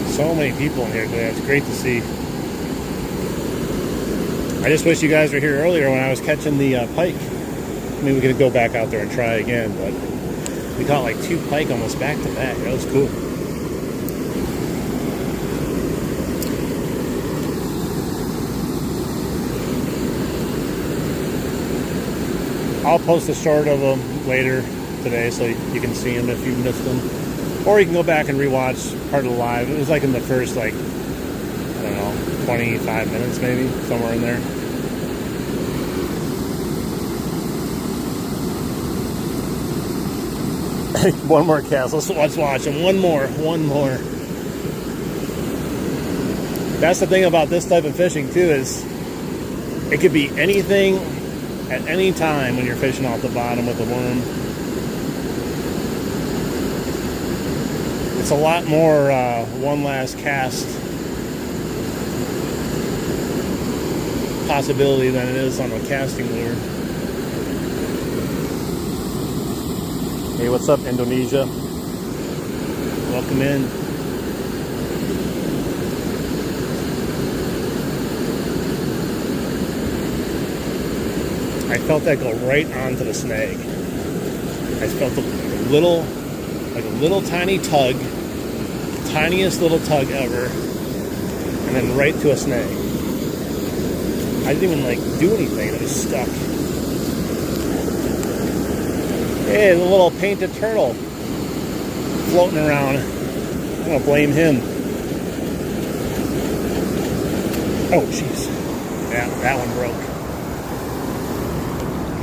So many people in here today. It's great to see. I just wish you guys were here earlier when I was catching the pike. Maybe we could go back out there and try again, but we caught like 2 pike almost back to back. That was cool. I'll post a short of them later today so you can see them if you missed them. Or you can go back and rewatch part of the live. It was like in the first, like, I don't know, 25 minutes maybe, somewhere in there. One more cast. Let's watch them. One more. That's the thing about this type of fishing too, is it could be anything at any time when you're fishing off the bottom with a worm. It's a lot more one last cast possibility than it is on a casting lure. Hey, what's up, Indonesia? Welcome in. I felt that go right onto the snag. I felt a little tiny tug, tiniest little tug ever, and then right to a snag. I didn't even do anything. It was stuck. Hey, the little painted turtle floating around. I'm gonna blame him. Oh, jeez. Yeah, that one broke.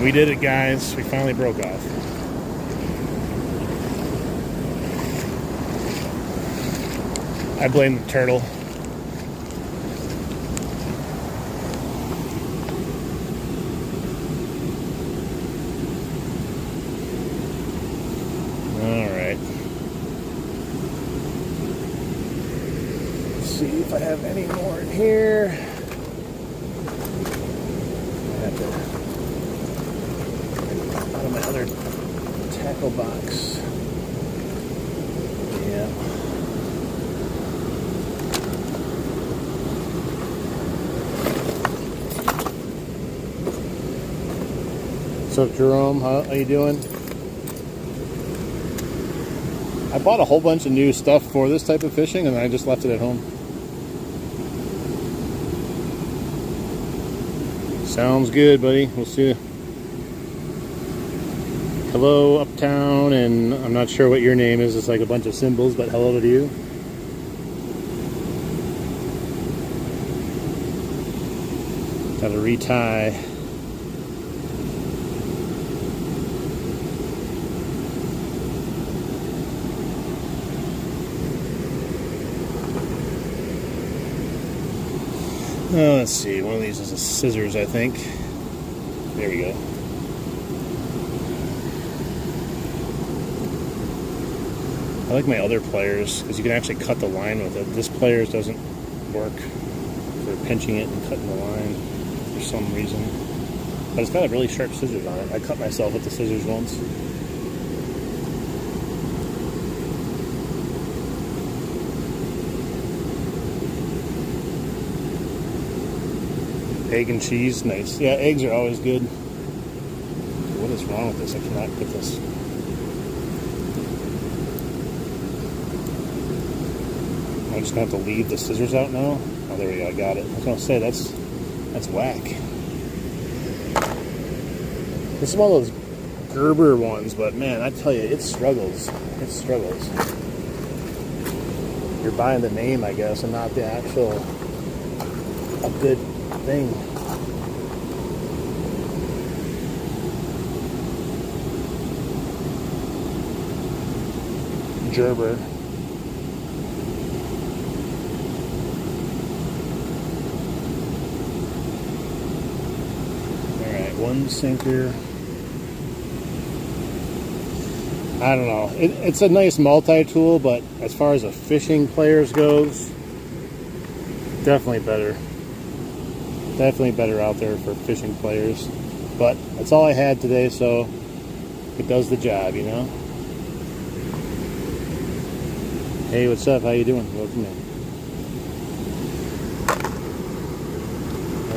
We did it, guys. We finally broke off. I blame the turtle. See if I have any more in here. I have to out of my other tackle box. Yeah. What's up, Jerome? How you doing? I bought a whole bunch of new stuff for this type of fishing, and I just left it at home. Sounds good, buddy. We'll see you. Hello, Uptown, and I'm not sure what your name is. It's like a bunch of symbols, but hello to you. Gotta retie. Let's see. One of these is a scissors, I think. There we go. I like my other pliers because you can actually cut the line with it. This pliers doesn't work for pinching it and cutting the line for some reason. But it's got a really sharp scissors on it. I cut myself with the scissors once. Egg and cheese, nice. Yeah, eggs are always good. What is wrong with this? I cannot put this. I'm just gonna have to leave the scissors out now. Oh, there we go. I got it. I was gonna say that's whack. This is one of those Gerber ones, but man, I tell you, it struggles. It struggles. You're buying the name, I guess, and not the actual a good thing. Gerber. Alright, one sinker. I don't know. It's a nice multi-tool, but as far as a fishing pliers goes, definitely better. Definitely better out there for fishing pliers. But that's all I had today, so it does the job, you know? Hey, what's up? How you doing? Welcome in.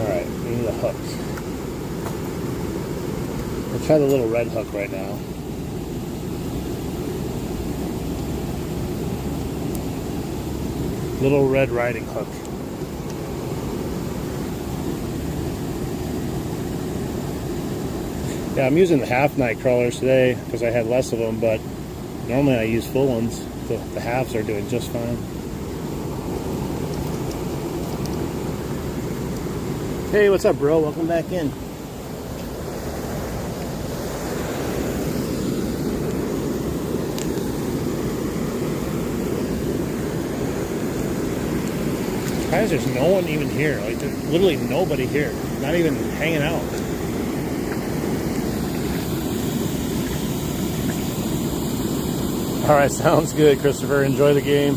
Alright, we need a hook. I'll try the little red hook right now. Little red riding hook. Yeah, I'm using the half night crawlers today because I had less of them, but normally I use full ones. The halves are doing just fine. Hey, what's up, bro? Welcome back in. Guys, there's no one even here. Like, there's literally nobody here. Not even hanging out. All right, sounds good, Christopher. Enjoy the game.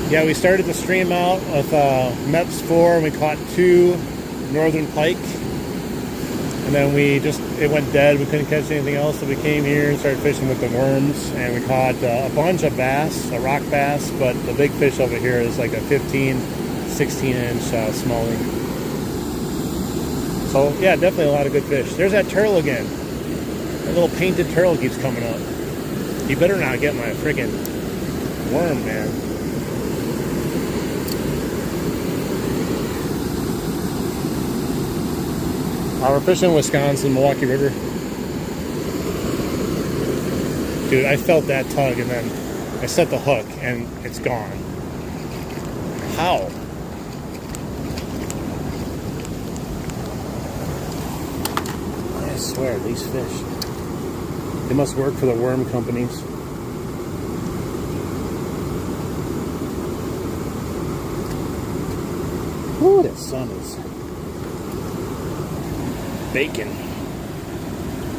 Yeah, we started the stream out with MEPS 4, and we caught 2 northern pike. And then it went dead. We couldn't catch anything else, so we came here and started fishing with the worms. And we caught a bunch of bass, a rock bass, but the big fish over here is like a 15, 16-inch smallie. So, yeah, definitely a lot of good fish. There's that turtle again. That little painted turtle keeps coming up. You better not get my freaking worm, man. We're fishing in Wisconsin, Milwaukee River. Dude, I felt that tug and then I set the hook and it's gone. How? I swear, these fish, they must work for the worm companies. Woo, that sun is bacon.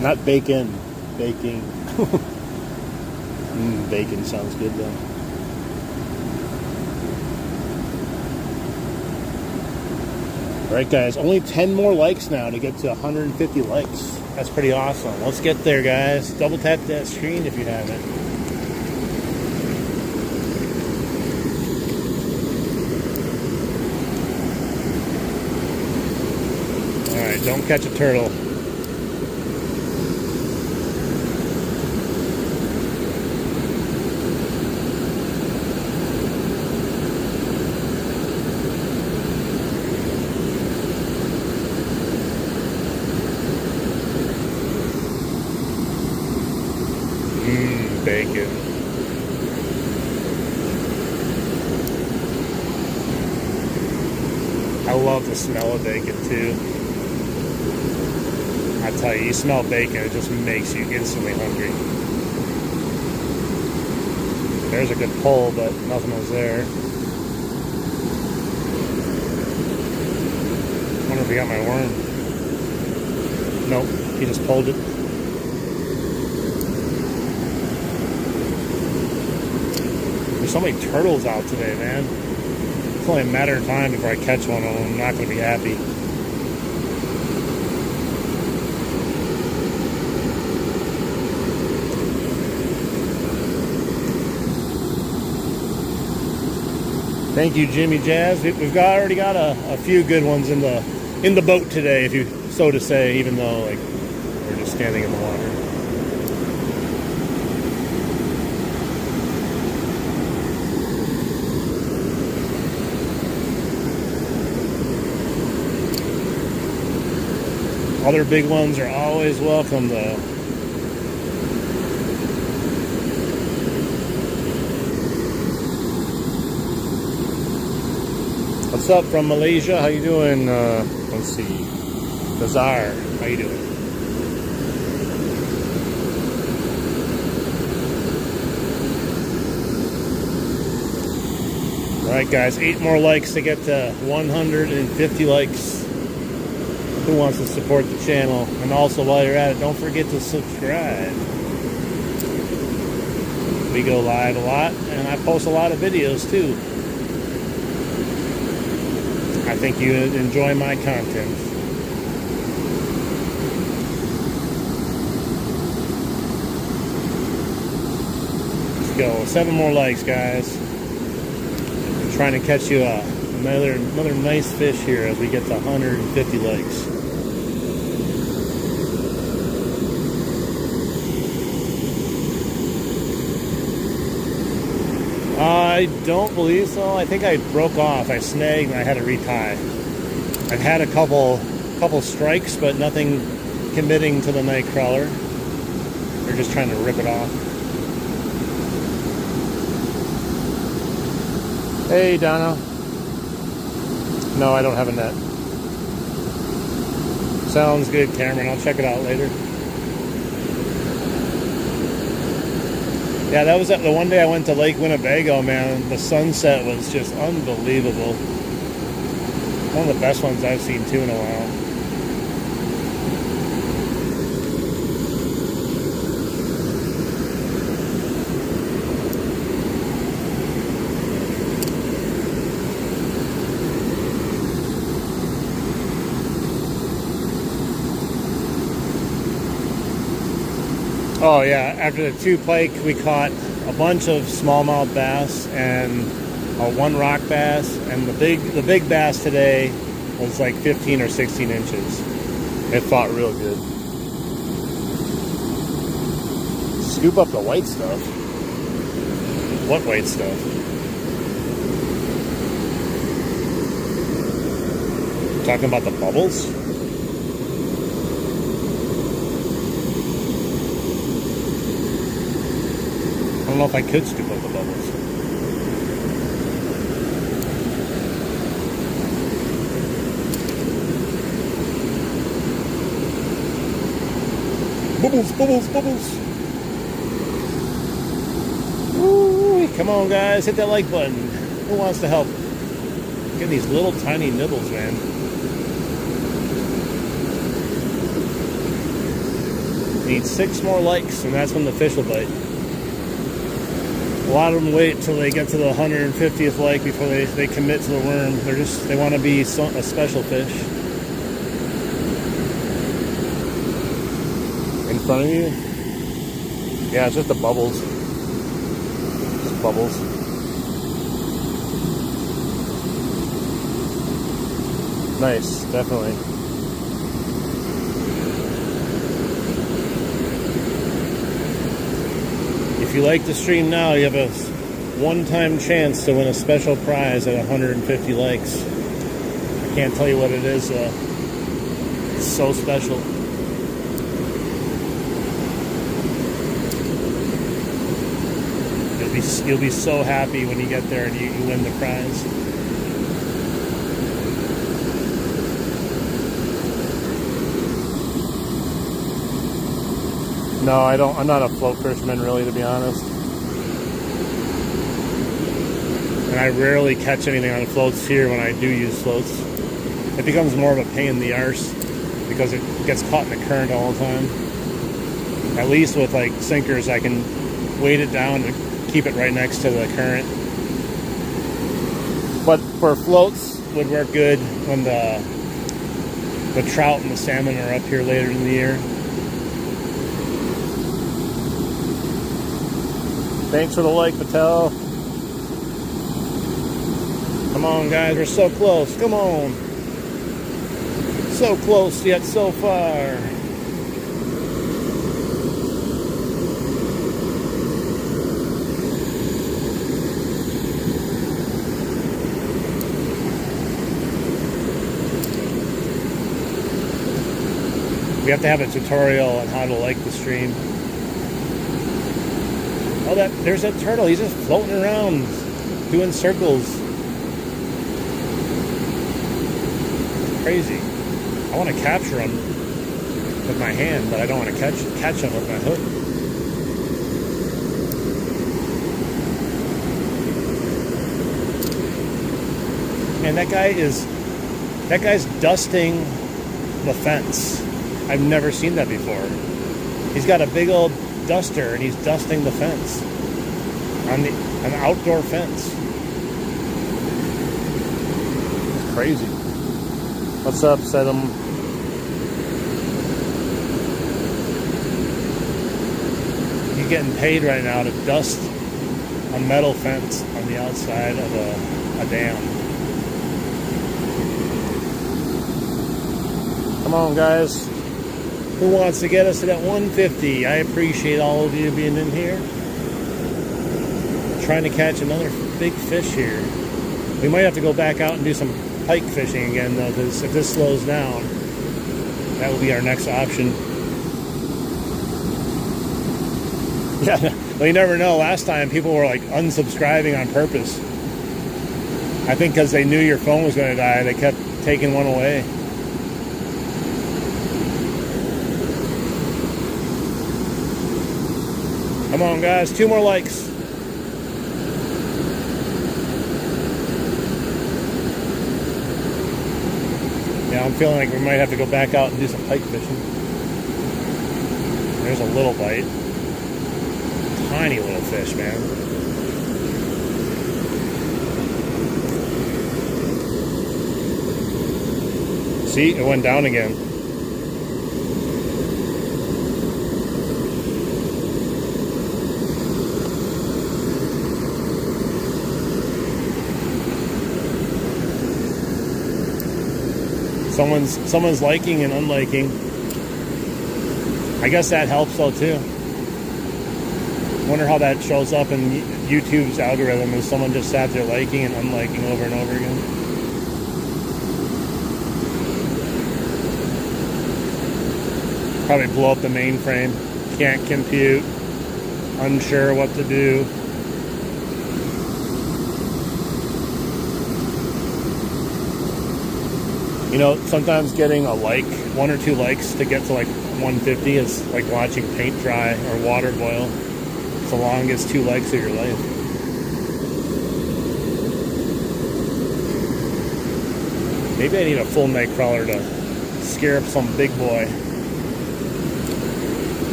Not bacon, baking. Bacon sounds good though. Alright guys, only 10 more likes now to get to 150 likes. That's pretty awesome. Let's get there, guys. Double tap that screen if you haven't. Alright, don't catch a turtle. Bacon. I love the smell of bacon too. I tell you, you smell bacon, it just makes you instantly hungry. There's a good pull, but nothing was there. Wonder if he got my worm. Nope, he just pulled it. There's so many turtles out today, man. It's only a matter of time before I catch one of them. I'm not going to be happy. Thank you, Jimmy Jazz. We've already got a few good ones in the boat today, if you so to say, even though like we're just standing in the water. Other big ones are always welcome, though. What's up from Malaysia? How you doing? Let's see. Bazaar, how you doing? Alright guys, 8 more likes to get to 150 likes. Who wants to support the channel? And also while you're at it, don't forget to subscribe. We go live a lot and I post a lot of videos too. I think you enjoy my content. Let's go. 7 more likes, guys. I'm trying to catch you another nice fish here as we get to 150 likes. I don't believe so. I think I broke off. I snagged and I had to retie. I've had a couple strikes, but nothing committing to the night crawler. They're just trying to rip it off. Hey, Donna. No, I don't have a net. Sounds good, Cameron. I'll check it out later. Yeah, that was the one day I went to Lake Winnebago, man. The sunset was just unbelievable. One of the best ones I've seen too in a while. Oh yeah, after the 2 pike, we caught a bunch of smallmouth bass and 1 rock bass, and the big bass today was like 15 or 16 inches. It fought real good. Scoop up the white stuff. What white stuff? Talking about the bubbles? I don't know if I could scoop up the bubbles. Bubbles, bubbles, bubbles. Ooh, come on, guys, hit that like button. Who wants to help? Get these little tiny nibbles, man. Need 6 more likes, and that's when the fish will bite. A lot of them wait till they get to the 150th like before they commit to the worm. They want to be a special fish. front of you? Yeah, it's just the bubbles. Just bubbles. Nice, definitely. If you like the stream now, you have a one-time chance to win a special prize at 150 likes. I can't tell you what it is. It's so special. You'll be so happy when you get there and you win the prize. No, I don't. I'm not a float fisherman, really, to be honest. And I rarely catch anything on floats here when I do use floats. It becomes more of a pain in the arse because it gets caught in the current all the time. At least with like sinkers, I can weight it down and keep it right next to the current. But for floats, would work good when the trout and the salmon are up here later in the year. Thanks for the like, Patel. Come on, guys, we're so close. Come on. So close, yet so far. We have to have a tutorial on how to like the stream. Oh, there's that turtle. He's just floating around, doing circles. Crazy. I want to capture him with my hand, but I don't want to catch him with my hook. And that guy's dusting the fence. I've never seen that before. He's got a big old duster and he's dusting the fence on an outdoor fence. It's crazy. What's up, Sedum? You're getting paid right now to dust a metal fence on the outside of a dam. Come on, guys. Who wants to get us to that 150? I appreciate all of you being in here. Trying to catch another big fish here. We might have to go back out and do some pike fishing again, though, because if this slows down, that will be our next option. Yeah, well, you never know. Last time, people were like unsubscribing on purpose. I think because they knew your phone was going to die, they kept taking one away. Come on, guys, 2 more likes. Yeah, I'm feeling like we might have to go back out and do some pike fishing. There's a little bite. Tiny little fish, man. See, it went down again. Someone's liking and unliking. I guess that helps though too. Wonder how that shows up in YouTube's algorithm if someone just sat there liking and unliking over and over again. Probably blow up the mainframe. Can't compute. Unsure what to do. You know, sometimes getting a like, 1 or 2 likes to get to like 150 is like watching paint dry or water boil. It's the longest 2 likes of your life. Maybe I need a full night crawler to scare up some big boy.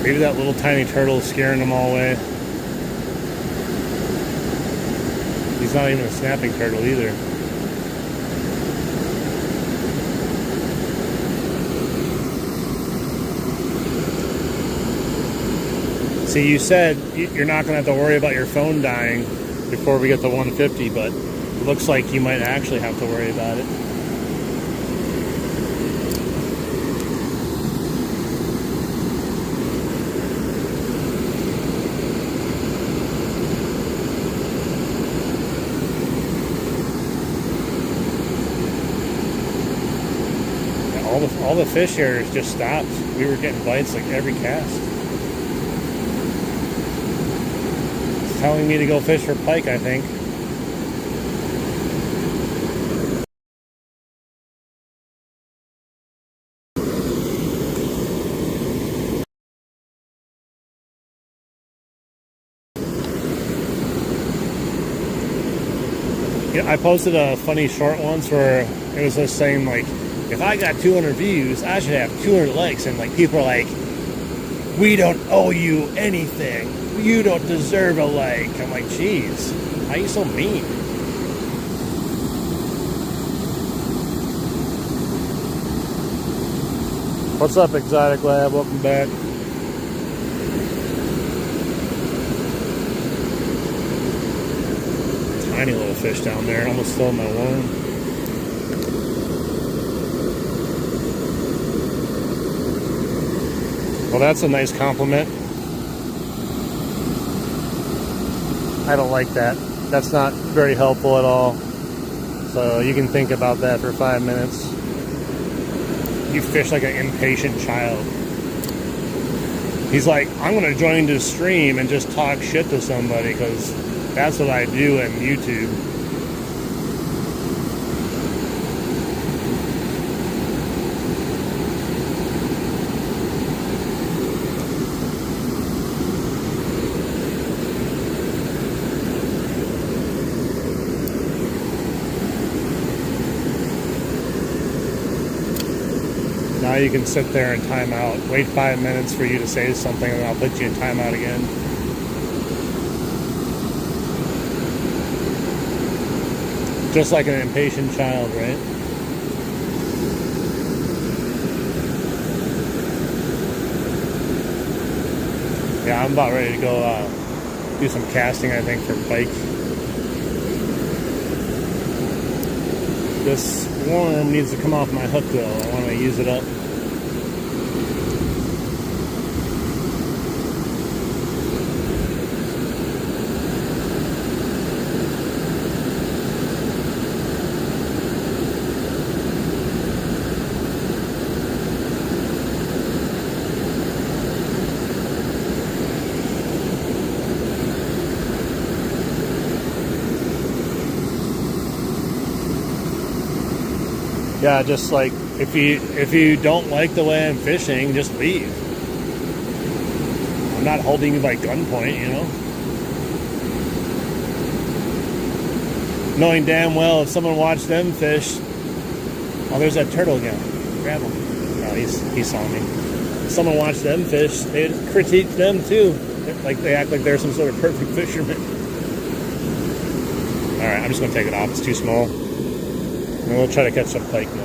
Maybe that little tiny turtle is scaring them all away. He's not even a snapping turtle either. See, you said you're not going to have to worry about your phone dying before we get to 150, but it looks like you might actually have to worry about it. All the fish here just stopped. We were getting bites like every cast. It's telling me to go fish for pike, I think. Yeah, I posted a funny short once where it was just saying like, if I got 200 views, I should have 200 likes. And like people are like, we don't owe you anything. You don't deserve a like. I'm like, geez, how are you so mean? What's up, Exotic Lab? Welcome back. Tiny little fish down there. Almost stole my worm. Well, that's a nice compliment. I don't like that. That's not very helpful at all. So you can think about that for 5 minutes. You fish like an impatient child. He's like, I'm going to join the stream and just talk shit to somebody because that's what I do on YouTube. Now you can sit there and time out. Wait 5 minutes for you to say something, and I'll put you in timeout again. Just like an impatient child, right? Yeah, I'm about ready to go do some casting, I think, for pike. This worm needs to come off my hook though. I want to use it up. Yeah, just like if you don't like the way I'm fishing, just leave. I'm not holding you by gunpoint, you know. Knowing damn well if someone watched them fish, oh, there's that turtle again. Grab him. No, he saw me. If someone watched them fish, they'd critique them too. Like they act like they're some sort of perfect fisherman. All right, I'm just gonna take it off. It's too small. And we'll try to catch some pike now.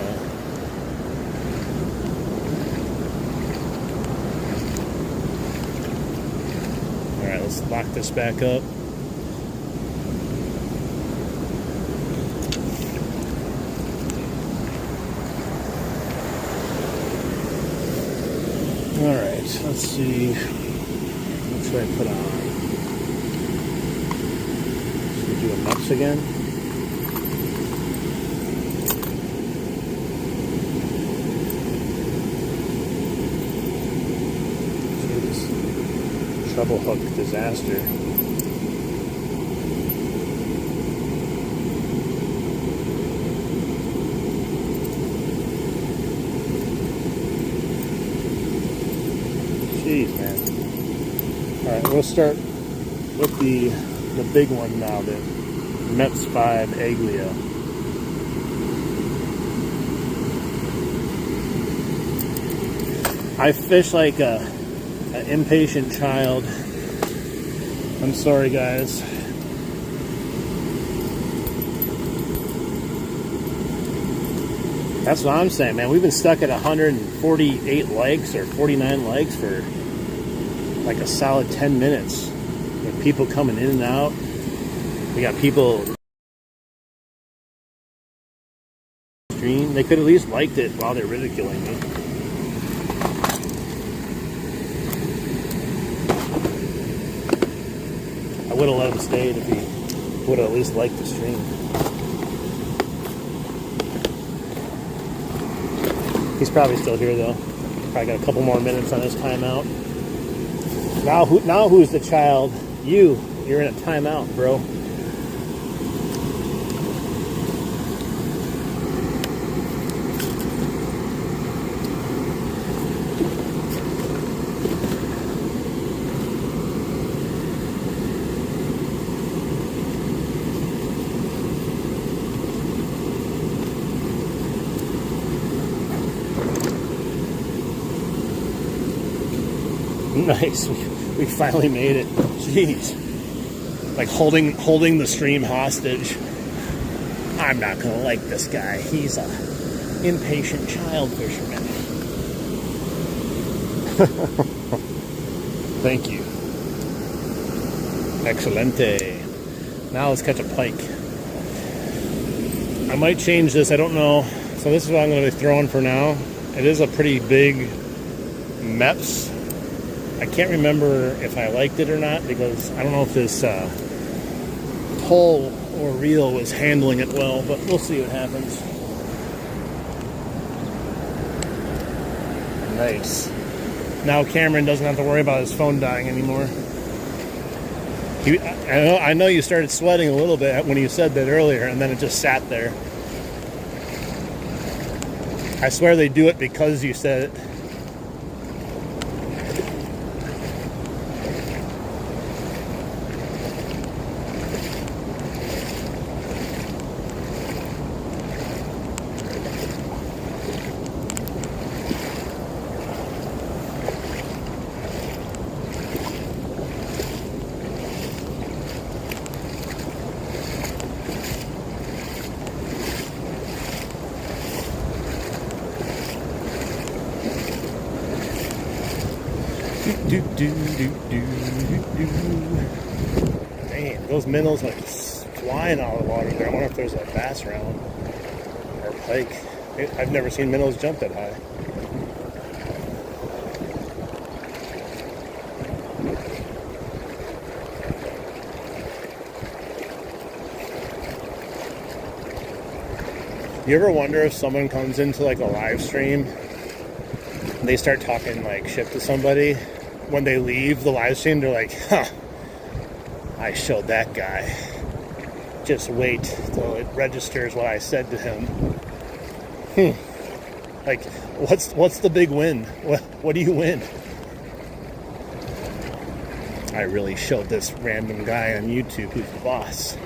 Alright, let's lock this back up. Alright, let's see. What should I put on? Should we do a nuts again? Treble hook disaster. Jeez, man. Alright, we'll start with the big one now, the Mets 5 Aglia. I fish like an impatient child. I'm sorry, guys. That's what I'm saying, man. We've been stuck at 148 likes or 49 likes for like a solid 10 minutes. With people coming in and out. We got people stream. They could at least liked it while they're ridiculing me. I would have let him stay if he would have at least liked the stream. He's probably still here though. Probably got a couple more minutes on his timeout. Now who's the child? You're in a timeout, bro. Nice. We finally made it. Jeez. Like holding the stream hostage. I'm not gonna like this guy. He's a impatient child fisherman. Thank you. Excelente. Now let's catch a pike. I might change this, I don't know. So this is what I'm gonna be throwing for now. It is a pretty big MEPS. I can't remember if I liked it or not because I don't know if this pole or reel was handling it well, but we'll see what happens. Nice. Now Cameron doesn't have to worry about his phone dying anymore. I know you started sweating a little bit when you said that earlier, and then it just sat there. I swear they do it because you said it. Dang, those minnows like flying out of the water there. I wonder if there's a bass around or a pike. I've never seen minnows jump that high. You ever wonder if someone comes into like a live stream and they start talking like shit to somebody? When they leave the live stream, they're like, huh, I showed that guy. Just wait till it registers what I said to him. Like, what's the big win? What do you win? I really showed this random guy on YouTube who's the boss.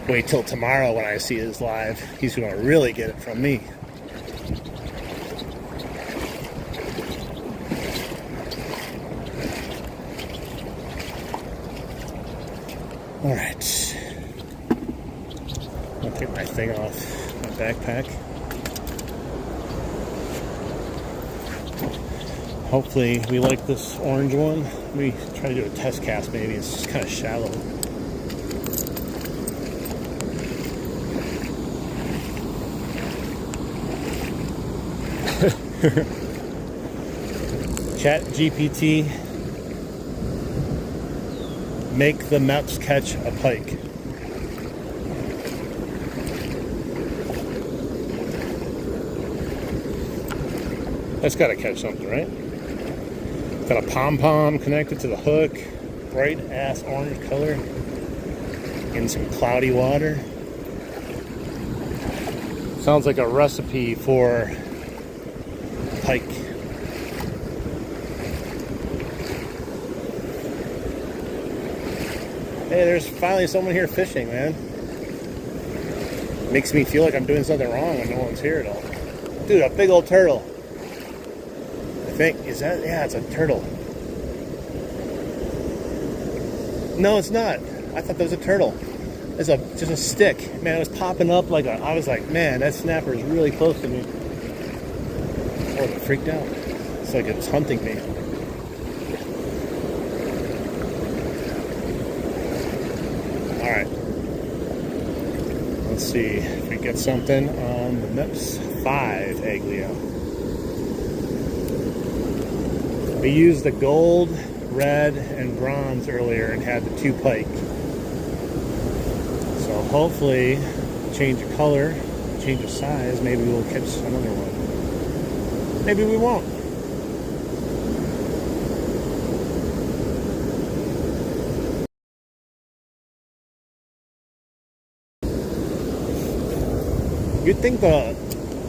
Wait till tomorrow when I see his live. He's going to really get it from me. All right. I'll take my thing off my backpack. Hopefully we like this orange one. We try to do a test cast maybe. It's just kind of shallow. Chat GPT, make the MEPS catch a pike. That's got to catch something, right? Got a pom-pom connected to the hook, bright ass orange color in some cloudy water. Sounds like a recipe for pike. Hey, there's finally someone here fishing, man. Makes me feel like I'm doing something wrong when no one's here at all. Dude, a big old turtle. I think, is that, yeah, it's a turtle. No, it's not. I thought that was a turtle. It's just a stick. Man, it was popping up like I was like, man, that snapper is really close to me. Oh, it freaked out. It's like it was hunting me. All right. Let's see if we get something on the MIPS 5 Aglio. We used the gold, red, and bronze earlier and had the 2 pike. So hopefully, change of color, change of size, maybe we'll catch another one. Maybe we won't. You'd think the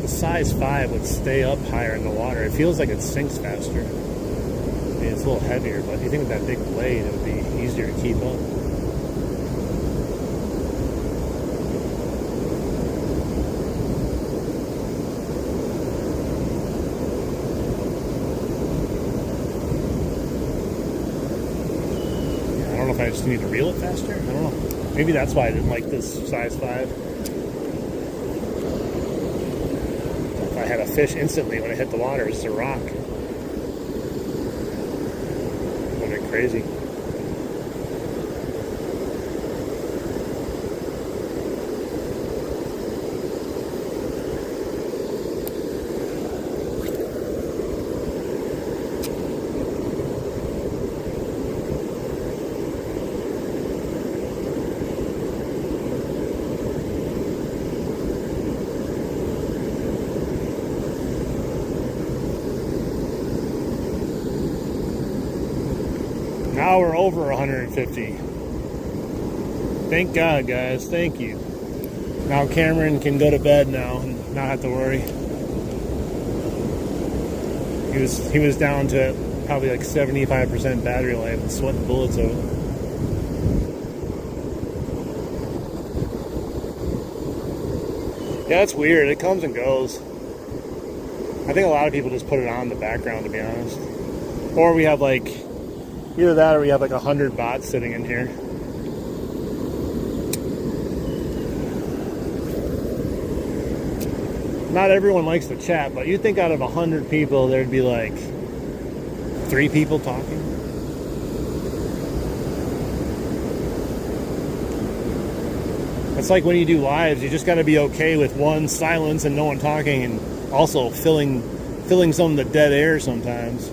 size 5 would stay up higher in the water. It feels like it sinks faster. I mean, it's a little heavier, but you think with that big blade, it would be easier to keep up. I don't know if I just need to reel it faster. I don't know. Maybe that's why I didn't like this size 5. I had a fish instantly when it hit the water. It was a rock. It would have been crazy. Now we're over 150. Thank God, guys. Thank you. Now Cameron can go to bed now and not have to worry. He was down to probably like 75% battery life and sweating bullets out. Yeah, it's weird. It comes and goes. I think a lot of people just put it on in the background, to be honest. Or we have like either that or we have like 100 bots sitting in here. Not everyone likes to chat, but you'd think out of 100 people, there'd be like 3 people talking. It's like when you do lives, you just got to be okay with one, silence and no one talking, and also filling some of the dead air sometimes.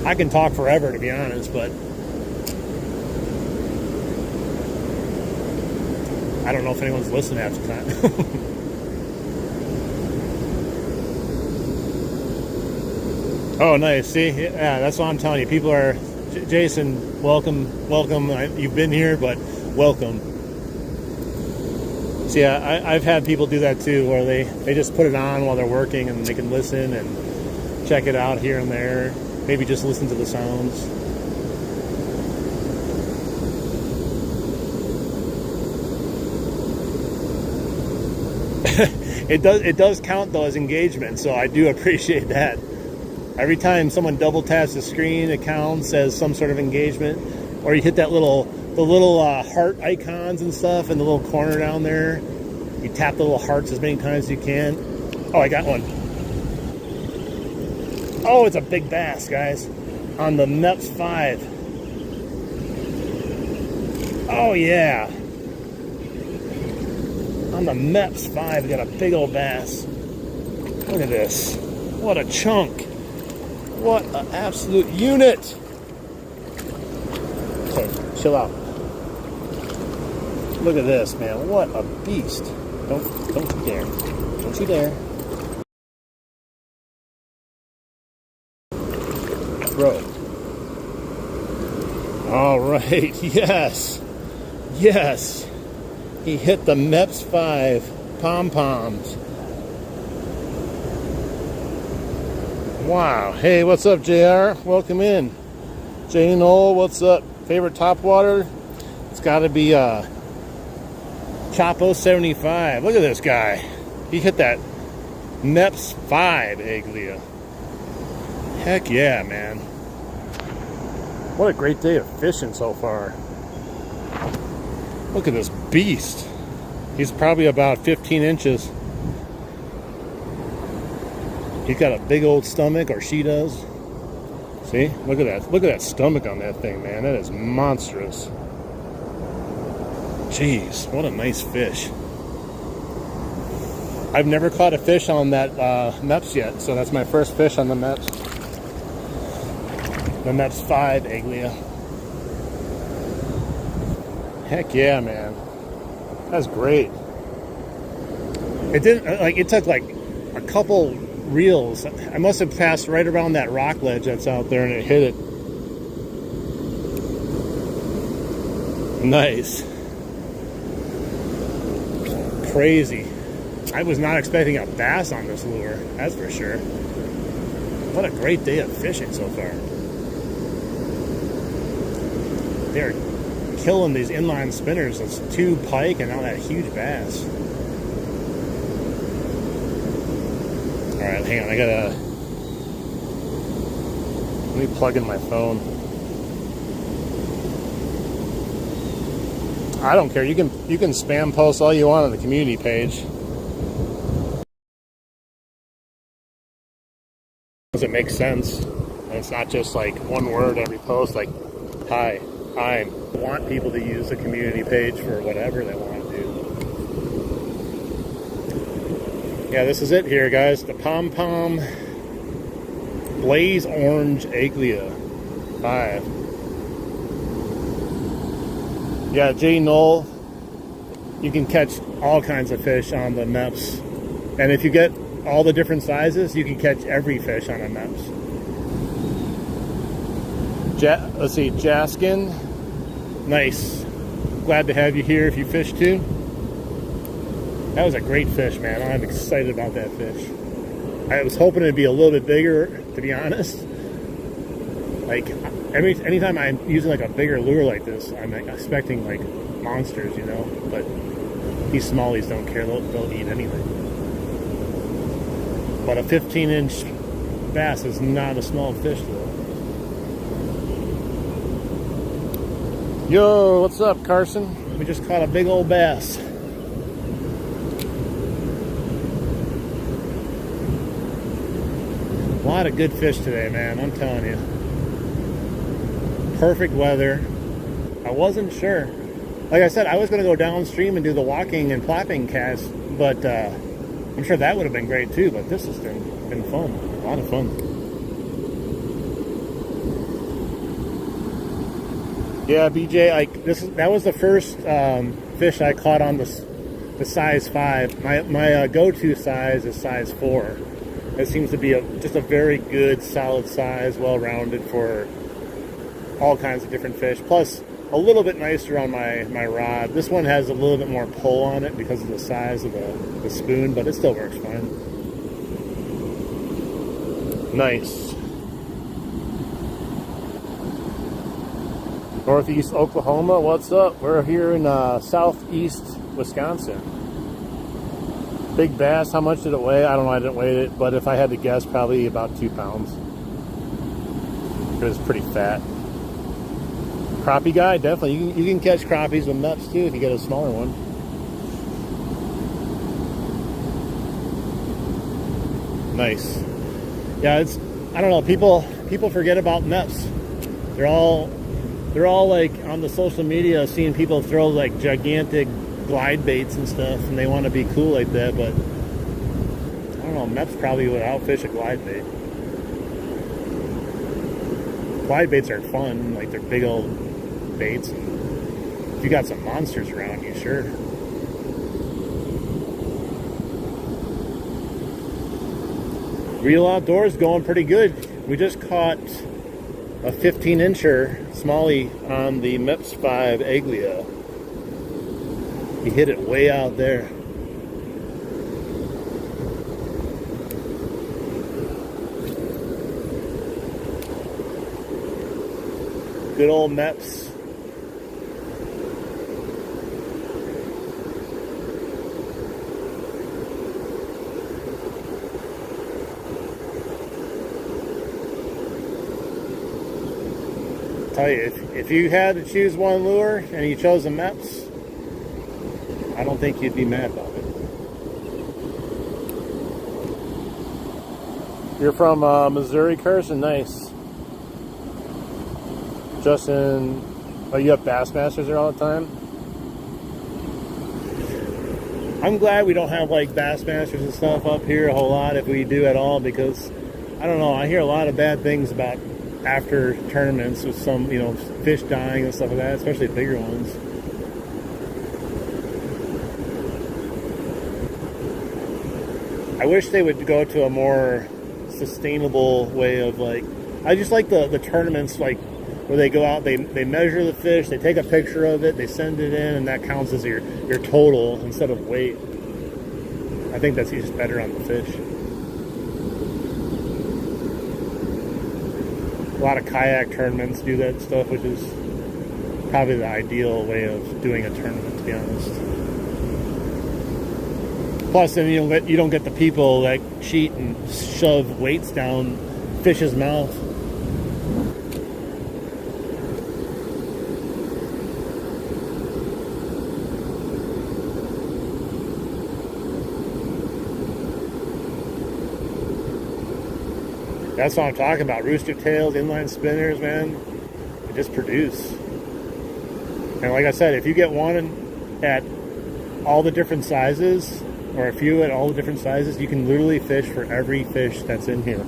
I can talk forever, to be honest, but I don't know if anyone's listening half the time. Oh, nice. See? Yeah, that's what I'm telling you. People are... Jason, welcome. You've been here, but welcome. So yeah, I've had people do that too, where they just put it on while they're working and they can listen and check it out here and there. Maybe just listen to the sounds. It does count though as engagement, so I do appreciate that. Every time someone double taps the screen, it counts as some sort of engagement. Or you hit that the little heart icons and stuff in the little corner down there. You tap the little hearts as many times as you can. Oh, I got one. Oh, it's a big bass, guys. On the MIPS 5. Oh, yeah. On the MIPS 5, we got a big old bass. Look at this. What a chunk. What an absolute unit. Okay, chill out. Look at this, man. What a beast. Don't you dare. Don't you dare. Bro. All right. Yes. Yes. He hit the MIPS 5 pom-poms. Wow. Hey, what's up, JR? Welcome in. Jay Knoll, what's up? Favorite Topwater? It's got to be Chapo 75. Look at this guy. He hit that MIPS 5 Aglio. Heck yeah, man. What a great day of fishing so far. Look at this beast. He's probably about 15 inches. He's got a big old stomach, or she does. See? Look at that. Look at that stomach on that thing, man. That is monstrous. Jeez, what a nice fish. I've never caught a fish on that Meps yet, so that's my first fish on the Meps. The Meps 5 Aglia. Heck yeah, man. That's great. It didn't, like, it took like a couple reels. I must have passed right around that rock ledge that's out there and it hit it. Nice. Crazy. I was not expecting a bass on this lure, that's for sure. What a great day of fishing so far. They're killing these inline spinners. It's 2 pike and now that huge bass. Alright, hang on, I gotta... Let me plug in my phone. I don't care, you can spam post all you want on the community page. Because it makes sense. And it's not just like one word every post, like, hi, I'm. I want people to use the community page for whatever they want to do. Yeah, this is it here, guys. The Pom Pom Blaze Orange Aglia 5. Yeah, J. Knoll, you can catch all kinds of fish on the Meps. And if you get all the different sizes, you can catch every fish on a Meps. Let's see, Jaskin. Nice. Glad to have you here if you fish too. That was a great fish, man. I'm excited about that fish. I was hoping it'd be a little bit bigger, to be honest. Like, anytime I'm using like a bigger lure like this, I'm like expecting like monsters, you know. But these smallies don't care. They'll eat anything. But a 15-inch bass is not a small fish, though. Yo, what's up, Carson? We just caught a big old bass. A lot of good fish today, man, I'm telling you. Perfect weather. I wasn't sure. Like I said, I was going to go downstream and do the walking and flapping cast, but I'm sure that would have been great too, but this has been fun. A lot of fun. Yeah, BJ, like that was the first fish I caught on the size 5. My go-to size is size 4. It seems to be just a very good, solid size, well-rounded for all kinds of different fish. Plus, a little bit nicer on my rod. This one has a little bit more pull on it because of the size of the spoon, but it still works fine. Nice. Northeast Oklahoma, what's up? We're here in southeast Wisconsin. Big bass, how much did it weigh? I don't know, I didn't weigh it, but if I had to guess, probably about 2 pounds. It was pretty fat. Crappie guy, definitely. You can catch crappies with nuts too if you get a smaller one. Nice. Yeah, I don't know, people forget about nuts. They're all like on the social media seeing people throw like gigantic glide baits and stuff, and they want to be cool like that, but I don't know, Meps probably would outfish a glide bait. Glide baits are fun, like they're big old baits. If you got some monsters around you, sure. Real Outdoors going pretty good. We just caught a 15-incher smallie on the Meps 5 Aglia. He hit it way out there. Good old Meps. Tell you, if you had to choose one lure and you chose the Meps, I don't think you'd be mad about it. You're from Missouri, Carson? Nice. Justin, oh, you have Bassmasters there all the time? I'm glad we don't have like Bassmasters and stuff up here a whole lot, if we do at all, because I don't know, I hear a lot of bad things about after tournaments with some, you know, fish dying and stuff like that, especially bigger ones. I wish they would go to a more sustainable way of, like, I just like the tournaments, like, where they go out, they measure the fish, they take a picture of it, they send it in, and that counts as your total instead of weight. I think that's just better on the fish. A lot of kayak tournaments do that stuff, which is probably the ideal way of doing a tournament, to be honest. Plus, then you don't get the people that cheat and shove weights down fish's mouth. That's what I'm talking about. Rooster tails, inline spinners, man. They just produce. And like I said, if you get one at all the different sizes, or a few at all the different sizes, you can literally fish for every fish that's in here.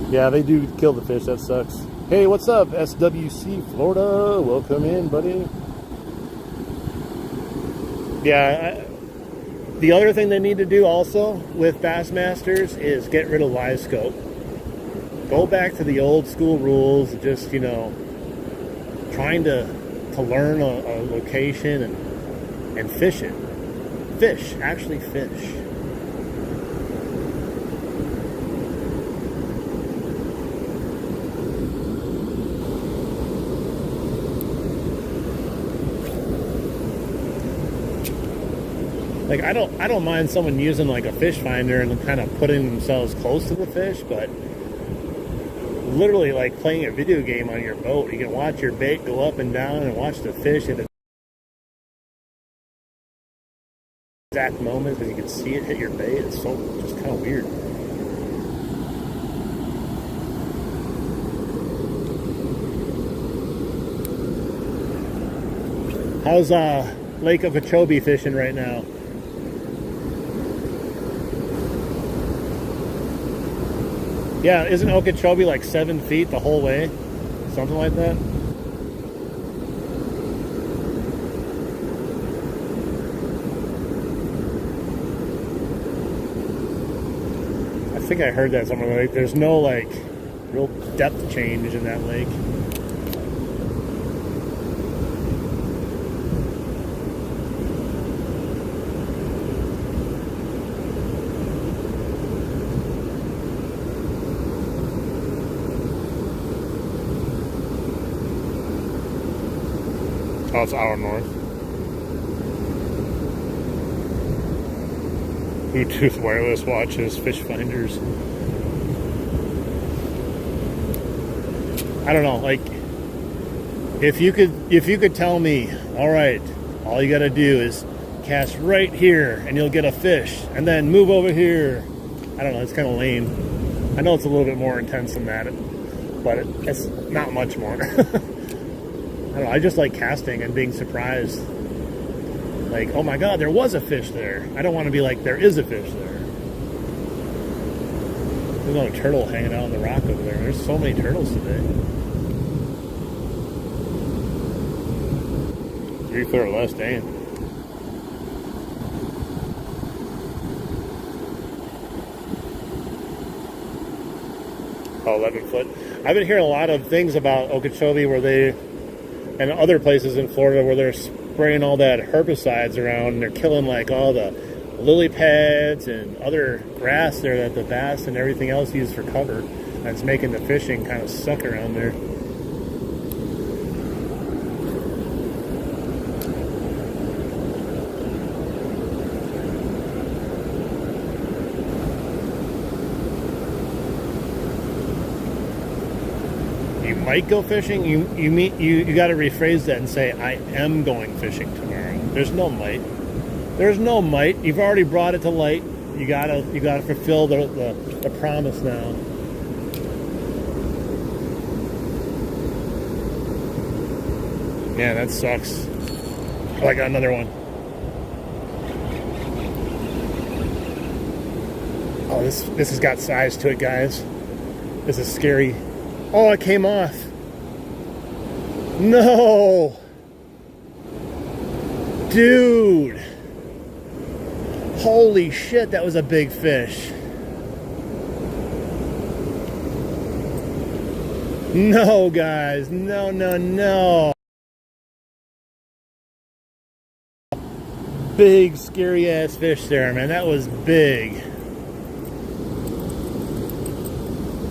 Yeah, they do kill the fish. That sucks. Hey, what's up, SWC Florida? Welcome in, buddy. Yeah, the other thing they need to do also with Bassmasters is get rid of live scope. Go back to the old school rules, just, you know, trying to learn a location and fish it. Fish, actually fish. Like, I don't mind someone using like a fish finder and kind of putting themselves close to the fish, but literally like playing a video game on your boat. You can watch your bait go up and down and watch the fish at the exact moment because you can see it hit your bait. It's so just kind of weird. How's Lake Okeechobee fishing right now? Yeah, isn't Okeechobee like 7 feet the whole way? Something like that? I think I heard that somewhere. Like, there's no like real depth change in that lake. Oh, it's hour north. Bluetooth wireless watches, fish finders. I don't know, like if you could tell me, all right, all you gotta do is cast right here and you'll get a fish, and then move over here. I don't know, it's kind of lame. I know it's a little bit more intense than that, but it's not much more. I don't know, I just like casting and being surprised. Like, oh my God, there was a fish there. I don't want to be like, there is a fish there. There's another turtle hanging out on the rock over there. There's so many turtles today. 3 foot or less, dang. Oh, 11 foot. I've been hearing a lot of things about Okeechobee where they, and other places in Florida where they're spraying all that herbicides around and they're killing like all the lily pads and other grass there that the bass and everything else use for cover. That's making the fishing kind of suck around there. might go fishing. You got to rephrase that and say I am going fishing tomorrow. There's no might. There's no might. You've already brought it to light. You gotta fulfill the promise now. Man, that sucks. Oh, I got another one. Oh, this has got size to it, guys. This is scary. Oh, it came off. No! Dude! Holy shit, that was a big fish. No, guys. No, no, no. Big, scary ass fish there, man. That was big.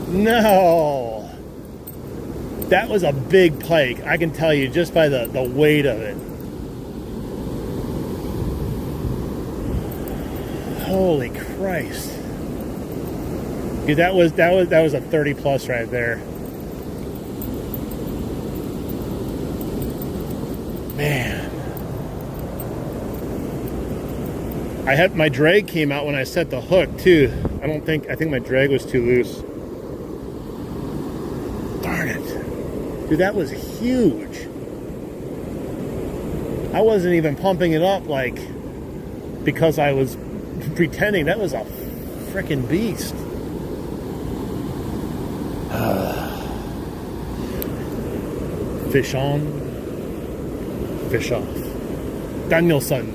No. That was a big pike. I can tell you just by the weight of it. Holy Christ. Dude, that was a 30 plus right there. Man. I had my drag came out when I set the hook too. I think my drag was too loose. Darn it. Dude, that was huge. I wasn't even pumping it up like because I was pretending. That was a freaking beast. Fish on, fish off. Danielson.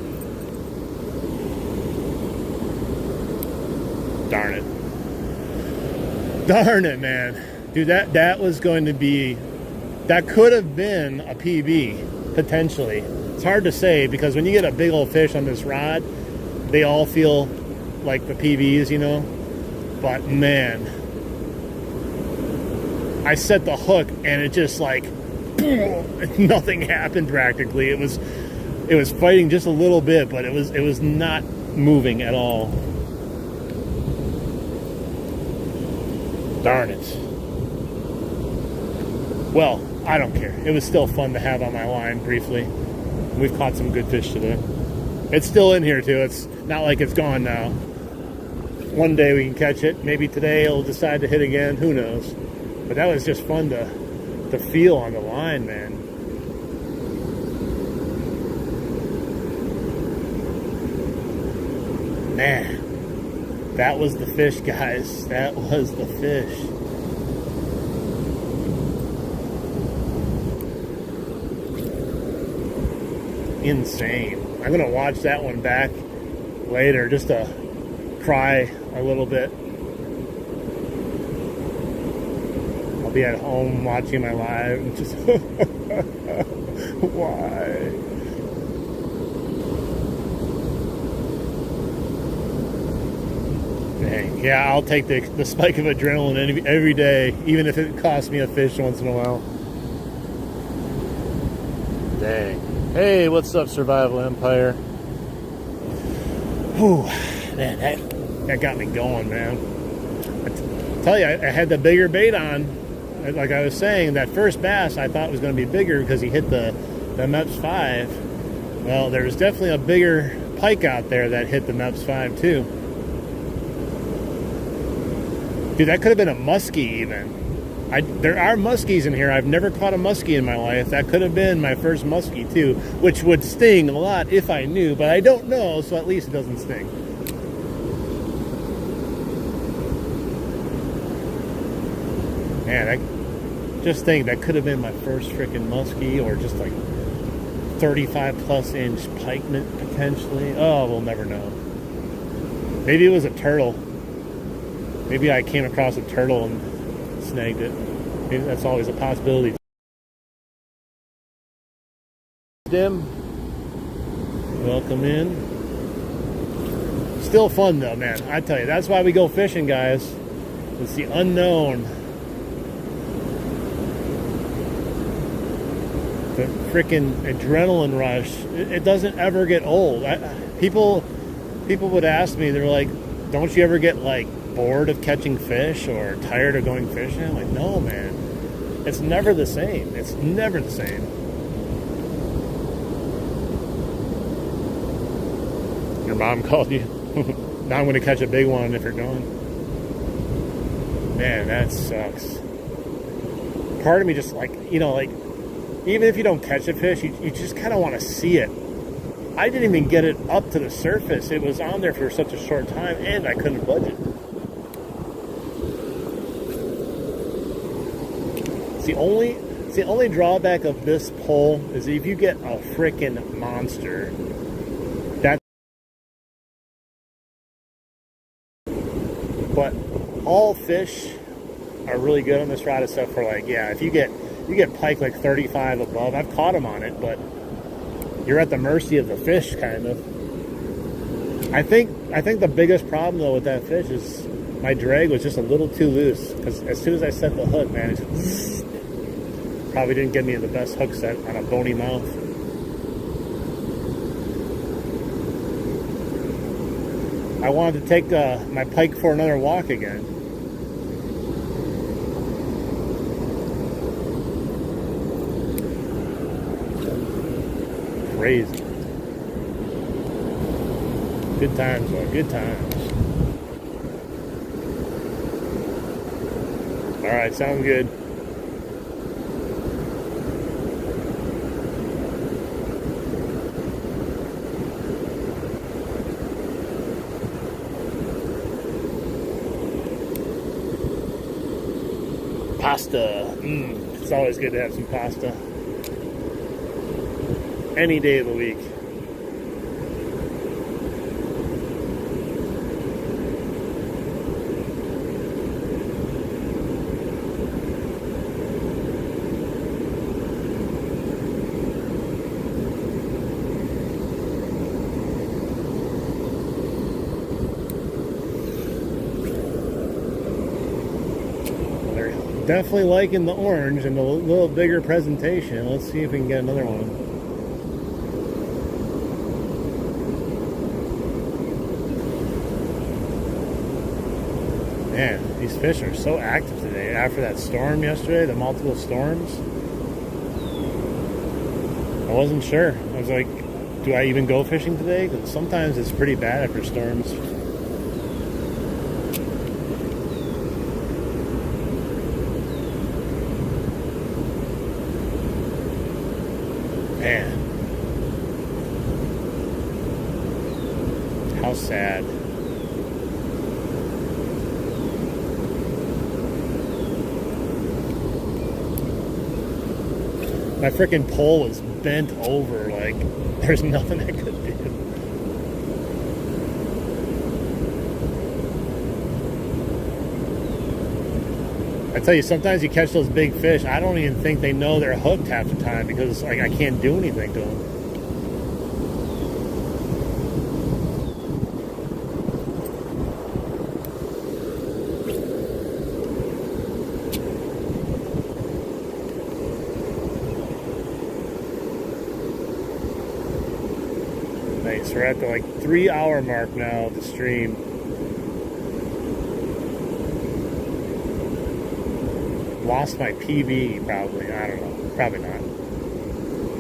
Darn it. Darn it, man. Dude, that was going to be, that could have been a PB, potentially. It's hard to say because when you get a big old fish on this rod, they all feel like the PBs, you know? But man, I set the hook and it just like, nothing happened practically. It was fighting just a little bit, but it was not moving at all. Darn it. Well, I don't care. It was still fun to have on my line briefly. We've caught some good fish today. It's still in here too. It's not like it's gone now. One day we can catch it. Maybe today it'll decide to hit again. Who knows? But that was just fun to feel on the line, man. Man. That was the fish, guys. That was the fish. Insane. I'm going to watch that one back later just to cry a little bit. I'll be at home watching my live and just why? Dang. Yeah, I'll take the spike of adrenaline every day, even if it costs me a fish once in a while. Dang. Hey, what's up, Survival Empire? Whew, man, that got me going, man. I tell you, I had the bigger bait on. Like I was saying, that first bass I thought was going to be bigger because he hit the MEPS 5. Well, there was definitely a bigger pike out there that hit the MEPS 5 too. Dude, that could have been a muskie even. There are muskies in here. I've never caught a muskie in my life. That could have been my first muskie too, which would sting a lot if I knew, but I don't know, so at least it doesn't sting. Man, I just think that could have been my first freaking muskie, or just like 35 plus inch pikelet potentially. Oh, we'll never know. Maybe it was a turtle. Maybe I came across a turtle and snagged it. Maybe that's always a possibility. Dim, welcome in. Still fun though, man. I tell you, that's why we go fishing, guys. It's the unknown. The freaking adrenaline rush. It doesn't ever get old. People would ask me, they're like, don't you ever get like bored of catching fish or tired of going fishing? I'm like, no, man. It's never the same. It's never the same. Your mom called you. Now I'm going to catch a big one if you're gone. Man, that sucks. Part of me just like, you know, like, even if you don't catch a fish, you just kind of want to see it. I didn't even get it up to the surface. It was on there for such a short time, and I couldn't budge it. It's the only drawback of this pole is if you get a freaking monster. But all fish are really good on this rod except for, like, yeah, if you get pike like 35 above, I've caught them on it, but you're at the mercy of the fish, kind of. I think the biggest problem though with that fish is my drag was just a little too loose, because as soon as I set the hook, man, it just probably didn't give me the best hook set on a bony mouth. I wanted to take my pike for another walk again. Crazy. Good times, though. Good times. All right, sounds good. Pasta. It's always good to have some pasta. Any day of the week. Definitely liking the orange and the little bigger presentation. Let's see if we can get another one. Man, these fish are so active today. After that storm yesterday, the multiple storms, I wasn't sure. I was like, do I even go fishing today? Because sometimes it's pretty bad after storms. Man, how sad. My freaking pole was bent over, like there's nothing I could do. I tell you, sometimes you catch those big fish, I don't even think they know they're hooked half the time because like I can't do anything to them. Nice, we're at the like 3-hour mark now of the stream. Lost my PB, probably. I don't know. Probably not.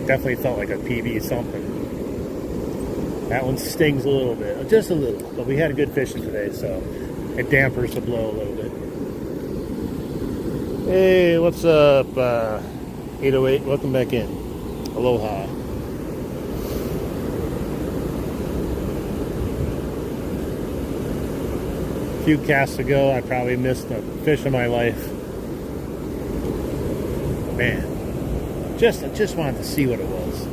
Definitely felt like a PB something. That one stings a little bit. Just a little. But we had a good fishing today, so it dampers the blow a little bit. Hey, what's up? 808, welcome back in. Aloha. A few casts ago, I probably missed a fish of my life. Man, I just wanted to see what it was.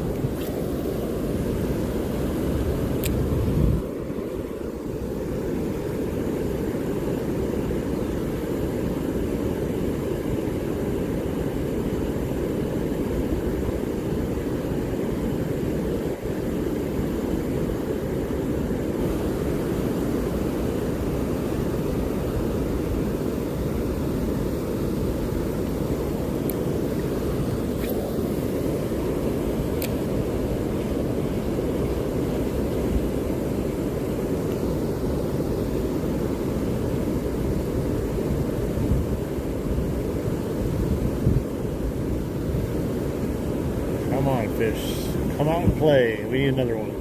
fish. Come out and play. We need another one.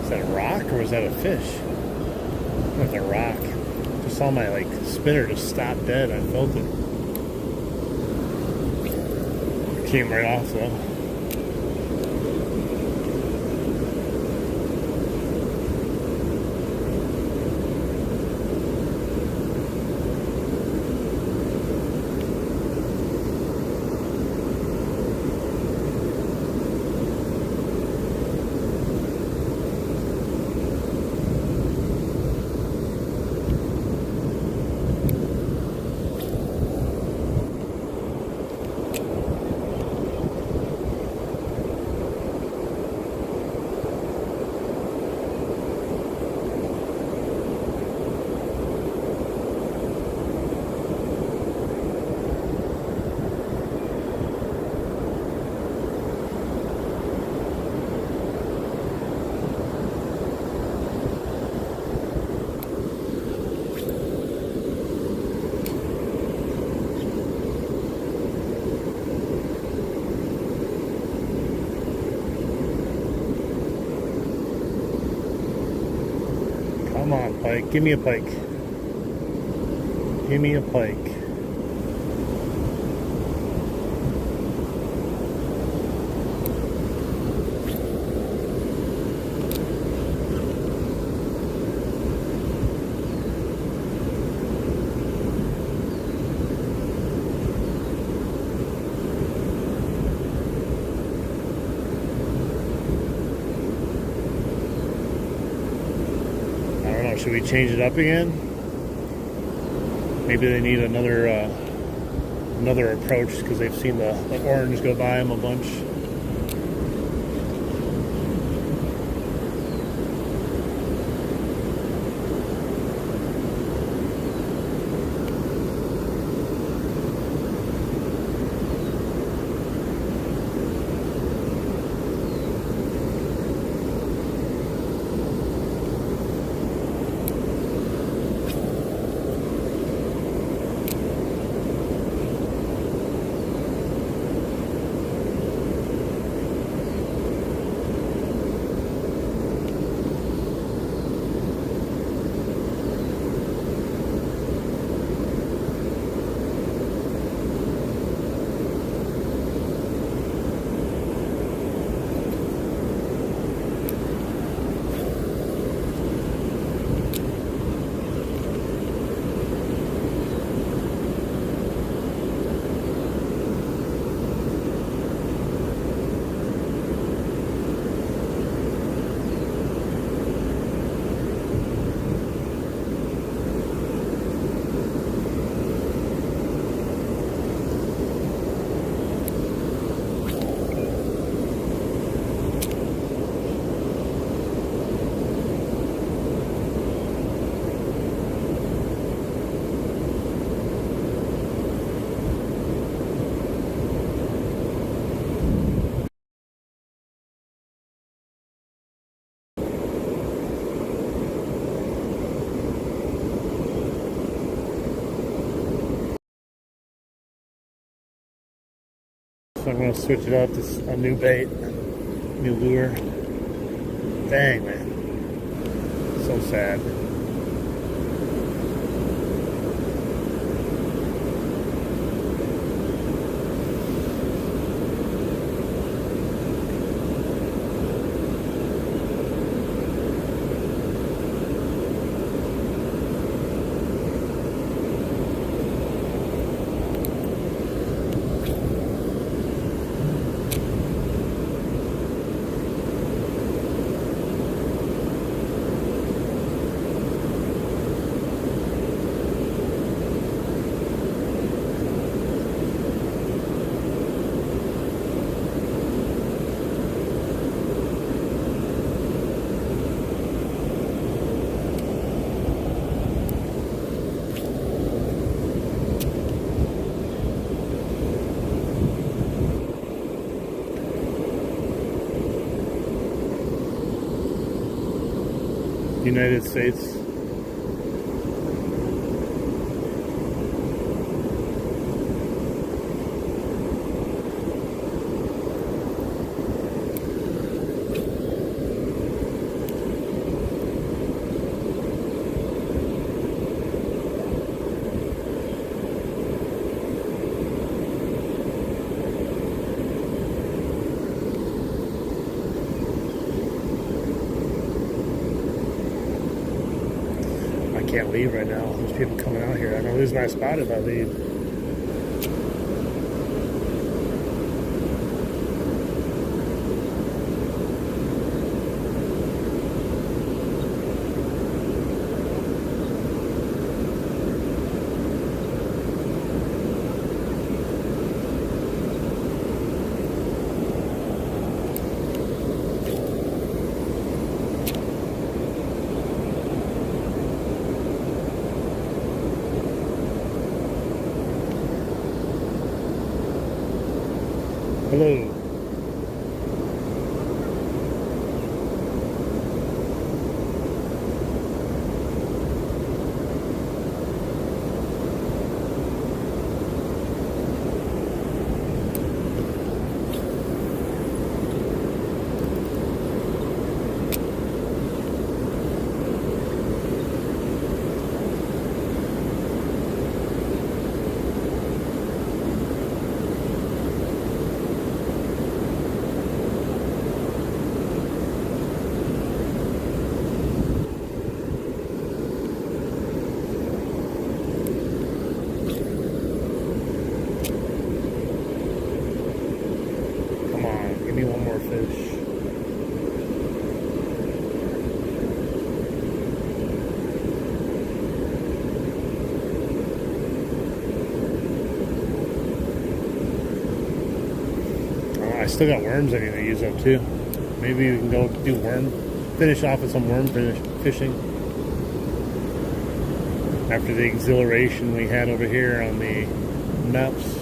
Is that a rock or was that a fish? That's a rock. Just saw my spinner just stop dead. I felt it. Came right off though. Come on, pike. Give me a pike. Give me a pike. Should we change it up again? Maybe they need another approach because they've seen the orange go by them a bunch. So I'm going to switch it up to a new bait, new lure. Dang, man. So sad. United States. I can't leave right now. There's people coming out here. I'm gonna lose my spot if I leave. Hello. Give me one more fish. Oh, I still got worms I need to use up too. Maybe we can go do finish off with some worm fishing. After the exhilaration we had over here on the maps.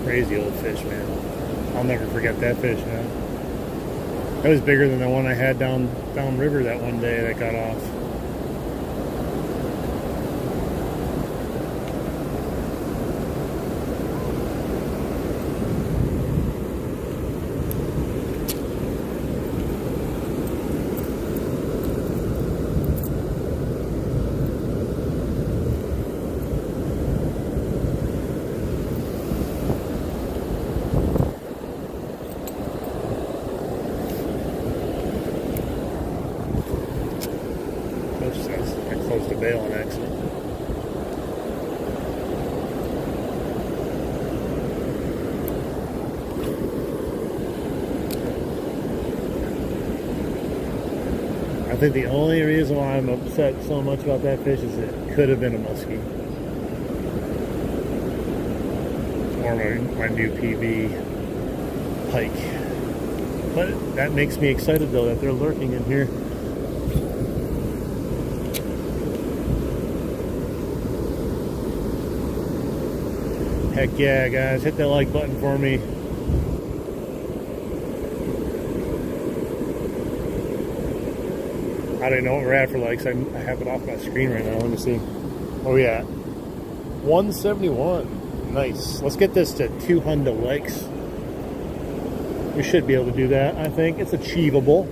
Crazy old fish, man. I'll never forget that fish, man. That was bigger than the one I had down river that one day that got off. I close to bail on accident. I think the only reason why I'm upset so much about that fish is it could have been a muskie. Or my new PB pike. But that makes me excited though that they're lurking in here. Heck yeah, guys. Hit that like button for me. I don't even know what we're at for likes. I have it off my screen right now. Let me see. Where we at? 171. Nice. Let's get this to 200 likes. We should be able to do that, I think. It's achievable.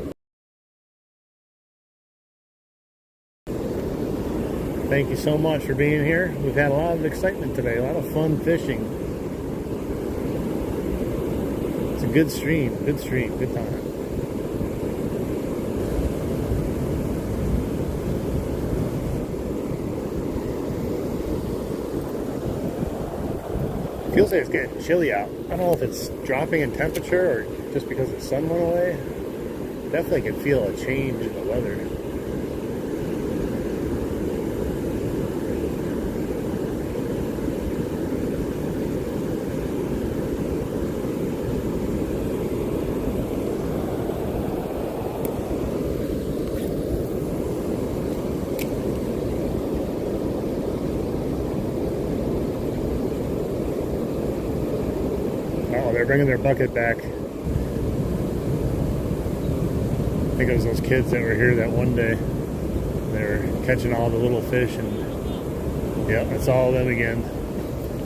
Thank you so much for being here. We've had a lot of excitement today, a lot of fun fishing. It's a good stream, good time. Feels like it's getting chilly out. I don't know if it's dropping in temperature or just because the sun went away. Definitely can feel a change in the weather. they're bringing their bucket back. I think it was those kids that were here that one day. They were catching all the little fish, and yeah, it's all them again.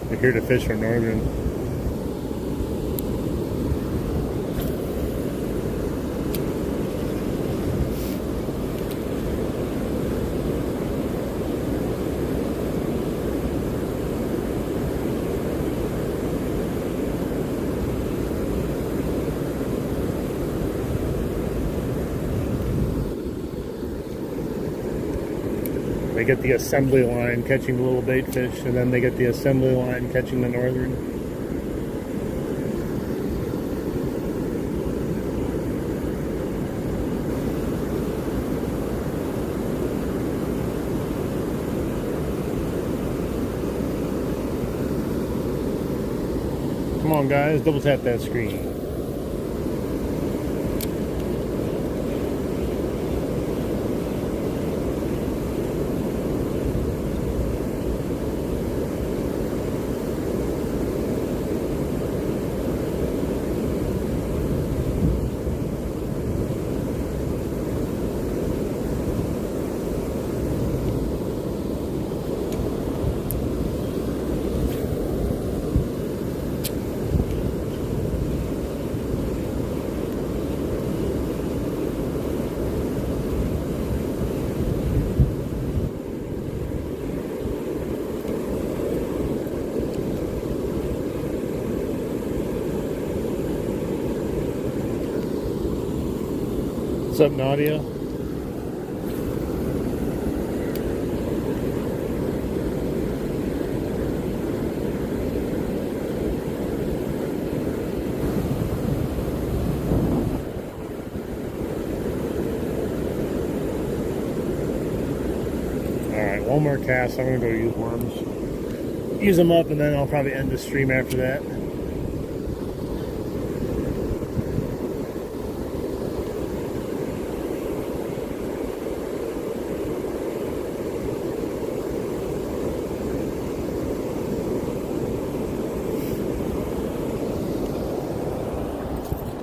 They're here to fish for northern. They get the assembly line catching the little bait fish, and then they get the assembly line catching the northern. Come on guys, double tap that screen. What's up, Nadia? Alright, one more cast. I'm going to go use worms. Use them up, and then I'll probably end the stream after that.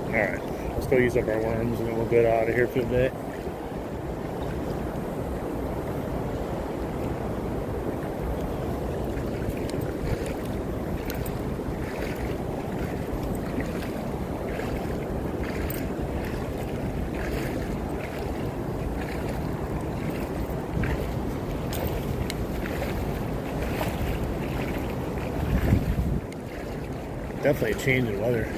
Alright, let's go use up our worms, and then we'll get out of here for the day. Definitely a change in weather.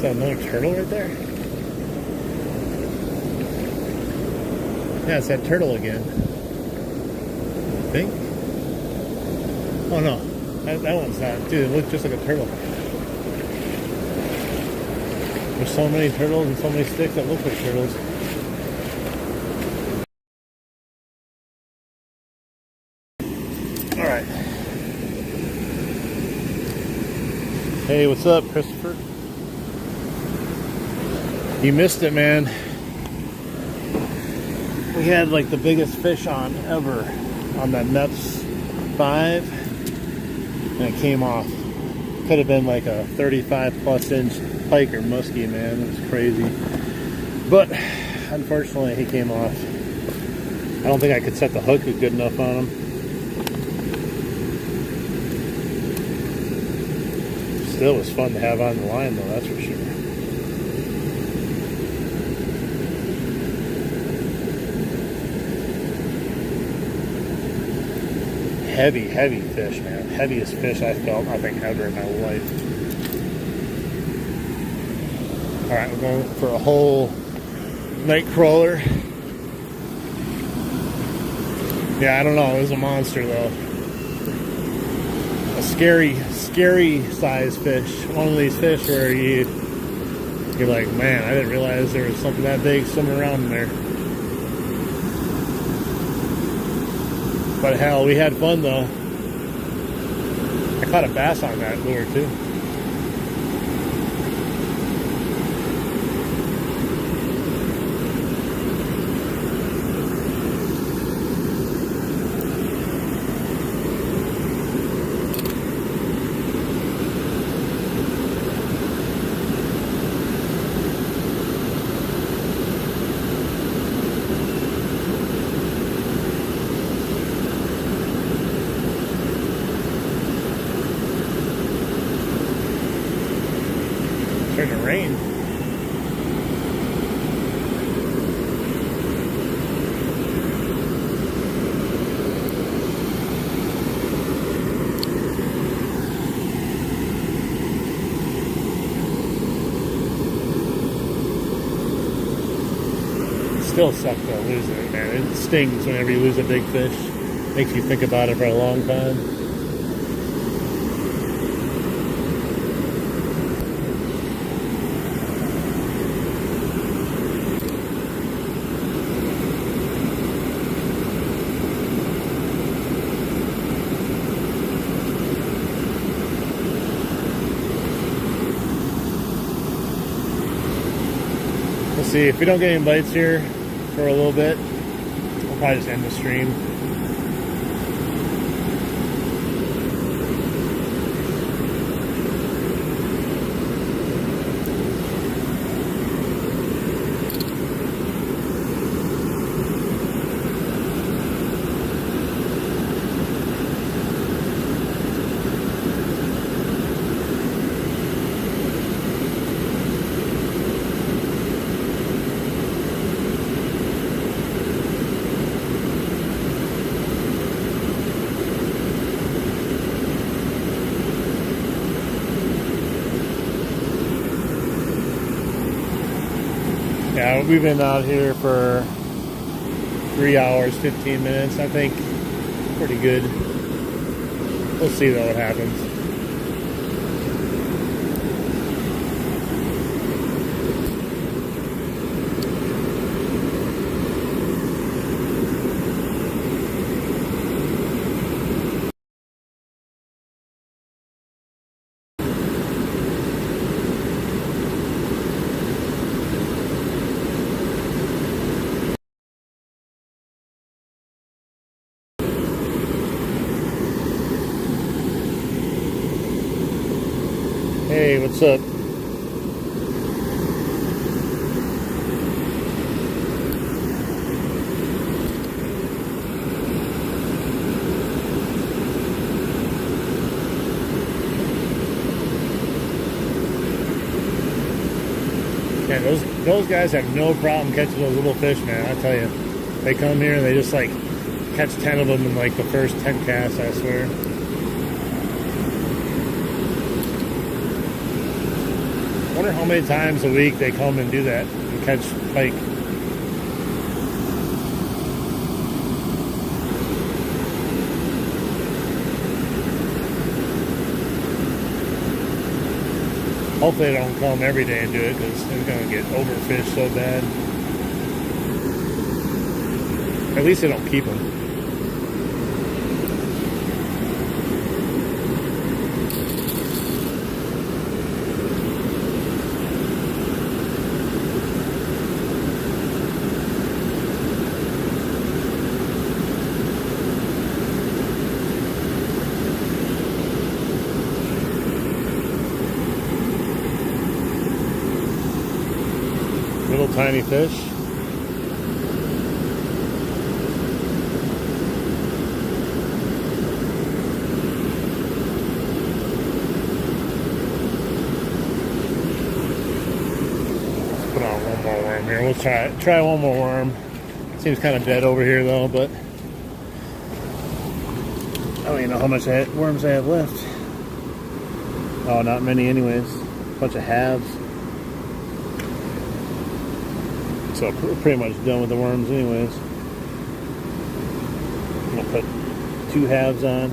that another turtle right there? Yeah, it's that turtle again. I think. Oh no, that one's not. Dude, it looks just like a turtle. There's so many turtles and so many sticks that look like turtles. Alright. Hey, what's up, Christopher? You missed it, man. We had like the biggest fish on ever on that Mepps 5, and it came off. Could have been like a 35+ inch pike or muskie, man. It was crazy. But unfortunately, he came off. I don't think I could set the hook good enough on him. Still was fun to have on the line, though, that's for sure. Heavy fish, man. Heaviest fish I felt, I think, ever in my life. Alright, we're going for a whole night crawler. Yeah, I don't know. It was a monster, though. A scary size fish. One of these fish where you're like, man, I didn't realize there was something that big swimming around in there. But hell, we had fun though. I caught a bass on that lure too. Starting to rain. Still sucks though losing it, man. It stings whenever you lose a big fish. Makes you think about it for a long time. We'll see. If we don't get any bites here for a little bit, we'll probably just end the stream. Yeah, we've been out here for 3 hours, 15 minutes, I think. Pretty good. We'll see though what happens. Hey, what's up? Yeah, those guys have no problem catching those little fish, man. I tell you, they come here and they just like catch 10 of them in like the first 10 casts, I swear. Wonder how many times a week they come and do that and catch pike. Hopefully they don't come every day and do it because they're going to get overfished so bad. At least they don't keep them. Little tiny fish. Let's put on one more worm here. We'll try one more worm. Seems kind of dead over here though, but I don't even know how much worms I have left. Oh, not many anyways. A bunch of halves. So we're pretty much done with the worms anyways. I'm gonna put 2 halves on.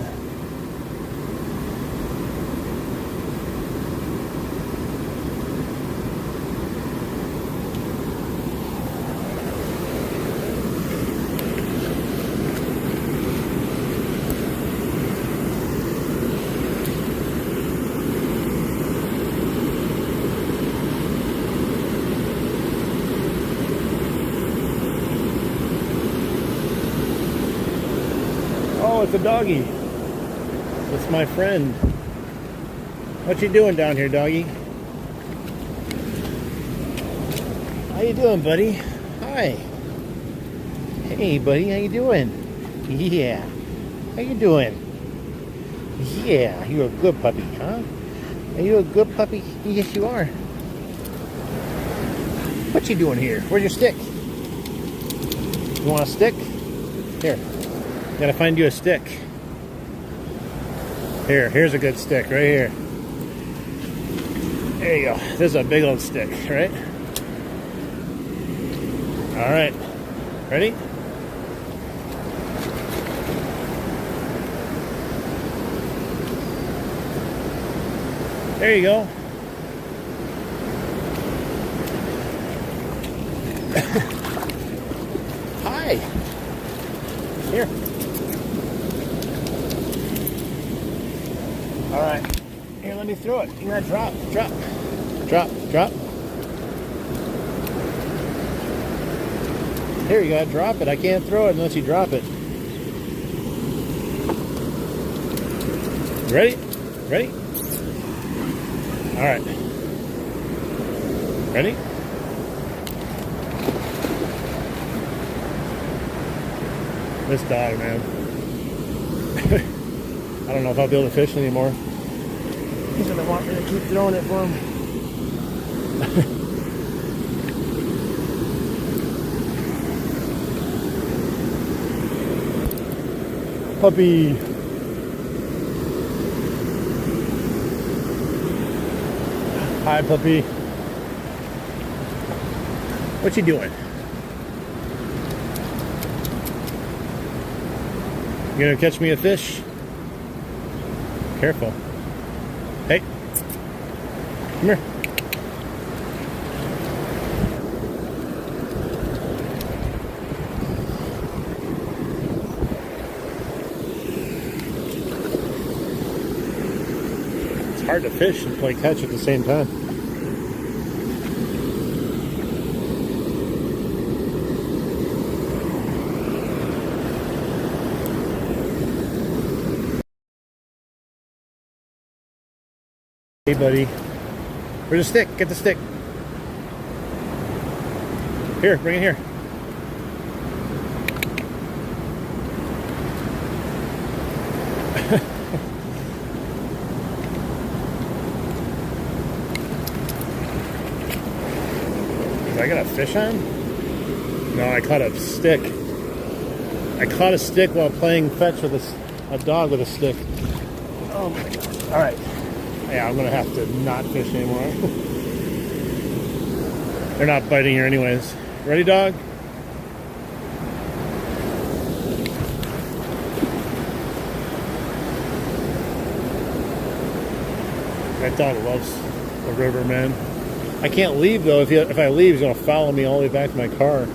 Oh, it's a doggy. It's my friend. What you doing down here, doggy? How you doing, buddy? Hi. Hey, buddy, how you doing? Yeah. How you doing? Yeah, you're a good puppy, huh? Are you a good puppy? Yes, you are. What you doing here? Where's your stick? You want a stick? Here. Gotta find you a stick. Here's a good stick right here. There you go. This is a big old stick, right? All right. Ready? There you go. Hi. Here. All right. Here, let me throw it. You gotta drop. Here, you gotta drop it. I can't throw it unless you drop it. Ready? Ready? All right. Ready? This dog, man. I don't know if I'll be able to fish anymore. He's gonna want me to keep throwing it for him. Puppy. Hi, puppy. What you doing? You gonna catch me a fish? Careful. Hey. Come here. It's hard to fish and play catch at the same time. Hey, buddy. Where's the stick? Get the stick. Here, bring it here. Did I got a fish on? No, I caught a stick. I caught a stick while playing fetch with a dog with a stick. Oh my god. Alright. Yeah, I'm gonna have to not fish anymore. They're not biting here anyways. Ready, dog? That dog loves the river, man. I can't leave though. If I leave, he's gonna follow me all the way back to my car.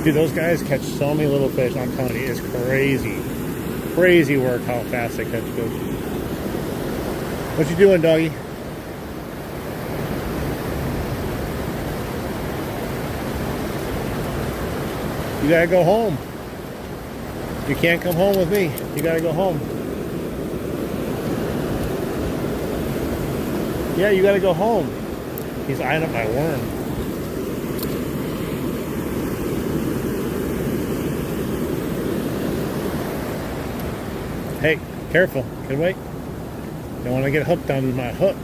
Dude, those guys catch so many little fish. I'm telling you, it's crazy. Crazy work how fast they catch fish. What you doing, doggy? You gotta go home. You can't come home with me. You gotta go home. Yeah, you gotta go home. He's eyeing up my worm. Hey, careful. Can wait. Don't want to get hooked on my hook.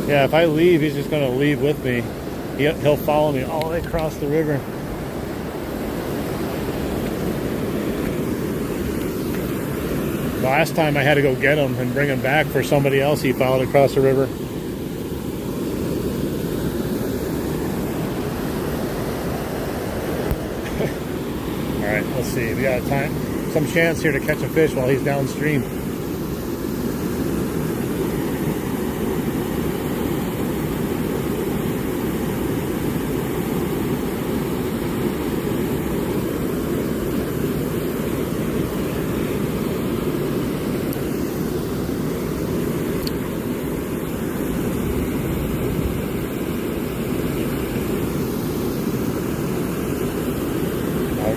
Yeah, if I leave, he's just going to leave with me. He'll follow me all the way across the river. Last time I had to go get him and bring him back for somebody else he followed across the river. Alright, let's see. We got some chance here to catch a fish while he's downstream.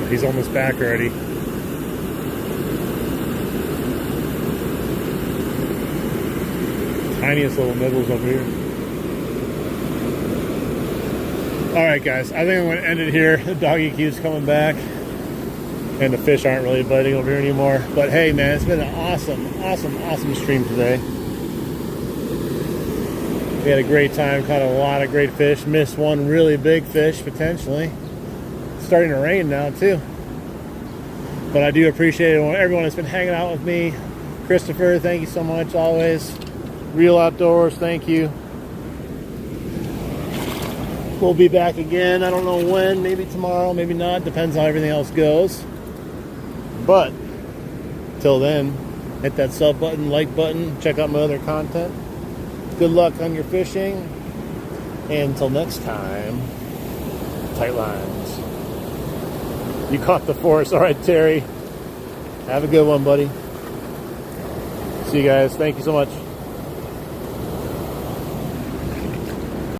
He's almost back already. Tiniest little nibbles over here. Alright guys, I think I'm going to end it here. The doggy keeps coming back. And the fish aren't really biting over here anymore. But hey man, it's been an awesome stream today. We had a great time, caught a lot of great fish. Missed one really big fish, potentially. It's starting to rain now too. But I do appreciate everyone that's been hanging out with me. Christopher, thank you so much, always. Real Outdoors, thank you. We'll be back again. I don't know when, maybe tomorrow, maybe not. Depends on how everything else goes. But, till then, hit that sub button, like button, check out my other content. Good luck on your fishing. And until next time, tight lines. You caught the force. All right, Terry. Have a good one, buddy. See you guys. Thank you so much.